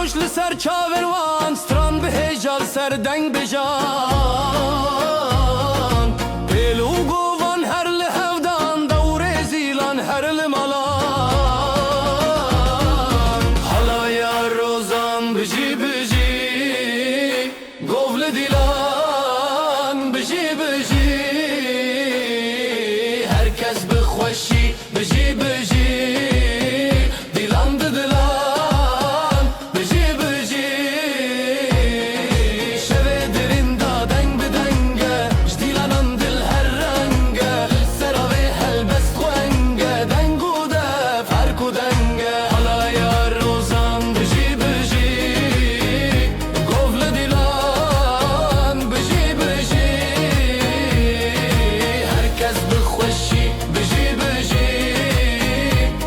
روش لسر چاور وان ستران به هجال سر دنگ بجان پیلو گوان هر لحودان دور زیلان هر لمالان حالا یا روزان بجی بجی گوول دیلان بجی بجی herkes بخوشی بجی بجی دیلان ددلان بجی بجی شوه درین دادنگ بدنگه جدیلانان دل هر رنگه سراوه هلبست خوانگه دنگو ده فرکو دنگه حالا یا روزان بجی بجی گوول دیلان بجی بجی herkes بخوشی بجی بجی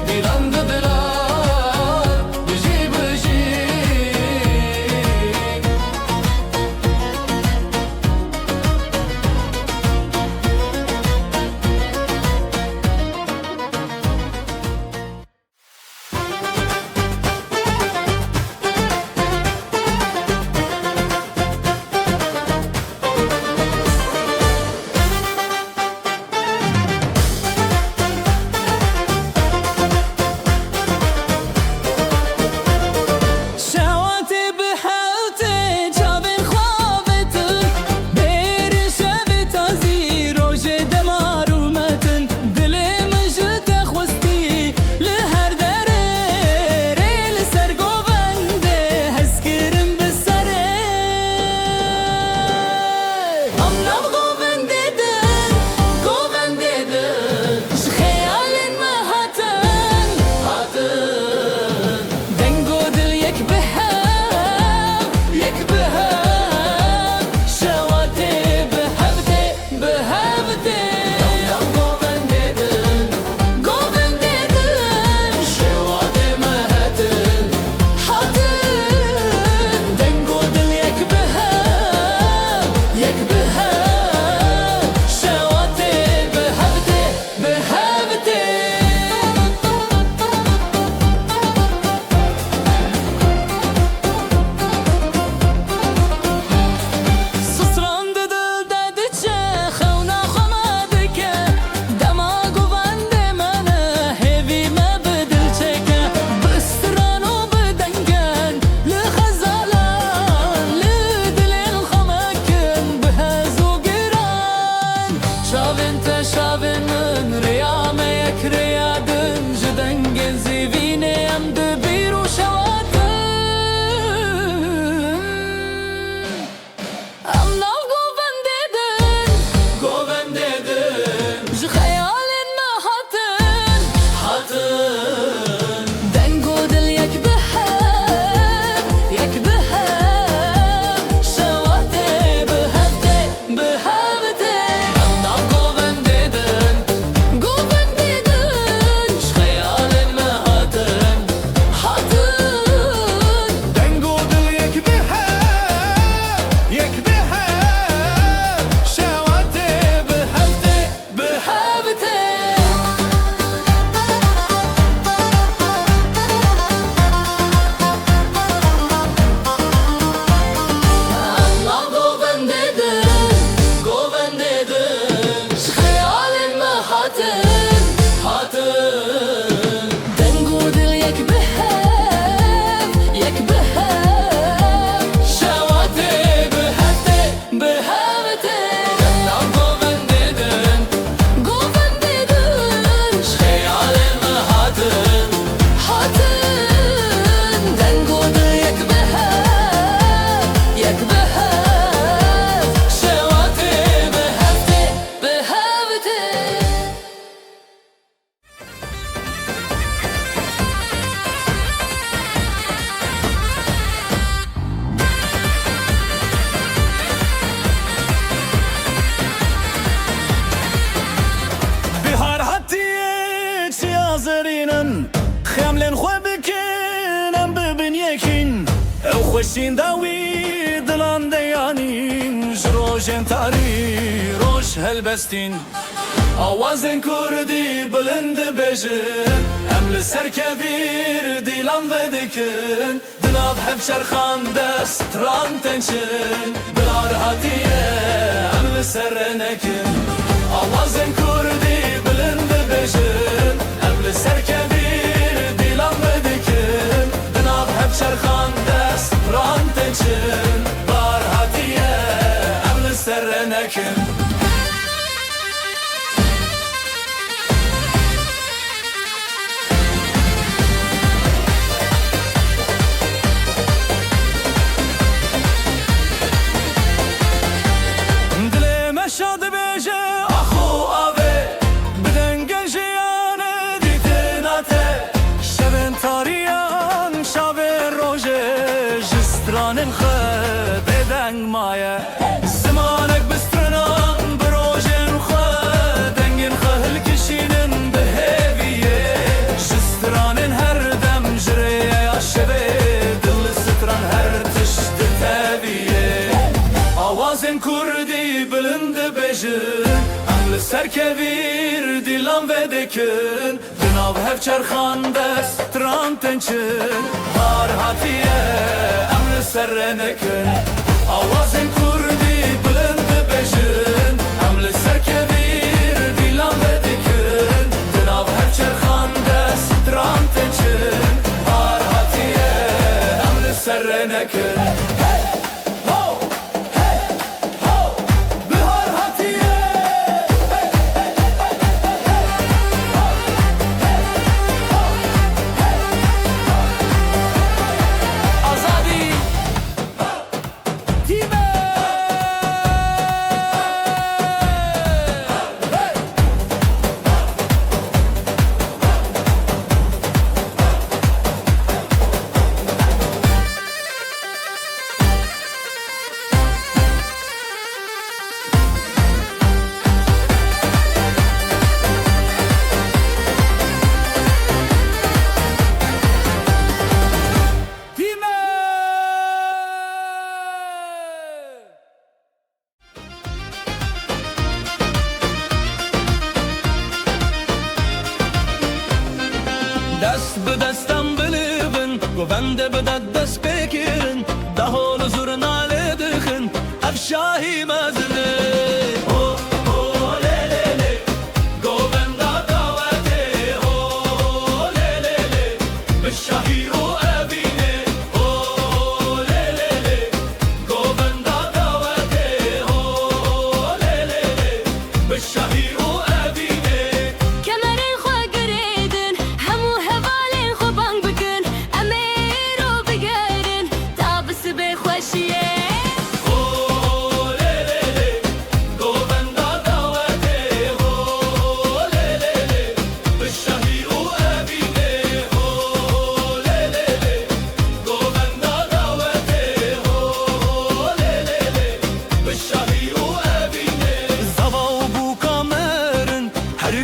دیلان ددلان بجی بجی شواتي بحالتي جابن خوابتن بير شبت ازي روجي دمار ومتن دلي مجد خوستي لهر دري ريل سرقو بندي هسكرم بالسري ام نبغو بنديدن قو بنديدن شخيال ما هاتن دنگو دل یک بهم یک بهم شواتي بهبتي بهبتي قوبن دیدن شواتي مهتن حاتن دنگو دل یک بهم شواتي بهبتي بهبتي سسران دل دادچه خونا خمادکه دماغو بنده منه هیوی ما بدل چکه بستران و بدنگن لخزالان لدلین خمکن بهزو گران شاوین تا شاوینن ریامه یک ریادن جدنگن زیوینه ام دبیر و شواتن ام ناو گوون دیدن جی خیالین ما هاتن دنگو دل یک بهم شواتي بهبتي ام ناو گوون دیدن جی خیالین ما هاتن دنگو دل یک بهم شواتي بهبتي بهبتي الله قوبن دیدن خیال ما هاتن دنگو دل یک بهم شواتي بهبتي الله قوبن دیدن خیال ما هاتن دنگو دل یک بهم شواتي بهبتي بهار هاتیه چی آزرینن خملن خو بکنم ببین یکین او خوشین داوی دلان دیانین جروجن تاری روش هلبستین آوازن کردی بلند بجن ام لسر کبیر دیلان ودکن دلان دناب هفشر خانده ستران تنشن بلار هاتیه ام سرنکن آوازن کردی بلند بجن ام سرکبیر دیلان بدکن دناب هفشر خانده ستران تنشن بلار هاتیه ام سرنکن شاد بیجه آخو آوه بدن گنجیانه دیتناته شبن تاریان شب روژه جستران خود دنگ مایه زمانک بسترنان بروژن خود دنگن خهل کشینن به هیویه جستران هر دم جریه یا شبه دل ستران هر تشت تبیه آوازن کردی بلند ام سرکبیر دیلان ودکن دناب هفچر خانده ستران تنچن هار هاتیه ام سرنکن آوازن کردی بلند بجن ام سرکبیر دیلان ودکن دناب هفچر خانده ستران تنچن هار هاتیه ام سرنکن دست به دستم بلیبن گوونده به دست بکرن ده حال زرناله دخن افشاهی مزنه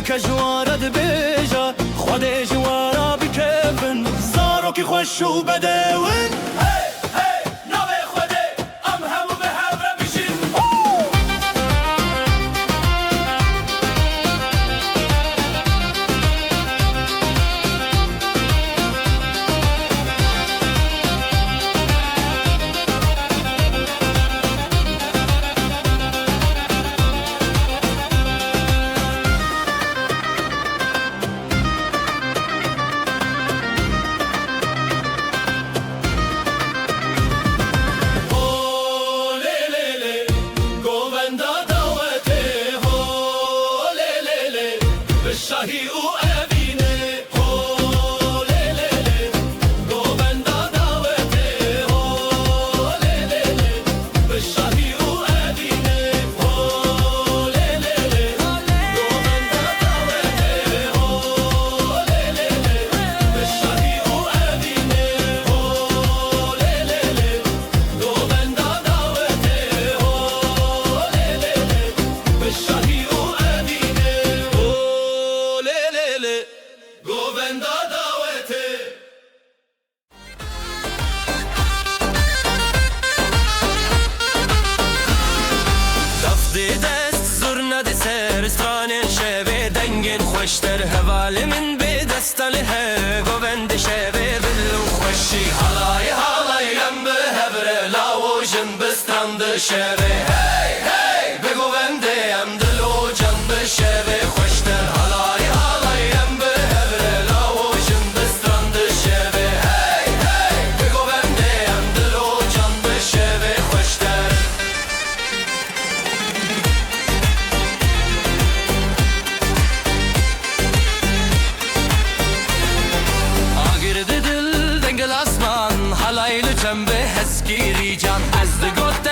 کجوارد بیجا خود جوارا بکفن زارو کی خوش و بدون شاهی او اوینه هو لی لی لی گووندا دعوته هو لی لی لی به شاهی او اوینه هو لی لی لی گووندا دعوته هو لی لی لی به شاهی او اوینه هو لی لی لی گووندا دعوته هو لی لی لی به شاهی او گووندا دعوته دفتی دست زرنا دی سر استرانین شوی دنگین خوشتر حوالی من بی دستالی he گووند شوی دلو خوشی حالای حالای جن بسترند شوی هی هی بگو ونده ام دلو جن بشوی خوشتر حالای حالای ام به هبره لاو جن بسترند شوی هی هی بگو ونده ام دلو جن بشوی خوشتر آگرد دل دنگل اسمان حالایل چنبه هسگیری جان از دگوت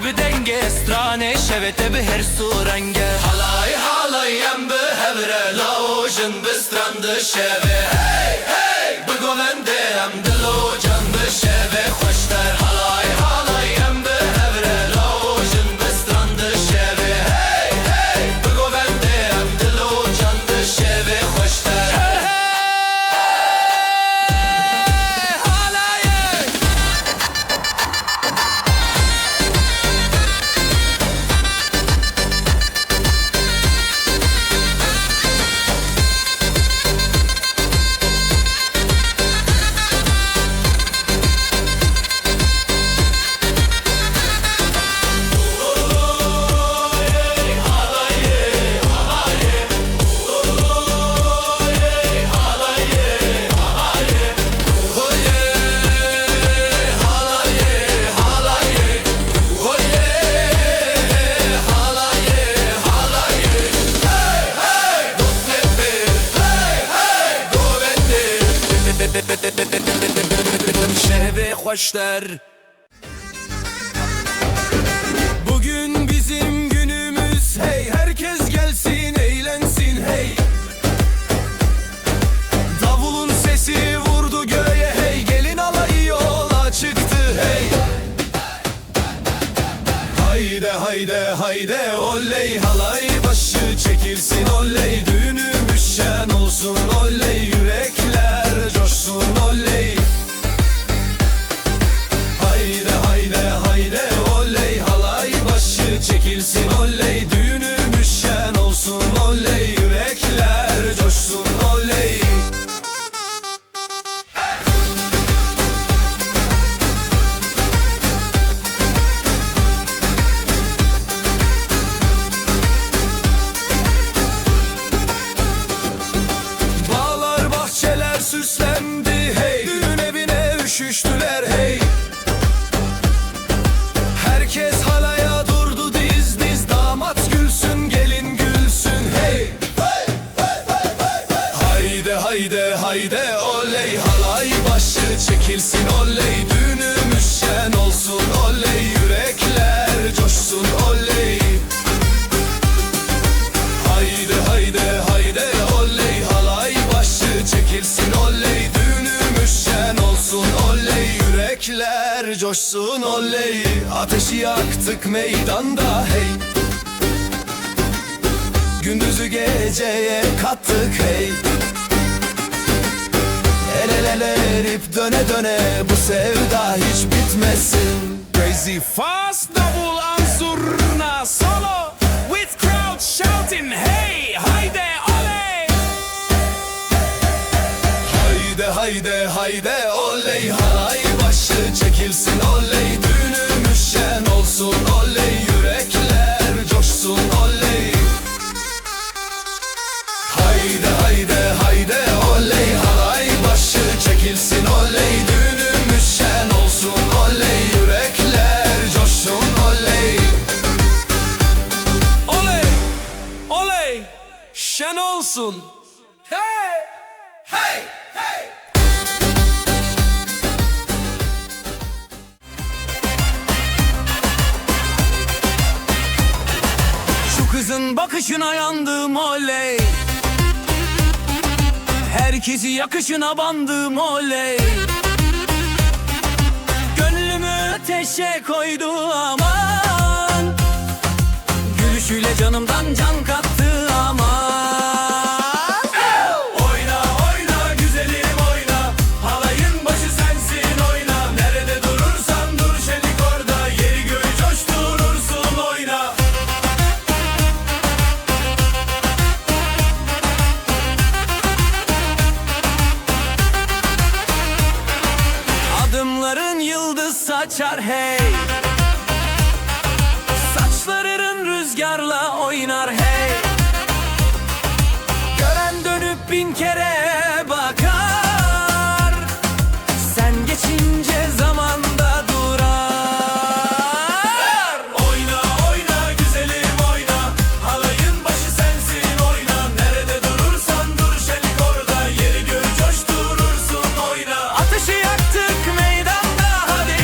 به دنگ استرانه شوته به هر سورنگه حالای حالای ام به هبره لاو جن بسترند شوی هی هی بگو ونده ام دلو جن بشوی خوشتر حالای حالای ام به هبره لاو جن بسترند شوی هی هی بگو ونده ام دلو جن بشوی خوشتر şehve hoşlar. Bugün bizim günümüz hey, herkes gelsin eğlensin hey. Davulun sesi vurdu göğe hey, gelin alayı yola çıktı hey. Hayde hayde hayde oley, halay başı çekilsin oley, düğünümüz şen olsun oley, yürekler coşsun oley. Hayde hayde hayde oley, halay başı çekilsin oley, düğünümüz şen olsun oley, yürekler coşsun oley. Bağlar bahçeler süslendi hey, düğün evine üşüştüler hey. Herkes halaya durdu diz diz, damat gülsün gelin gülsün hey. Hayde hayde hayde oley, halay başı çekilsin oley, düğünümüz şen olsun oley, yürekler coşsun oley. Hayde hayde hayde oley, halay başı çekilsin oley, düğünümüz şen olsun oley, yürekler coşsun oley. Ateşi yaktık meydanda hey, gündüzü geceye kattık hey. El ele ele erip döne döne, bu sevda hiç bitmesin. Crazy fast double ansurna solo with crowd shouting hey hayde oley. Hayde hayde hayde oley, halay başı çekilsin oley, düğünümüz şen olsun oley, yürekler coşsun oley. Hayde hayde hayde oley, halay başı çekilsin oley, düğünümüz şen olsun oley, yürekler coşsun oley. Oley oley şen olsun hey hey hey. Şu kızın bakışına yandım oley, herkesi yakışına bandım oley. Gönlümü ateşe koydu aman, gülüşüyle canımdan can kattı aman. Oyna oyna güzelim oyna, halayın başı sensin oyna. Nerede durursan dur şenik orada, yeri göğü coşturursun oyna. Adımların yıldız say açar hey. Saçların rüzgarla oynar hey. Gören dönüp bin kere bakar, sen geçince zamanda durar. Oyna oyna güzelim oyna, halayın başı sensin oyna. Nerede durursan dur şelik orada, yeri göğü coşturursun oyna. Ateşi yaktık meydanda hadi,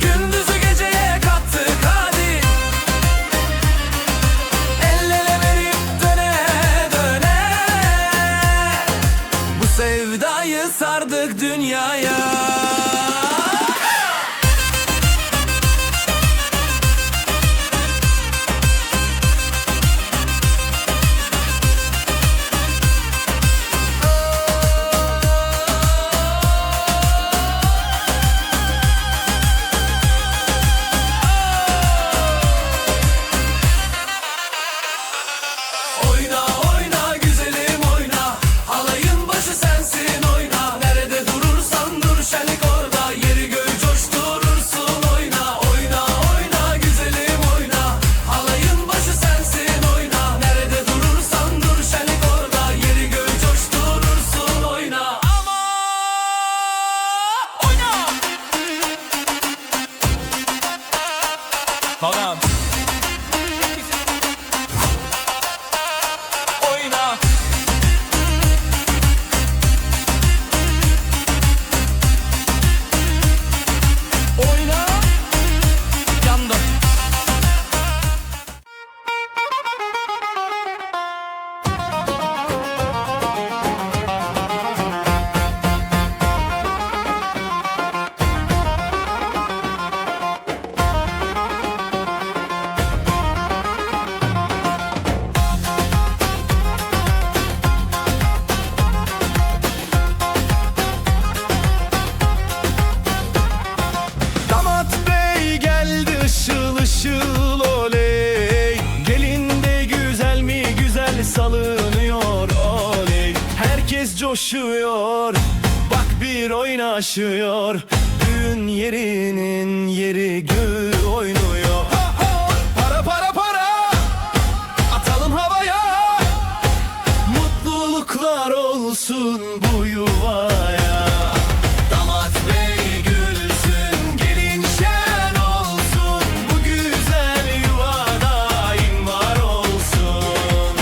gündüzü geceye kattık hadi. El ele verip döne döne, bu sevdayı sardık dünyaya. Oyna oyna güzelim oyna, halayın başı sensin oyna. Nerede durursan dur şenlik orada, yeri göğü coşturursun oyna. Oyna oyna güzelim oyna, halayın başı sensin oyna. Nerede durursan dur şenlik orada, yeri göğü coşturursun oyna. Ama oyna. Tamam. Oyna. Oyna. Yanda. Damat bey geldi ışıl ışıl oley. Gelin de güzel mi güzel salınıyor oley. Herkes coşuyor, bak bir oynaşıyor. Düğün yerinin yeri göğü oynuyor. Para para para, atalım havaya. Mutluluklar olsun bu yuvaya. Damat bey gülsün, gelin şen olsun. Bu güzel yuva daim var olsun.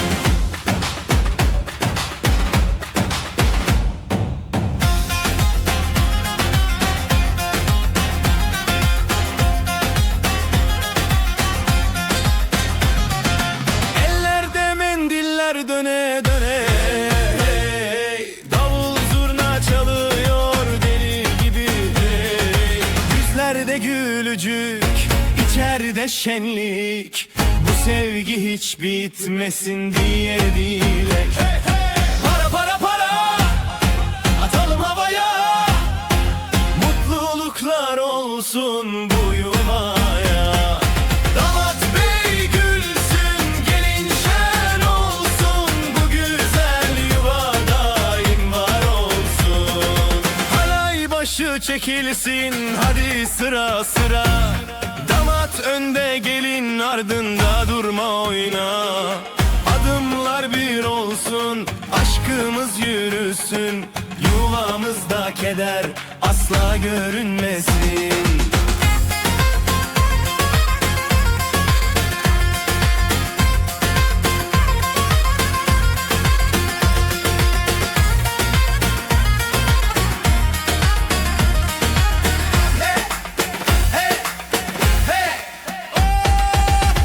Ellerde mendiller döne döne, davul zurna çalıyor deli gibi. Yüzlerde gülücük, içeride şenlik. Bu sevgi hiç bitmesin diye dilek. Para para para, atalım havaya. Mutluluklar olsun bu yuvaya. Damat bey gülsün, gelin şen olsun. Bu güzel yuva daim var olsun. Halay başı çekilsin hadi sıra sıra. Damat önde gelin ardında durma oyna. Adımlar bir olsun, aşkımız yürüsün. Yuvamızda keder asla görünmesin.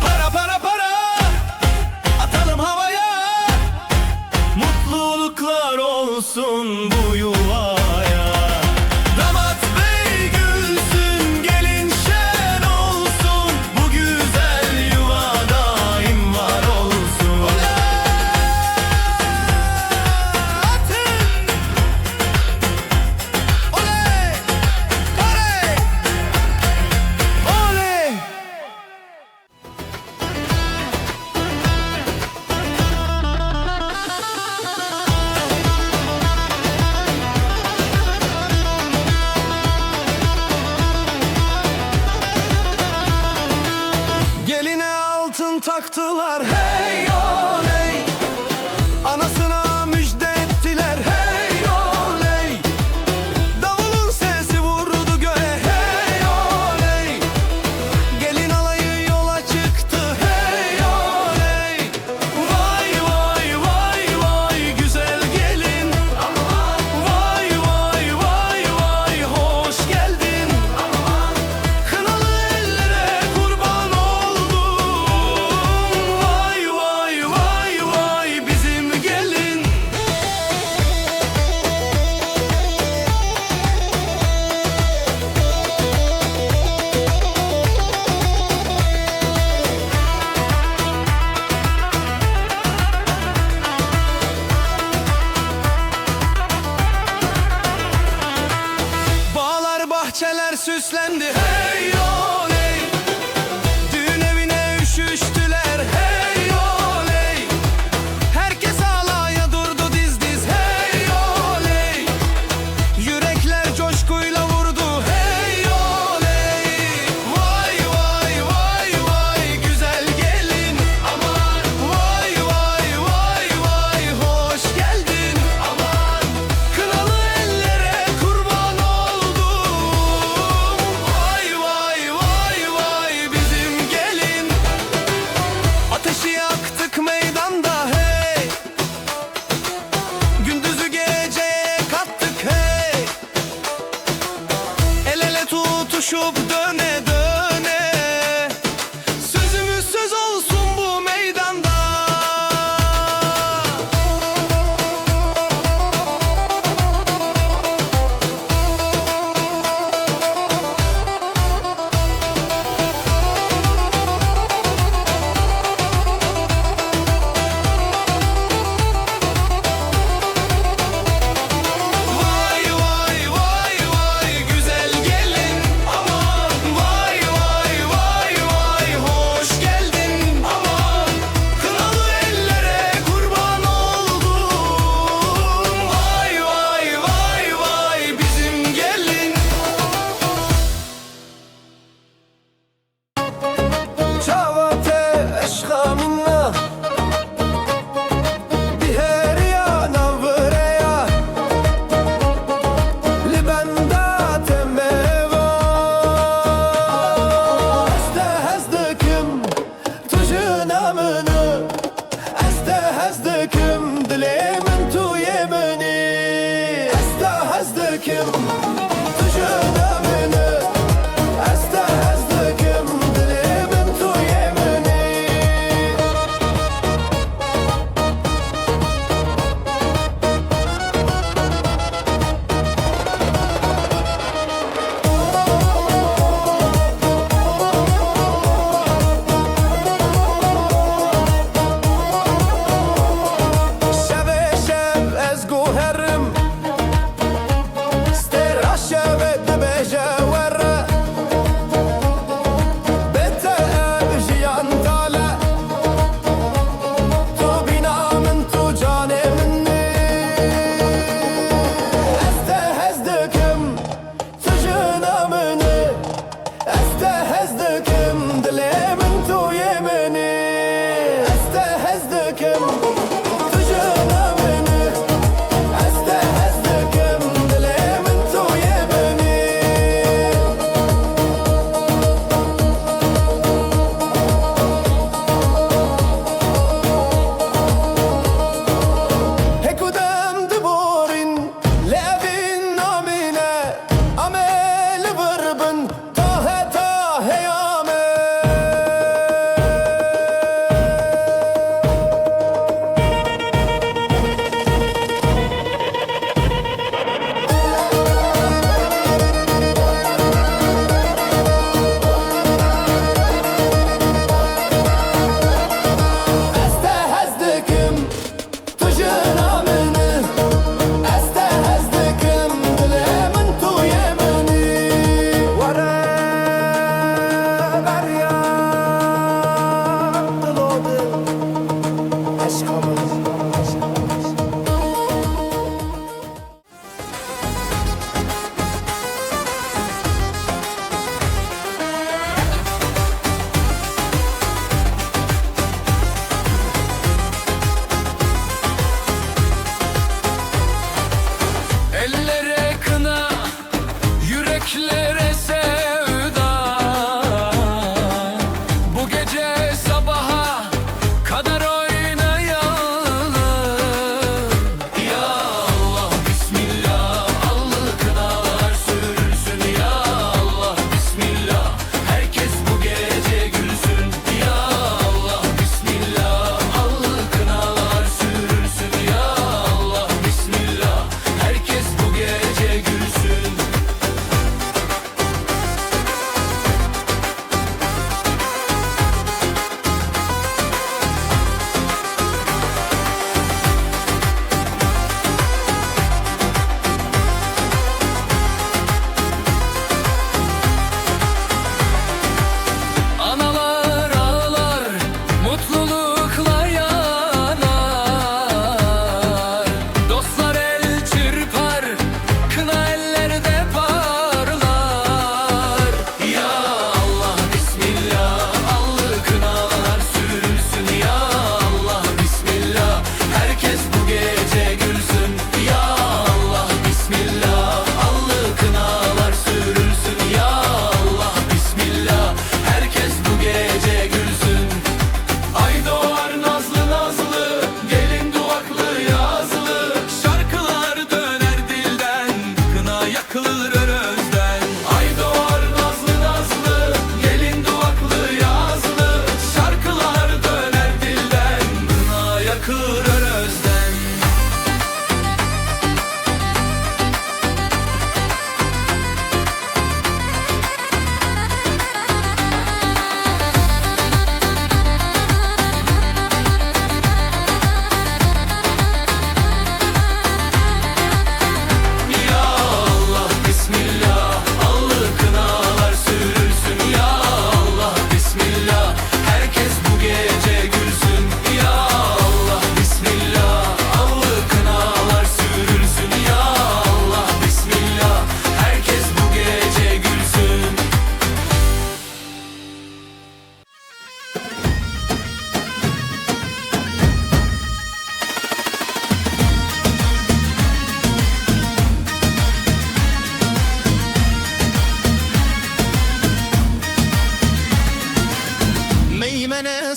Para para para, atalım havaya. Mutluluklar olsun bu yuvaya. Damat bey gülsün, Altın taktılar hey oley, anasına müjde ettiler hey oley. Davulun sesi vurdu göğe hey oley, gelin alayı yola çıktı hey oley. Vay vay vay vay güzel gelin, vay vay vay vay hoş geldin. Kınalı ellere kurban oldum, vay vay vay vay bizim gelin. Bağlar bahçeler süslendi hey oley, düğün evine üşüştüler hey oley. Herkes alaya durdu diz diz hey oley, yürekler coşkuyla vurdu hey oley. Vay vay vay vay güzel gelin, aman vay vay vay vay hoş geldin. Aman kınalı ellere kurban oldum, vay vay vay vay bizim gelin. Ateşi yaktık meydanda hey, gündüzü geceye kattık hey. El ele tutuşup döne döne, sözümüz söz olsun bu meydanda. Vay vay vay vay güzel gelin, aman vay vay vay vay hoş geldin. Aman kınalı ellere kurban oldum, vay vay vay vay bizim gelin. Çavate eşka minna بهريا نوريا لبندا تميوا استهزدكم تجنا منو استهزدكم دلي من تو يمني استهزدكم تجنا منو استهزدكم دلي من تو يمني. شب شب از گوهرم استرا شب دبجه وره بته بجیان تاله تو بینا من تو جان منی استهزدكم تجنا مني استهزدكم دلي من تو يمني استهزدكم تجنا مني استهزدكم دلي من تو يمني. هيك ودم دبورين لابين نامينه عمل بربن طه طه يامه. استهزدكم تجنا مني استهزدكم دلي من تو يمني. ورا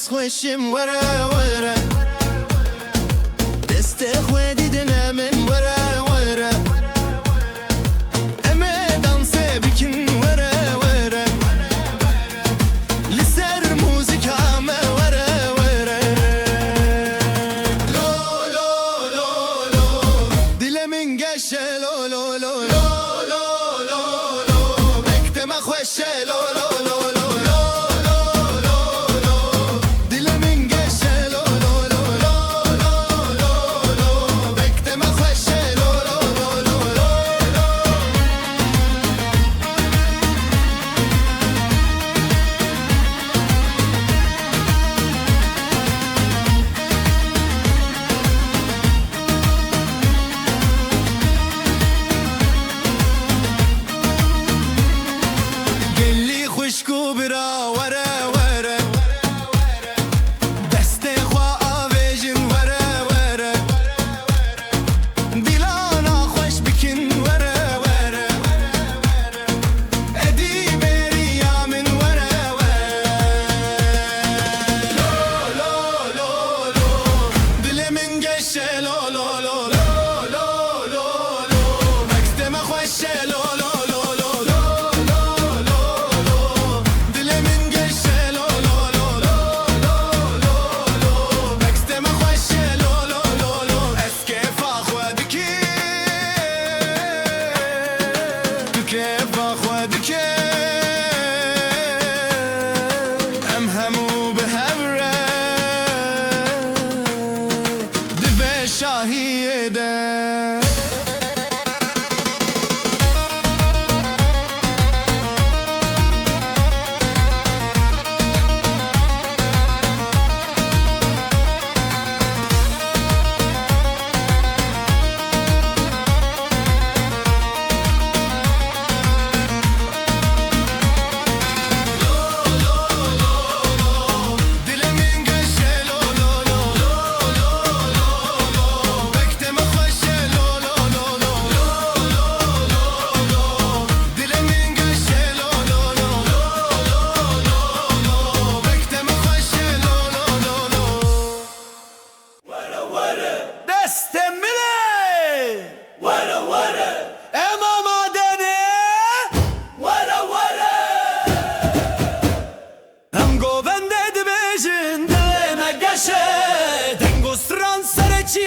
بس خوشم ورا ورا دست خودی دنا من ورا ورا اما دانس بکن ورا ورا لسر موزیکا ما ورا ورا لو لو لو لو دل من گشه لو لو لو لو لو لو لو بکتم خوشه لو لو لو لو خوشکو برا ورا ورا دست خوا آویجن ورا ورا دیلانا خوش بکن ورا ورا ادی بریا من ورا ورا لو لو لو لو دل من گشه لو لو لو لو لو لو لو مکتم خوشه لو لو كيف اخوذك ام همو بهبره دبه شاهيده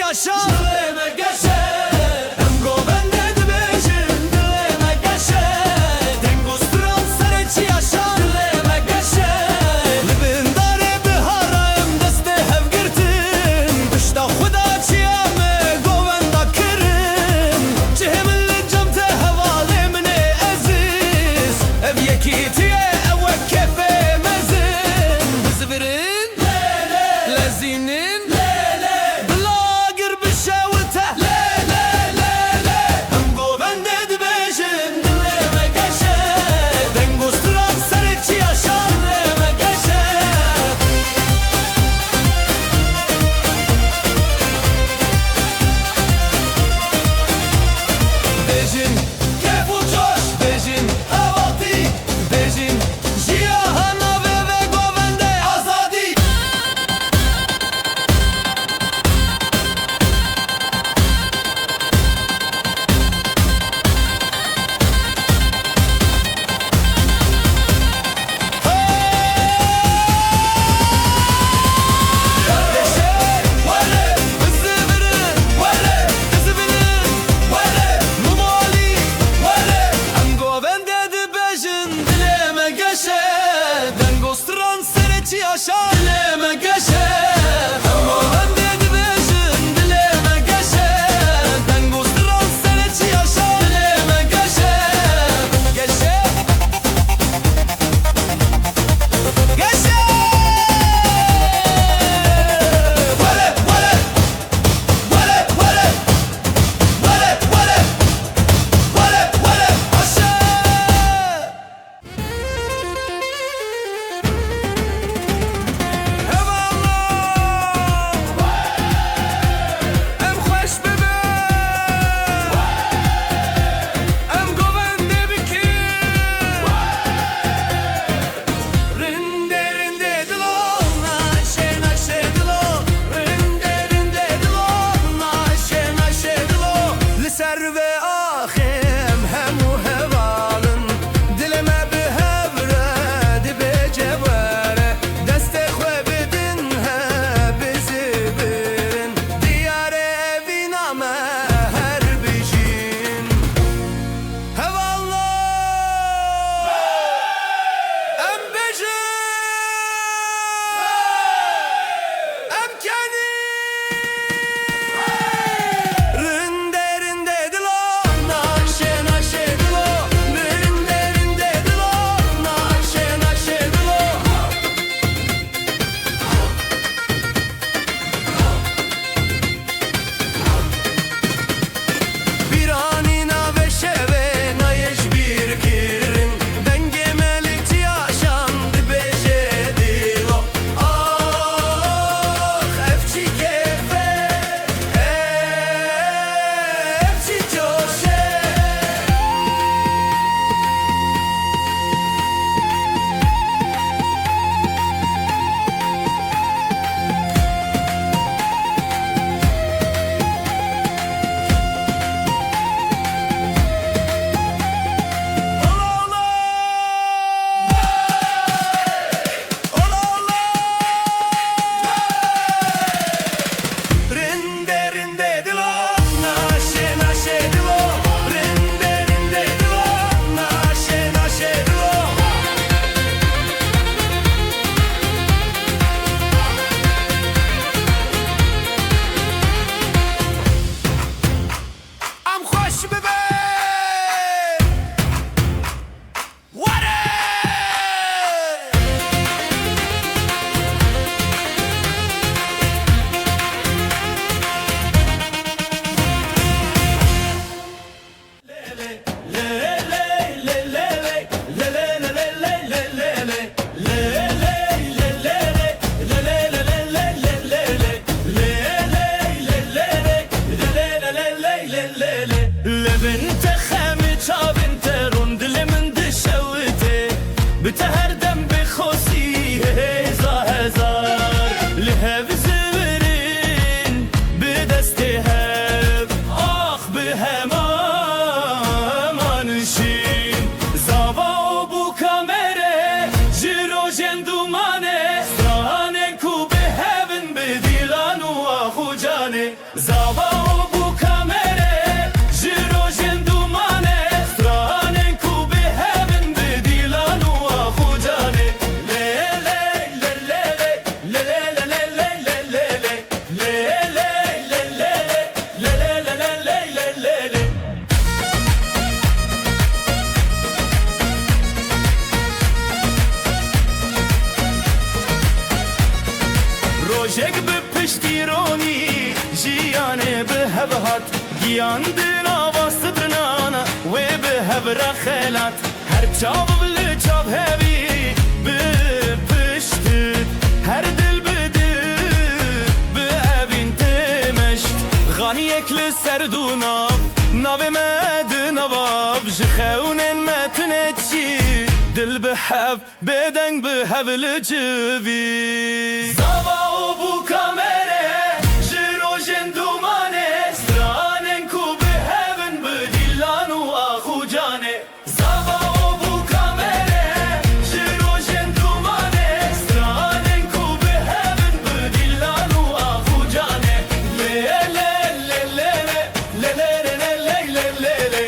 Yaşar deme geçe Engo bende de bejin deme geçe Dengo stran sereci yaşar deme geçe Libin dare biharayım deste hevgirtin Dışta xuda çiyame govenda kirin Cihimli cemte hevale mine aziz Ev yekitiye evvek kefe mezin Bizbirin lezinin Dejin, que fuçoş, dejin, havati, dejin چک به پشتیرانی جیانه به هبهات گیان دینا واسطرنانا و به هبرا خیلات هر چاو بل چاو هبی به پشتت هر دل بده به اوین تمشت غانی اکل سردونا ناو مد نواب جخونن متنچی دل به هب بدنگ به هبل جوی زاوا و بو کامره جرو جندومانه سترانن کو به هبن به دیلان و آخو جانه زاوا و بو کامره جرو جندومانه سترانن کو به هبن به دیلان و آخو جانه لی لی لی لی لی لی لی لی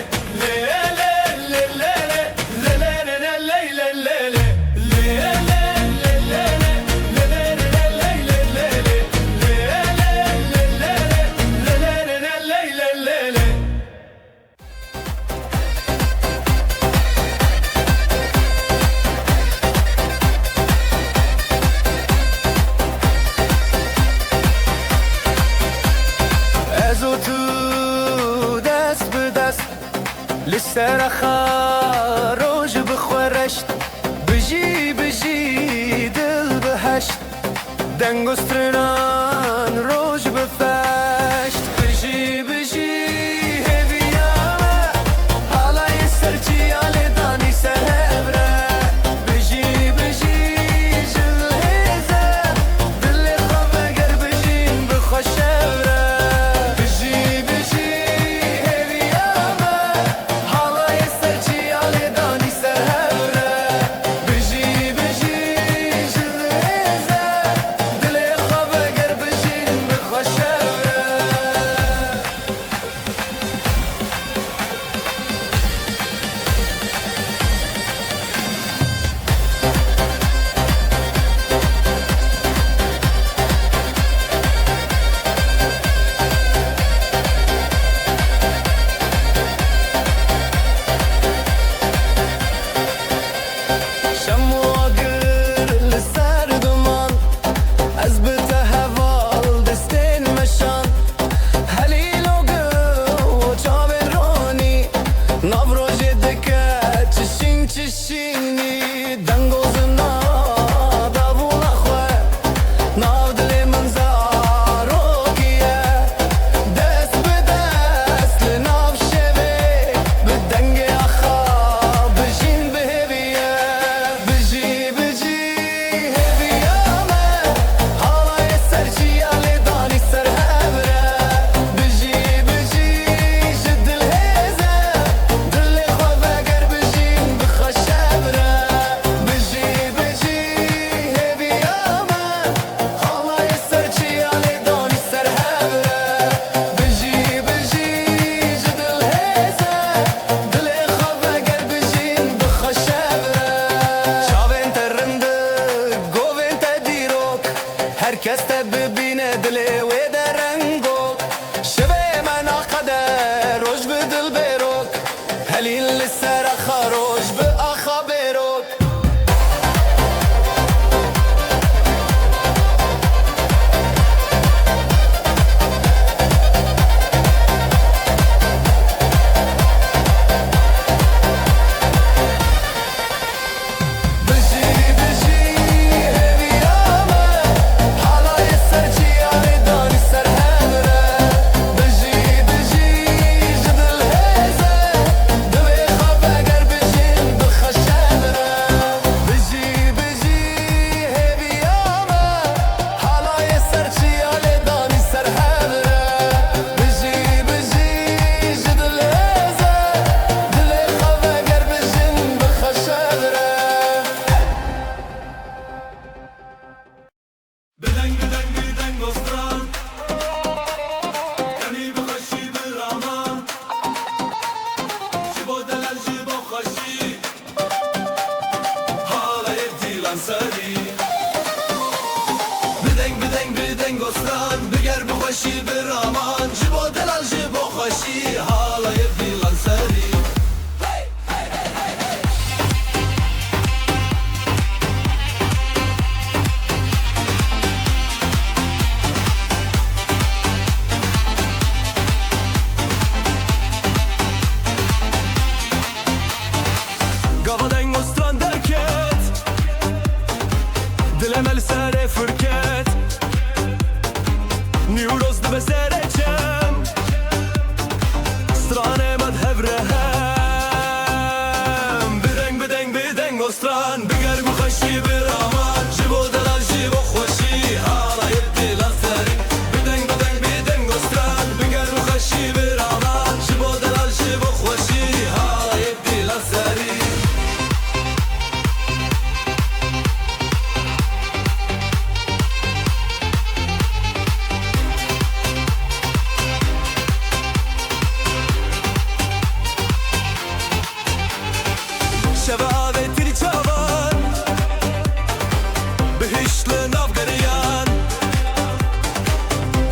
لسر خاروج بخورشت بجی بجی دل بهشت دنگسترنان روج بفشت بجی بجی هبیامه حالای سرچی آل دانی سهبره بجی بجی جل هزه دل خواب اگر بجین بخوشبره بجی بجی herkes de bibine dili ve de rengo şebe mena kader roj be dil berok helin li ser kharoj be akha berok بدنگ استان بگر بخوشی برامان جبو دلال جبو خوشی حالا یبیلان سری گستران بگر بخشی برامان جبو دلال جبو خوشی حالای دلال سری بدنگ بدنگ بدنگ گستران بگر بخشی برامان جبو دلال جبو خوشی حالای دلال سری شب آویتری چاوان بهشت لناف گریان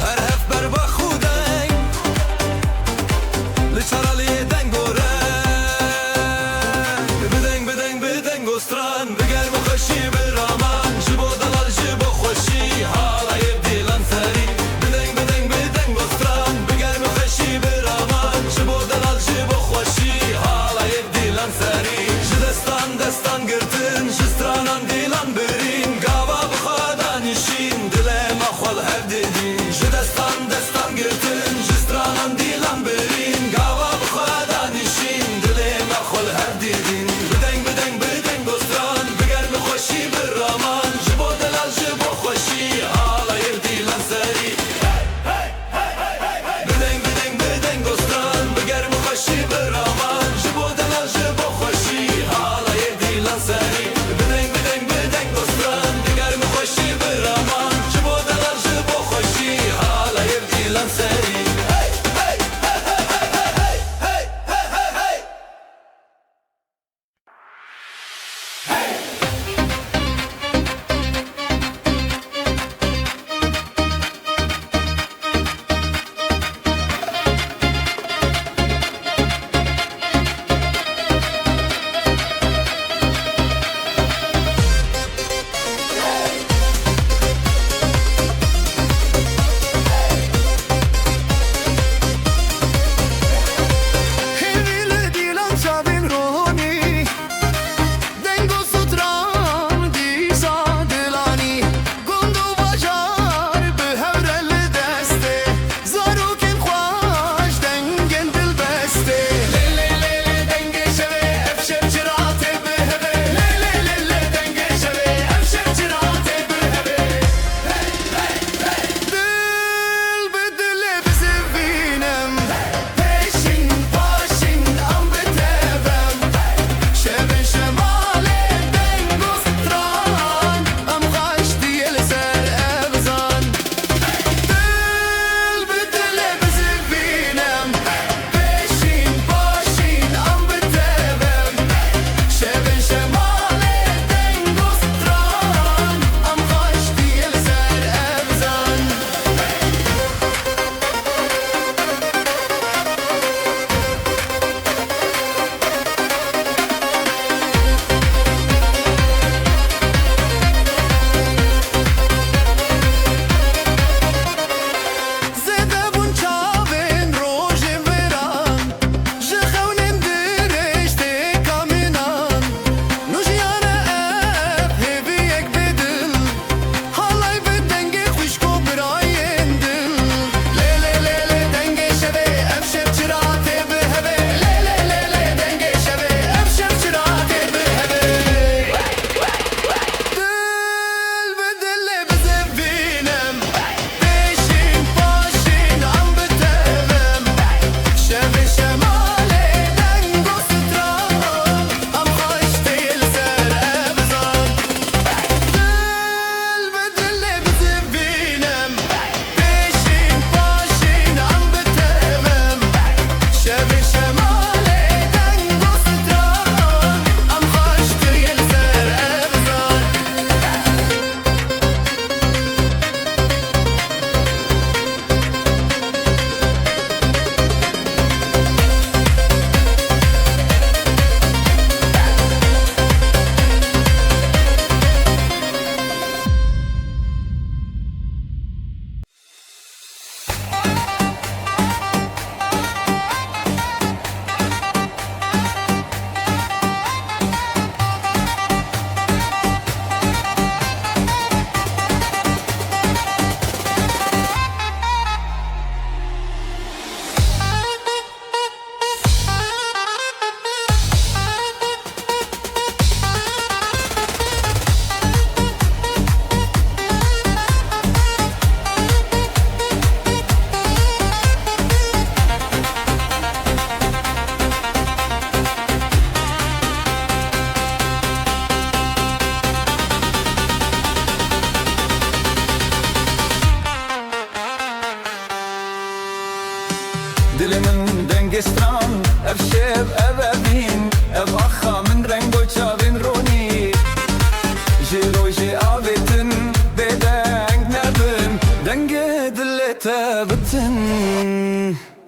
هر هف بر با خودنگ لچرالی دنگ و رنگ بدنگ بدنگ بدنگ گستران بگر بخشی برامان جبو دلال جبو خوشی حالای دیلان سری بدنگ بدنگ بدنگ گستران بگر بخشی برامان جبو دلال جبو خوشی حالای دیلان سری دستان گرتن جسترانان دیلان برین گاوا بخوادا نشین دلم اخوال هر دیدین دستان گرتن جسترانان دیلان برین گاوا بخوادا نشین دلم اخوال هر دیدین بدنگ بدنگ بدنگ گستران بگر بخوشی برامان جبو دلال جبو خوشی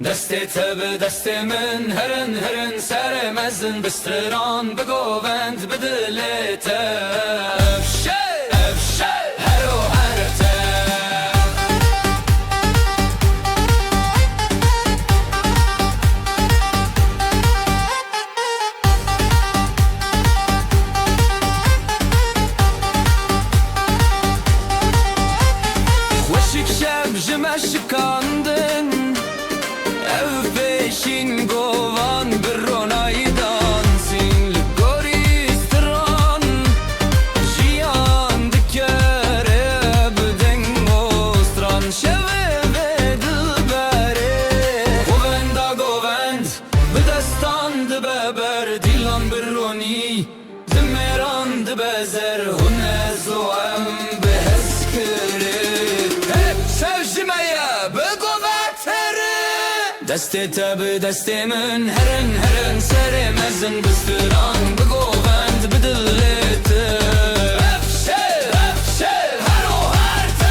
دستی تب دستی من هرن هرن سر مزن بستران بگووند بدلیت افشه افشه هرو هرته وشک شب جمشکاندن ev peşin govan bir ronaydan sin ligori stran jiyan dikere bden ostran şeve ve dilbere govend bedestan de beber dilan bir roni zmeran de bezer hunez o em beheskere hep sevjimeye دستی تب دستی من هرن هرن سر مزن بستران بگووند بدلیت افشه افشه هرو هرته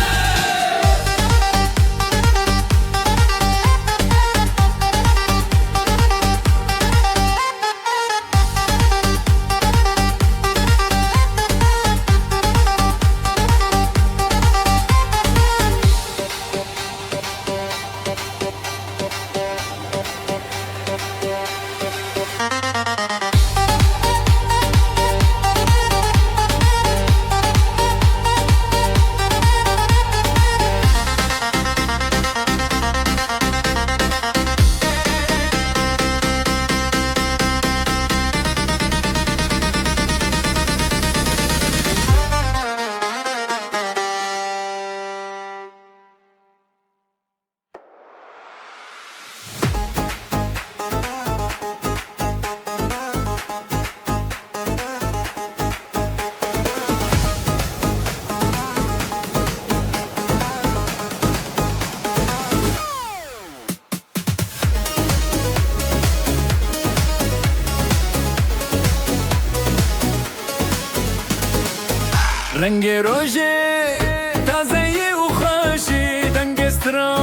رنگ روژه تازه و خوشی دنگسترا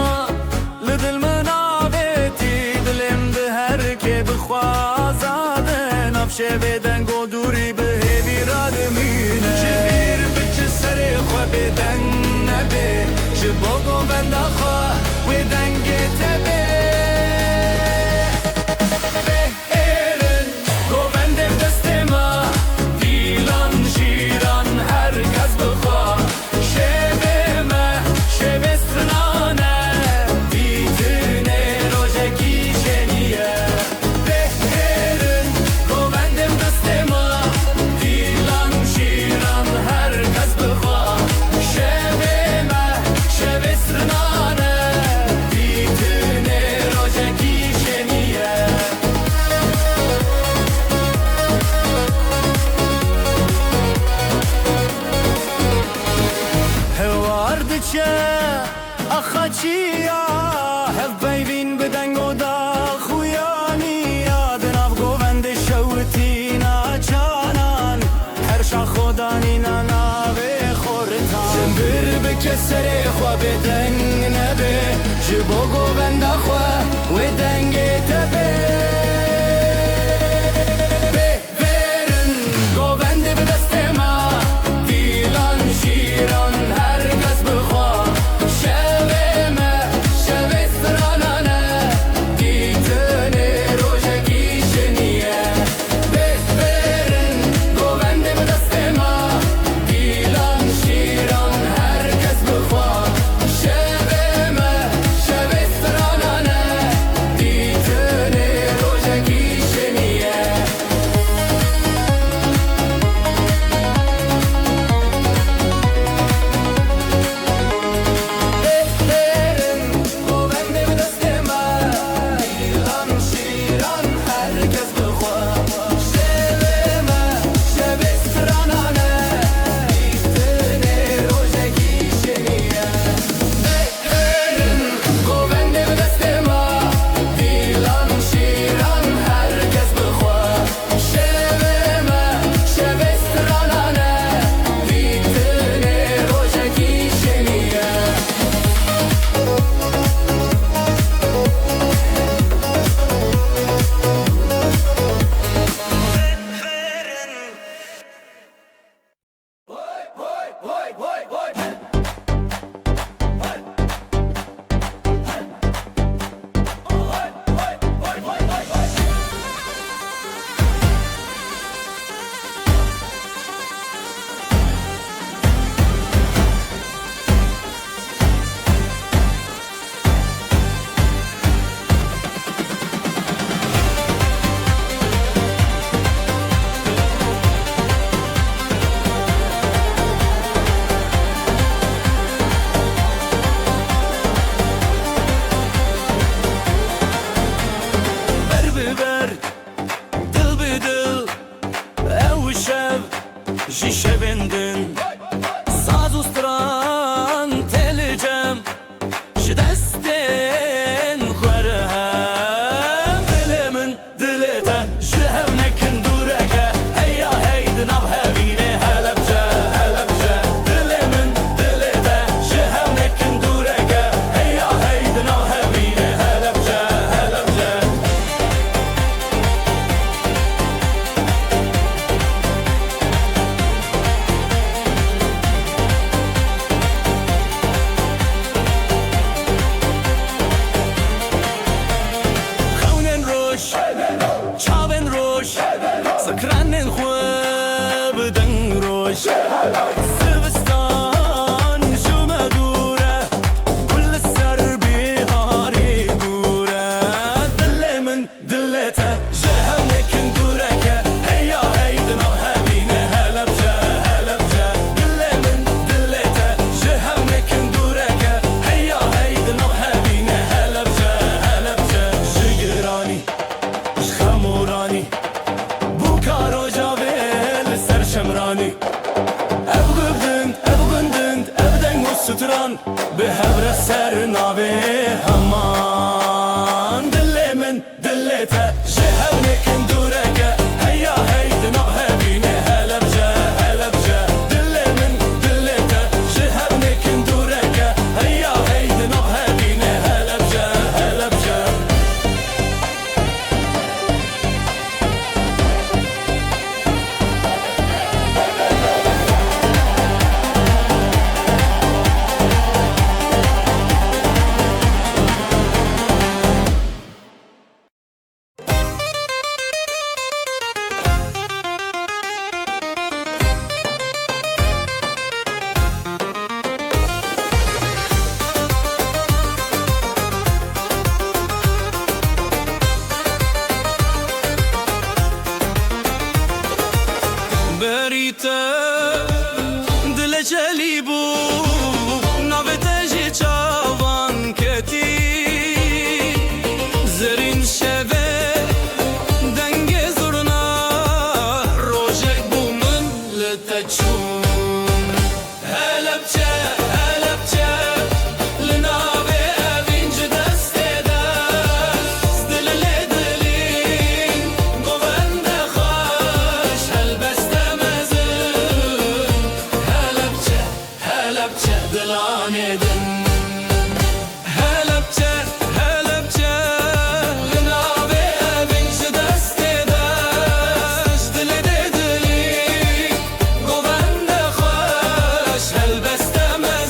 لدل منابتی دلم ده هر که بخوازاده نفشه بدن گو دوری به هیوی را دمینه جبیر بچه سر خواه بدن نبه جباگو بنده خواه و دنگ تبه اخچیا هف بیبین بدنگ و دا خویانی دناف گووند شوتی ناچانان هر شا خودانی ناوه خورتان جنبر بکسر خواه بدنگ نبه جبو گووند خواه و دنگ تبه Şeve me, şeve stranane Berbiber, dil bidil, ew şev, ji şevên din. Saz û stran telicem, ji destên xwe re hem. Dilê min dilê te, ji hevnekin dûreke, heya hey di nav hevînê Helepçe, Helepçe. Dilê min dilê te, ji hevnekin dûreke, heya hey di nav hevînê Helepçe, Helepçe. Xewnên roj, çavên roj, sekranên xwe bidin roj. Zivistan ji me dûr e, gul li ser bîharê dûr e. Dilê min dilê te, ji hevnekin dûreke, heya hey di nav hevînê Helepçe, Helepçe. Dilê min dilê te, ji hevnekin dûreke, heya hey di nav hevînê Helepçe, Helepçe. Ji giranî, ji xemoranî, bû ka roja vê li ser şemranî. Ev gundin, ev deng û stran, bi hev re ser navê heman. Dilê min dilê te, ji hevnekin dûreke, heya hey di nav hevînê Helepçe, Helepçe. Dilê min dilê te, ji hevnekin dûreke, heya hey di nav hevînê Helepçe, Helepçe. Berite dile çeli bu navete ji çavan keti zerin şeve denge zurna rojek bu min li te çûn. Helepçe, Helepçe, li navê evîn ji destê dest. Dilê lê dilîn, govende xweş, helbeste mezin. Helepçe, Helepçe, dilanê din. Helepçe, Helepçe, li navê evîn ji destê dest. Dilê lê dilîn, govende xweş, helbeste mezin.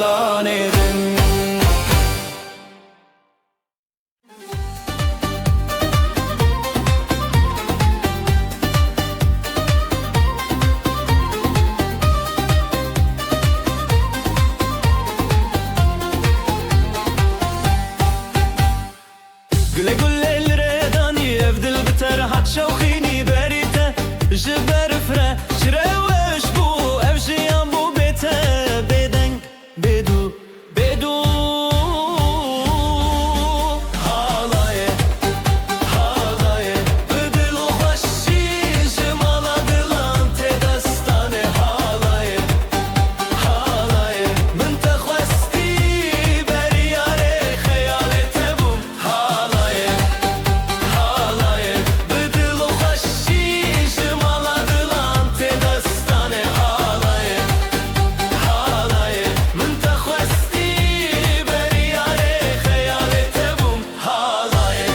salane din Güle güle الرداني افدل بتر حد شوخيني بريته جبر فره شروش بو افجيان بو بيته بدن بدو بدو حالاye حالاye بدل وخشي جمالا دلان تدستاني حالاye حالاye من تخوستي برياري خيالي تبوم حالاye حالاye بدل وخشي جمالا دلان تدستاني حالاye حالاye من تخوستي برياري خيالي تبوم حالاye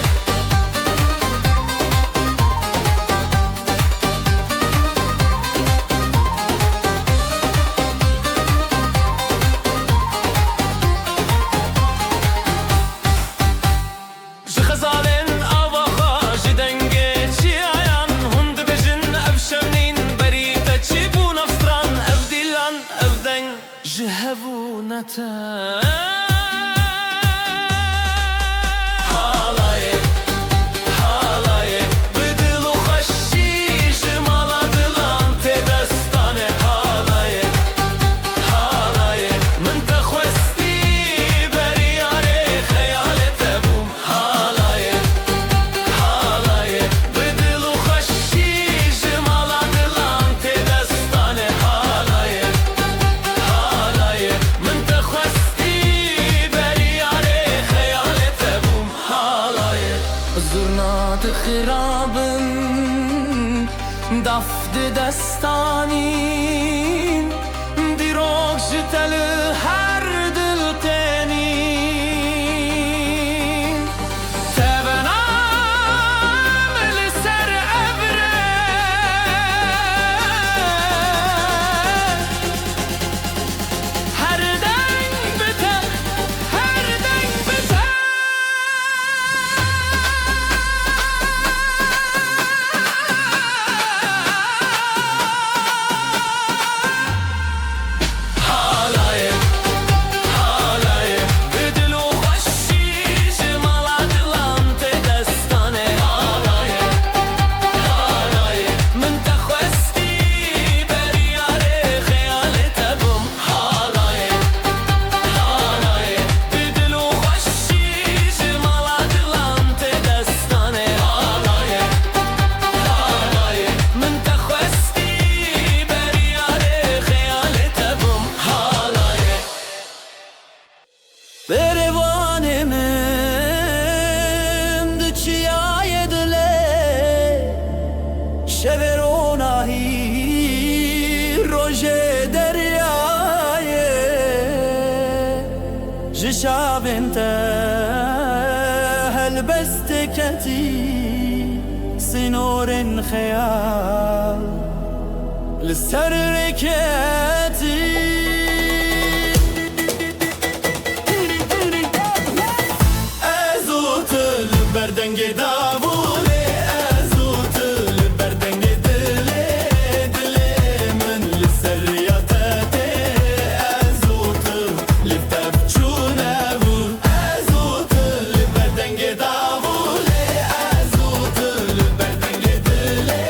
جي خزالين أواخا جي دنگي چي آيان هند بجن أفشونين بريتا چي بو نفستران أفديلان أفدن جي هفونتا حالاye حالاye بدل وخشي جمالا دلان تدستاني حالاye حالاye من تخوستي برياري خيالي تبوم حالاye حالاye بدل وخشي جمالا دلان تدستاني حالاye حالاye من تخوستي برياري خيالي تبوم حالاye زرنات خرابن دفد دستانين دیروک جتل هر دل تنین تبنام لسر ابره هر دنگ بته هر دنگ بته حالاye حالاye بدل وخشي جمالا دلان تدستاني حالاye حالاye من تخوستي برياري خيالي تبوم حالاye حالاye بدل وخشي جمالا دلان تدستاني حالاye حالاye من تخوستي برياري خيالي تبوم حالاye بریوانم دچیای دله شوروناهی روژه دریایه جشابنت هلبست کتی سنور خیال لسر رکتی ازوت البردنگ داوله ازوت البردنگ دله دله من لسرياتته ازوت لفتف چونهو ازوت البردنگ داوله ازوت البردنگ دله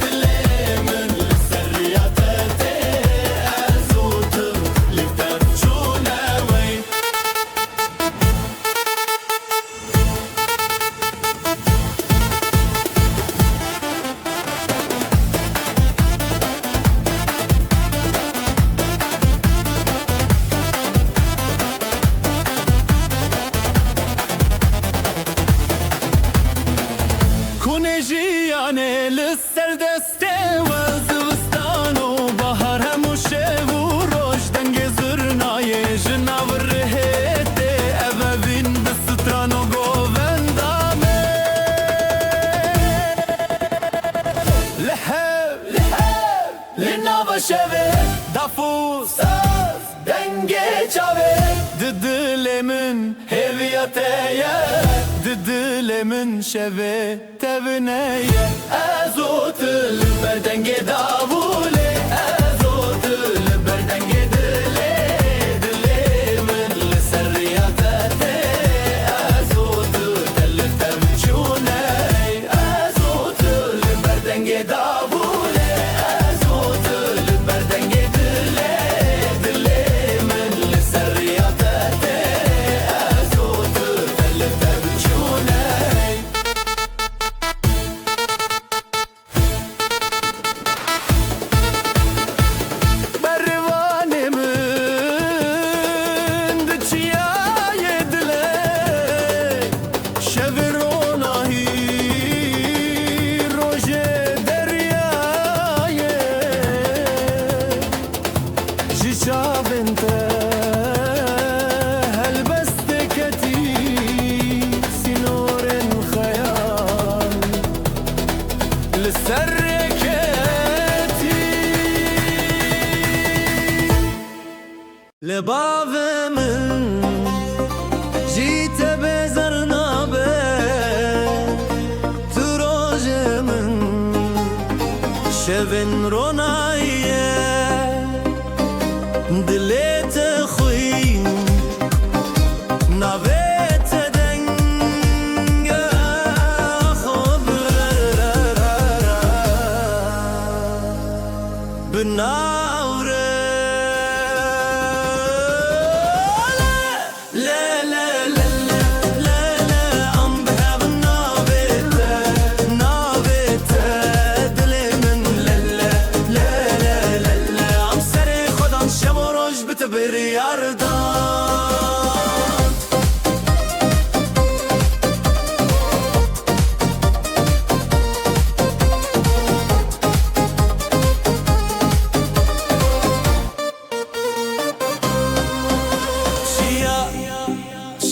دله من لسرياتته دل من شوه تبنیه ازوت البردنگ داوله ازوت البردنگ دله دله من لسریاته ازوت دل تبچونه ازوت البردنگ داوله ازوت البردنگ دله دله من لسریاته ازوت دل تبچونه لباب من جيت بزرنا تروج من شبن روناية دليت خوين نابت دنگ خبر بناوره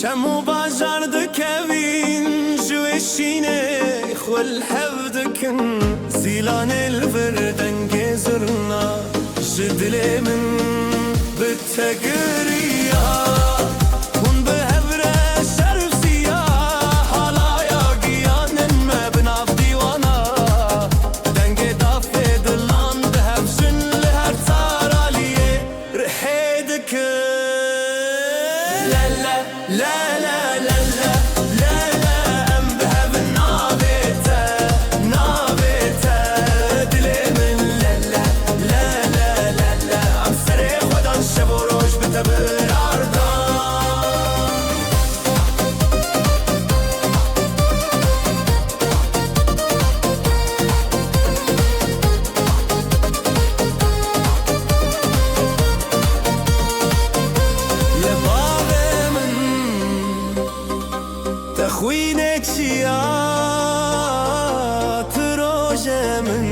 شمو باجار دكوين جوشيني خول حفدكن زيلان الفردن جزرنا جدلي من بالتقرية كون بهبرة شرفسية حالايا قيان ما بنعف ديوانا دنجي دافي دلان بهبشن لهر تاراليه رحيدك لا لا لا لا لا لا لا لا ام بهب نابته نابته دلي من لا لا لا لا لا لا عم سريخ ودان شب وروج بتبر عرضان تخوينك شيات روجه من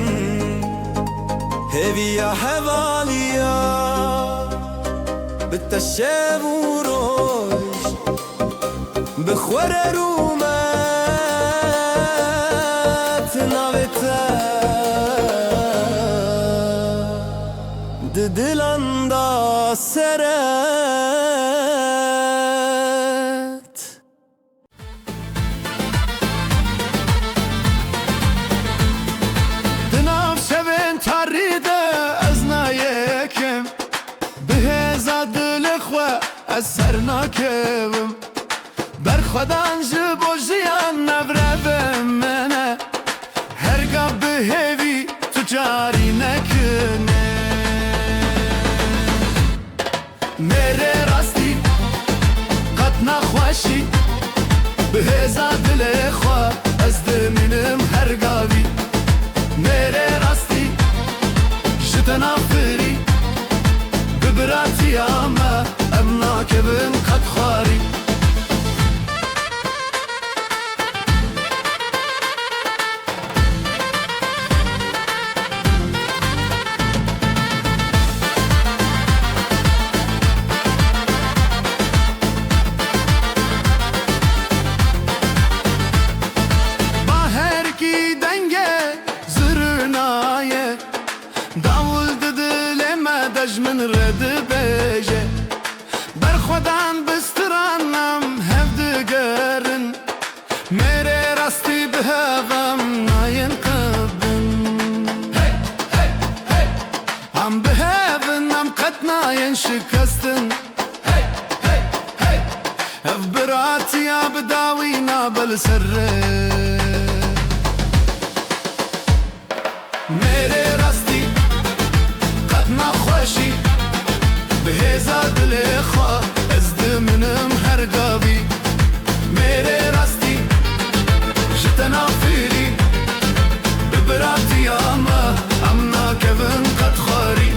هبيا حواليا بالتشاب وروج بخور رومات نابتا ددلان دا سرات اثر ناکم بر خودان جبو جیان نبره منه هرگاه به هیوی تو جاری نکنه میره راستی قد نخوشی به هزا دل خواه از دمینم هرگاوی میره راستی جتنا فری ببراتی آمه امنا كبن قد خاري باهر کی دنگه زرنايه داول ددل ما دج من رد بيجه براتي يا بداوينا بالسر मेरे रस्ती قد نخوشي بهزا دلخوا ازد منم هرقابي मेरे رستي جتنا فيري ببراتي ياما امنا كفن قد خاري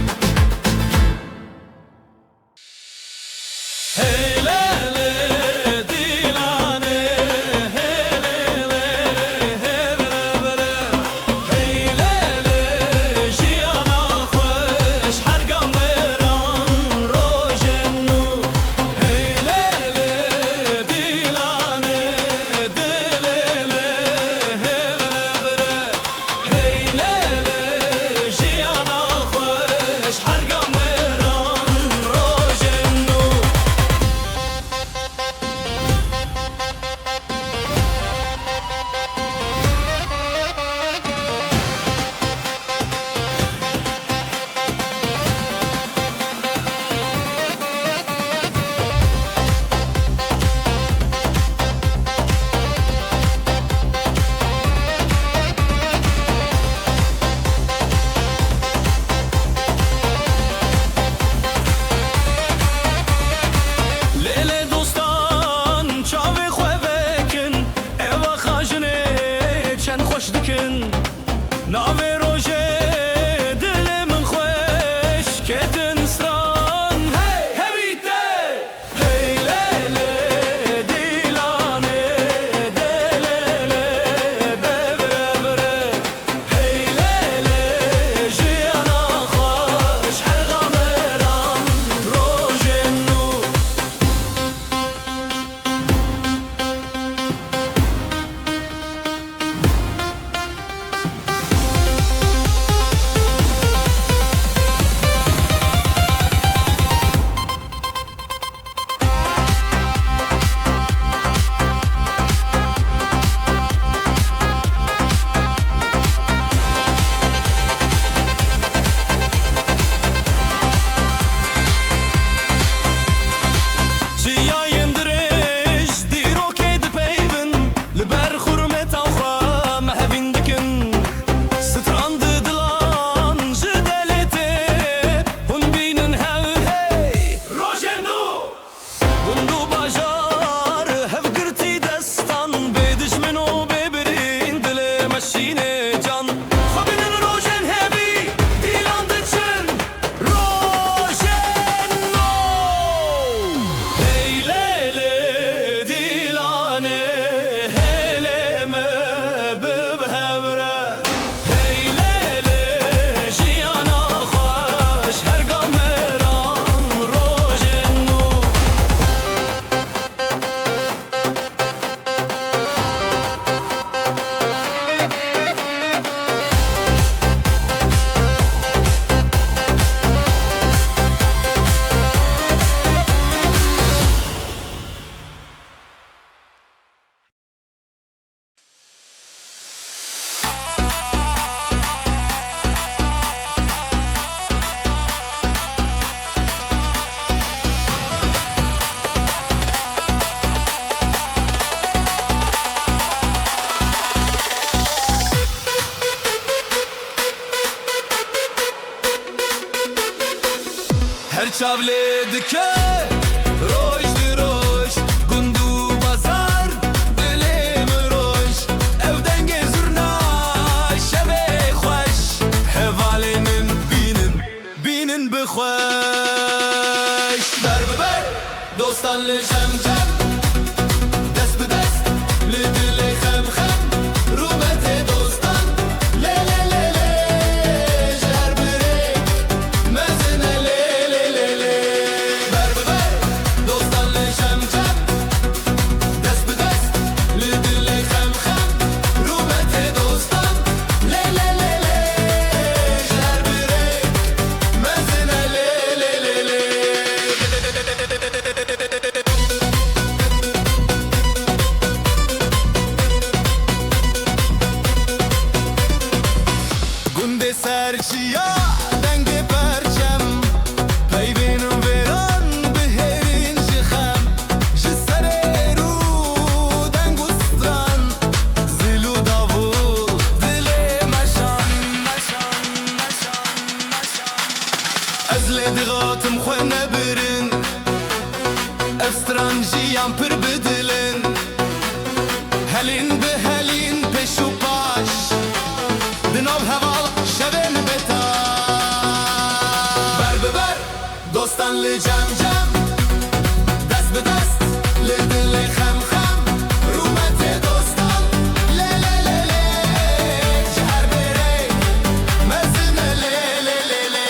چاوله دکه روش دی روش گندو بازار دلیم روش او دنگ زرنا شبه خوش حوالینن بینن بخوش بر ببر دوستان لجم جم دست به دست لدل خم خم روبت دوستان لی لی لی لی جر بره مزنه لی لی لی لی بر ببر دوستان لجم جم دست به دست لدل خم خم روبت دوستان لی لی لی لی جر بره مزنه لی لی لی لی جیان پر بدلن هلین به هلین پیش و پاش دناب هوا شبن بتا بر ببر دوستان لی جم جم دست به دست لی دل خم خم رومت دوستان لی لی لی لی جهر بره مزن لی لی لی لی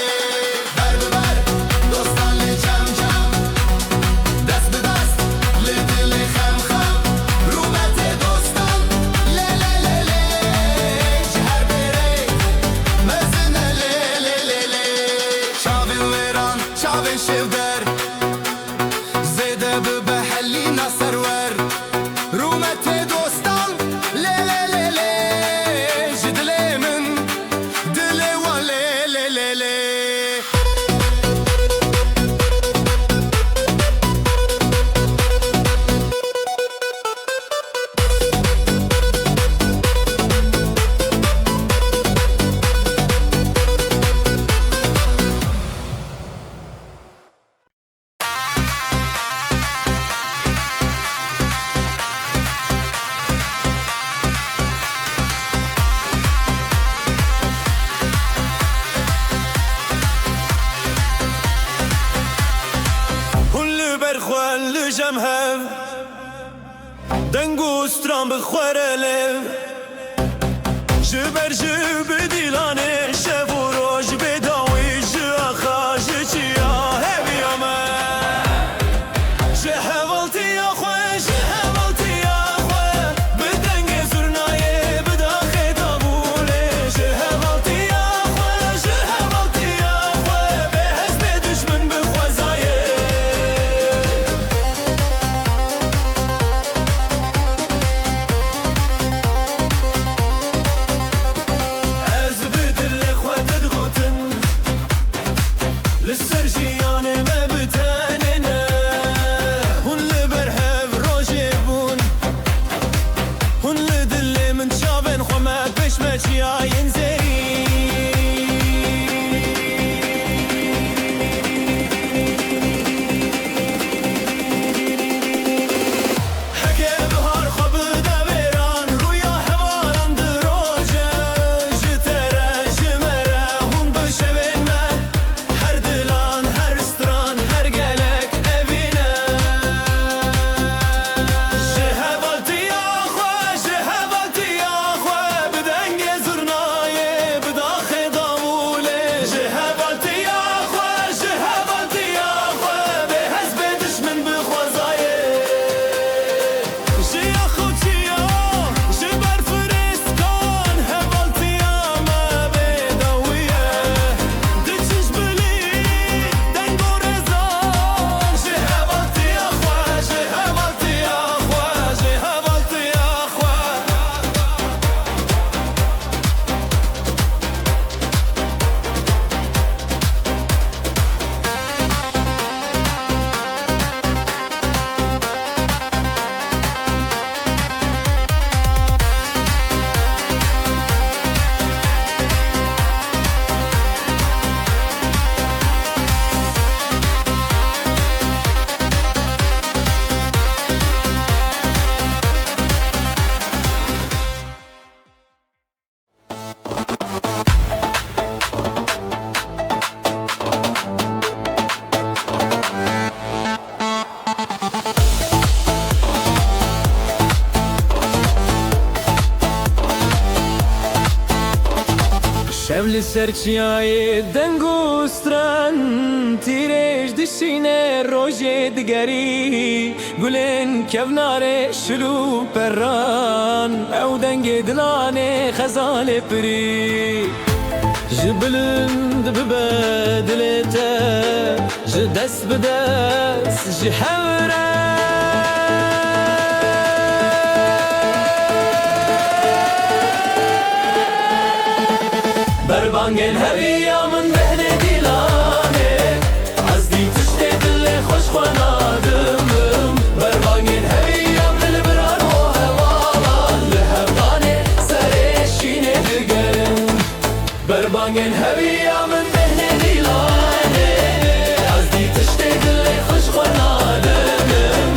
بر ببر دوستان لی جم جم دست به دست لی دل خم خم رومت دوستان لی لی لی لی جهر بره مزن لی لی لی لی چاوین ویران چاوین شیودر زیده ببحلی نصرور رومت دوستان لی لی لی لی جدلی من دلی و لی لی لی لی هون برخوان لجمهم دنگو سترام بخوره لب جبر جب دیلانه شب و روش بداوی جاخا جچیا همی آمد جهوالتی آخوه جهوالتی آخوه بدنگ زرنایه بداخه دابوله جهوالتی آخوه به حزب دشمن بخوزایه از بدل خود دغوتن لسر جیانه ما بتاننا هون لبرهب روجي بون هون لدل من شابن خما بش ما جياين زري حكي بهار خب دبيران رويا هواران دروجه جتره جمره هون بشبن ما هر دلان هر ستران هر گلک اوینه جهوالتی آخوه بدنگ زرنایه بداخه داموله جهوالتی آخوه به حزب دشمن بخوزایه جیا خوچیا جبر فرستان هوالتیا ما بداویه دچش بلی دنگو رزان جهوالتی آخوه شبل سرچیای دنگو ستران تیرش دشینه روژه دگری گلن کوناره شلو پران او دنگ دلانه خزال پری جبلند ببدلته جدست بدست جحوره بربانگن هویا من بهنه دیلانه از دی تشته دل خوش خوانادم بربانگن هویا دل بران و هوالان لهبانه سرشینه دگرم بربانگن هویا من بهنه دیلانه از دی تشته دل خوش خوانادم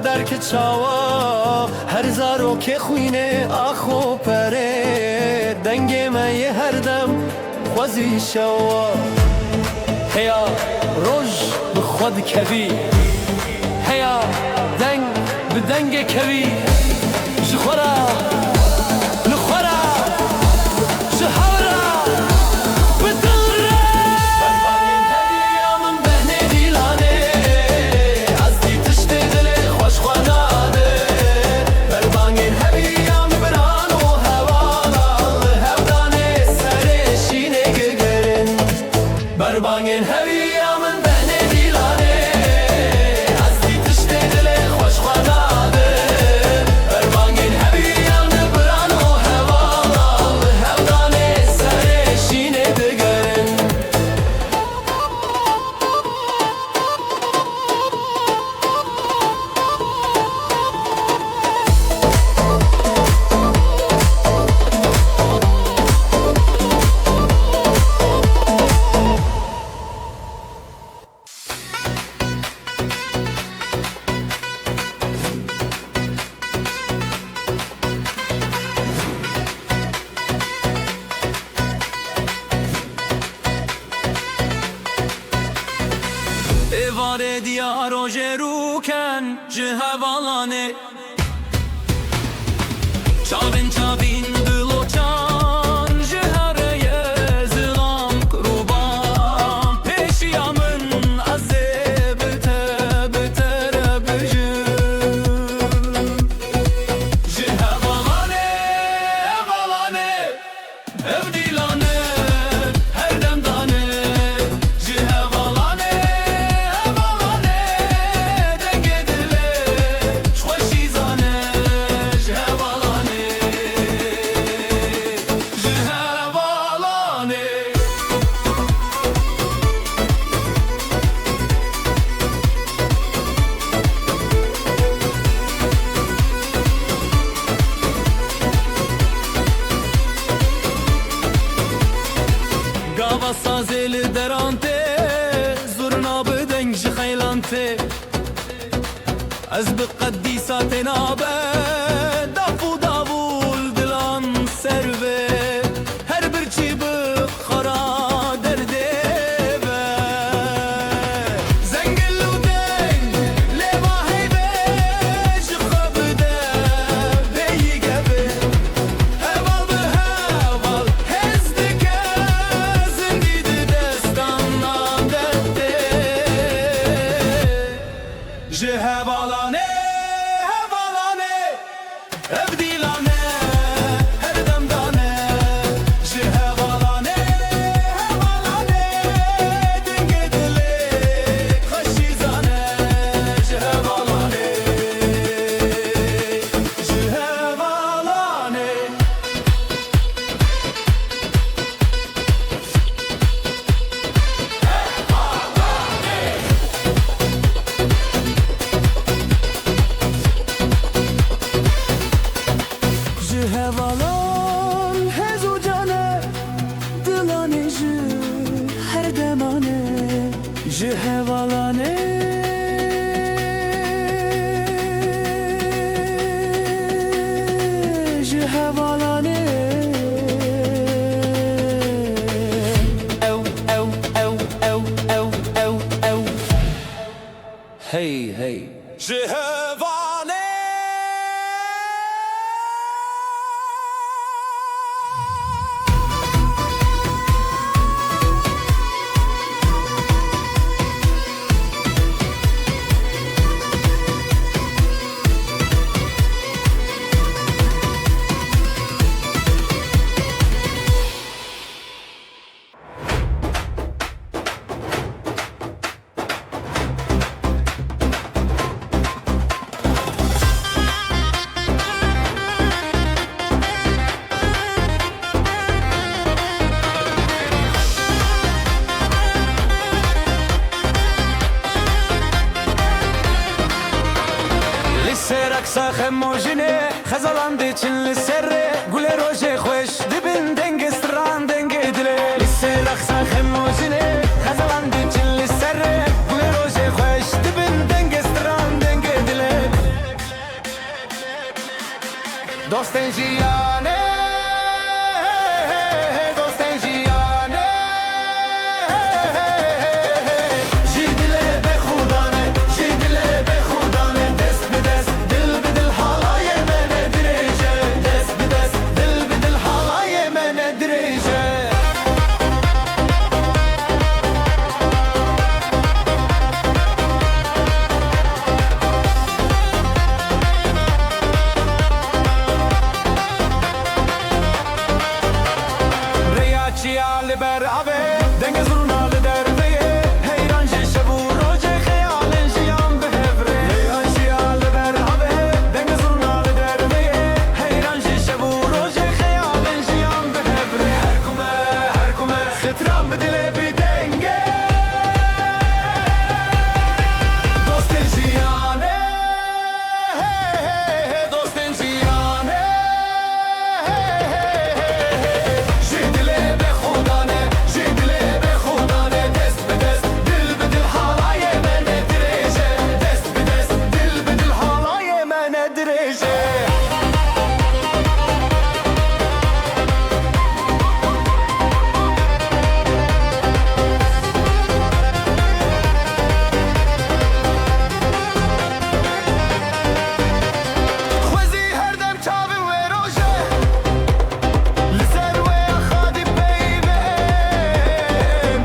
در که چاوا هر زارو که خوینه آخو پره دنگ من یه هر دم خوزی شوا هیا روش به خود کوی هیا دنگ به دنگ کوی جخورا لخورا جهورا بدره بربانین هدیامن بهنه دیلانه از دی تشت دل خوش خواناده بربانین هدیام بران و هوالا هودانه سرشینه گگرن بربانین هدیامن بهنه دیلانه از دی تشت دل خوش خواناده بربانین هدیام بران و هوالا هودانه سرشینه گگرن Evare diyar oje ruken cihevalane Çavin çavin dıloçan cihereye zilam kruban Peşiyamın azze betere bejim Cihevalane evalane evdilane her demdane Cihevalane evalane dengedile şhoşizane Cihevalane Cihevalane Gava sazeli derante Zurna bedeng ji khaylante Ez bi qedîsatê nabe Dafu davul dilan serve Her birçî bi xara derdê ve Zengil û deng lêva heyve ji xwe bide bêyî gebe Heval bi heval hez dike Zindî di destana derdê Ji hevalane hevalane evdîlane her demdane Ji hevalane hevalane dengê dilê xweşîzane Ji hevalane Ji hevalane Ji hevalan hezu cane dilane ji her demane Ji hevalane Ji hevalane Ew ew ew ew ew ew ew Hey hey Ji hevalane Raksa xemojine xezalan de çin li serre Gule roje xoş dibin denge stran denge dile Lise raksa xemojine xezalan de çin li serre Gule roje xoş dibin denge stran denge dile Dostên jiyanê Dostên jiyanê Ji dilê bexûdanê Ji dilê bexûdanê Dest bi dest dil bi dil halayê me ne dirêje Dest bi dest dil bi dil halayê me ne dirêje li ber avê denge zurna li derveyê heyran jî şev û rojê xeyalên jiyan bihevre heyran jiya li ber avê denge zurna li derveyê heyran jî şev û rojê xeyalên jiyan bihevre her ku me xitran bi dilê bî denge dostên jiyanê dostên jiyanê ji dilê bexûdanê ji dilê bexûdanê dest bi dest dil bi dil halayê me ne dirêje dest bi dest dil bi dil halayê me ne dirêje Xwezî her dem çavên wê roje li ser wê xadî peyvê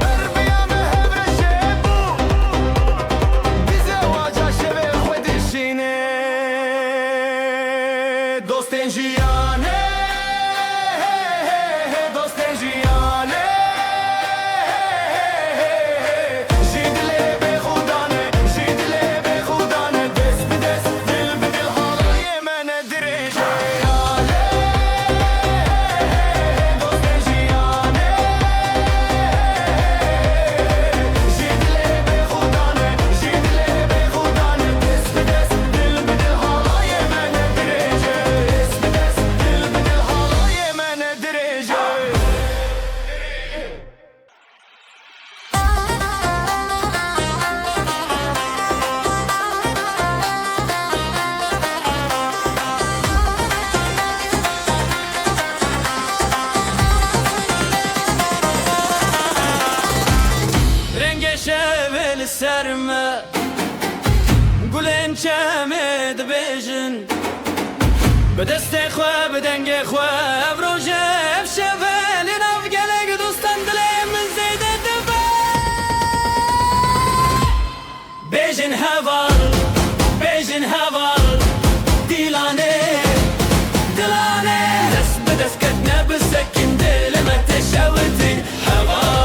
berbiya me hevre şebû Bize waca şevê xwe dişînê Dostên jiyanê Dostên jiyanê Ji dilê bexûdanê Ji dilê bexûdanê Dest bi dest dil bi dil halayê me ne dirêje Dostên jiyanê Ji dilê bexûdanê Ji dilê bexûdanê Dest bi dest dil bi dil halayê me ne dirêje Dest bi dest dil bi dil halayê me ne dirêje Renge şevê li ser me Gulên çemê dibêjin Bi destê xwe bi dengê xwe Ev rojê ev şevê li nav gelek dostan dilê min zêde dibe Bêjin heval Bêjin heval Dîlanê Dilanê Dest bi dest ketne bi sekin dilê me teşewitî heval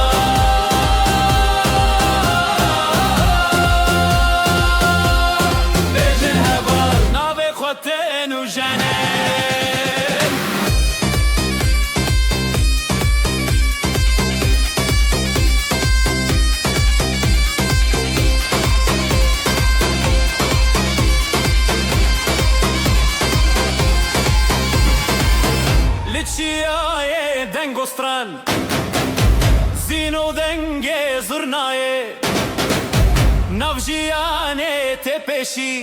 Bêjin heval Navê xwe tên û jenê Li çiyayê dengostran Zîno dengê zurnayê Nav jiyanê tê pêşî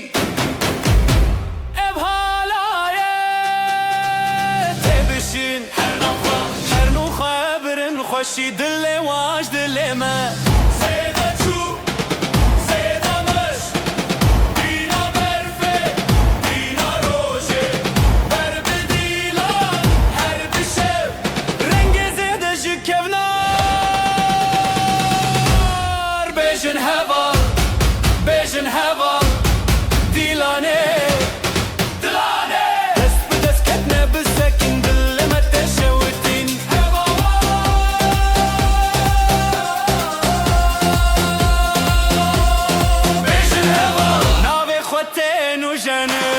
Ev halayê tê bişîn Her nû xebirin xweşî dilê waş dilê me Zêde çû Zêde miş Dîna berfê Dîna rojê Ber bi dîlan her bi şev Rengê zêde ji kevnar Bêjin heval Bêjin heval Dîlanê Dilanê Dest bi dest ketne bi sekin dilê me teşewitîn heval Bêjin heval Navê xwe tên û jenê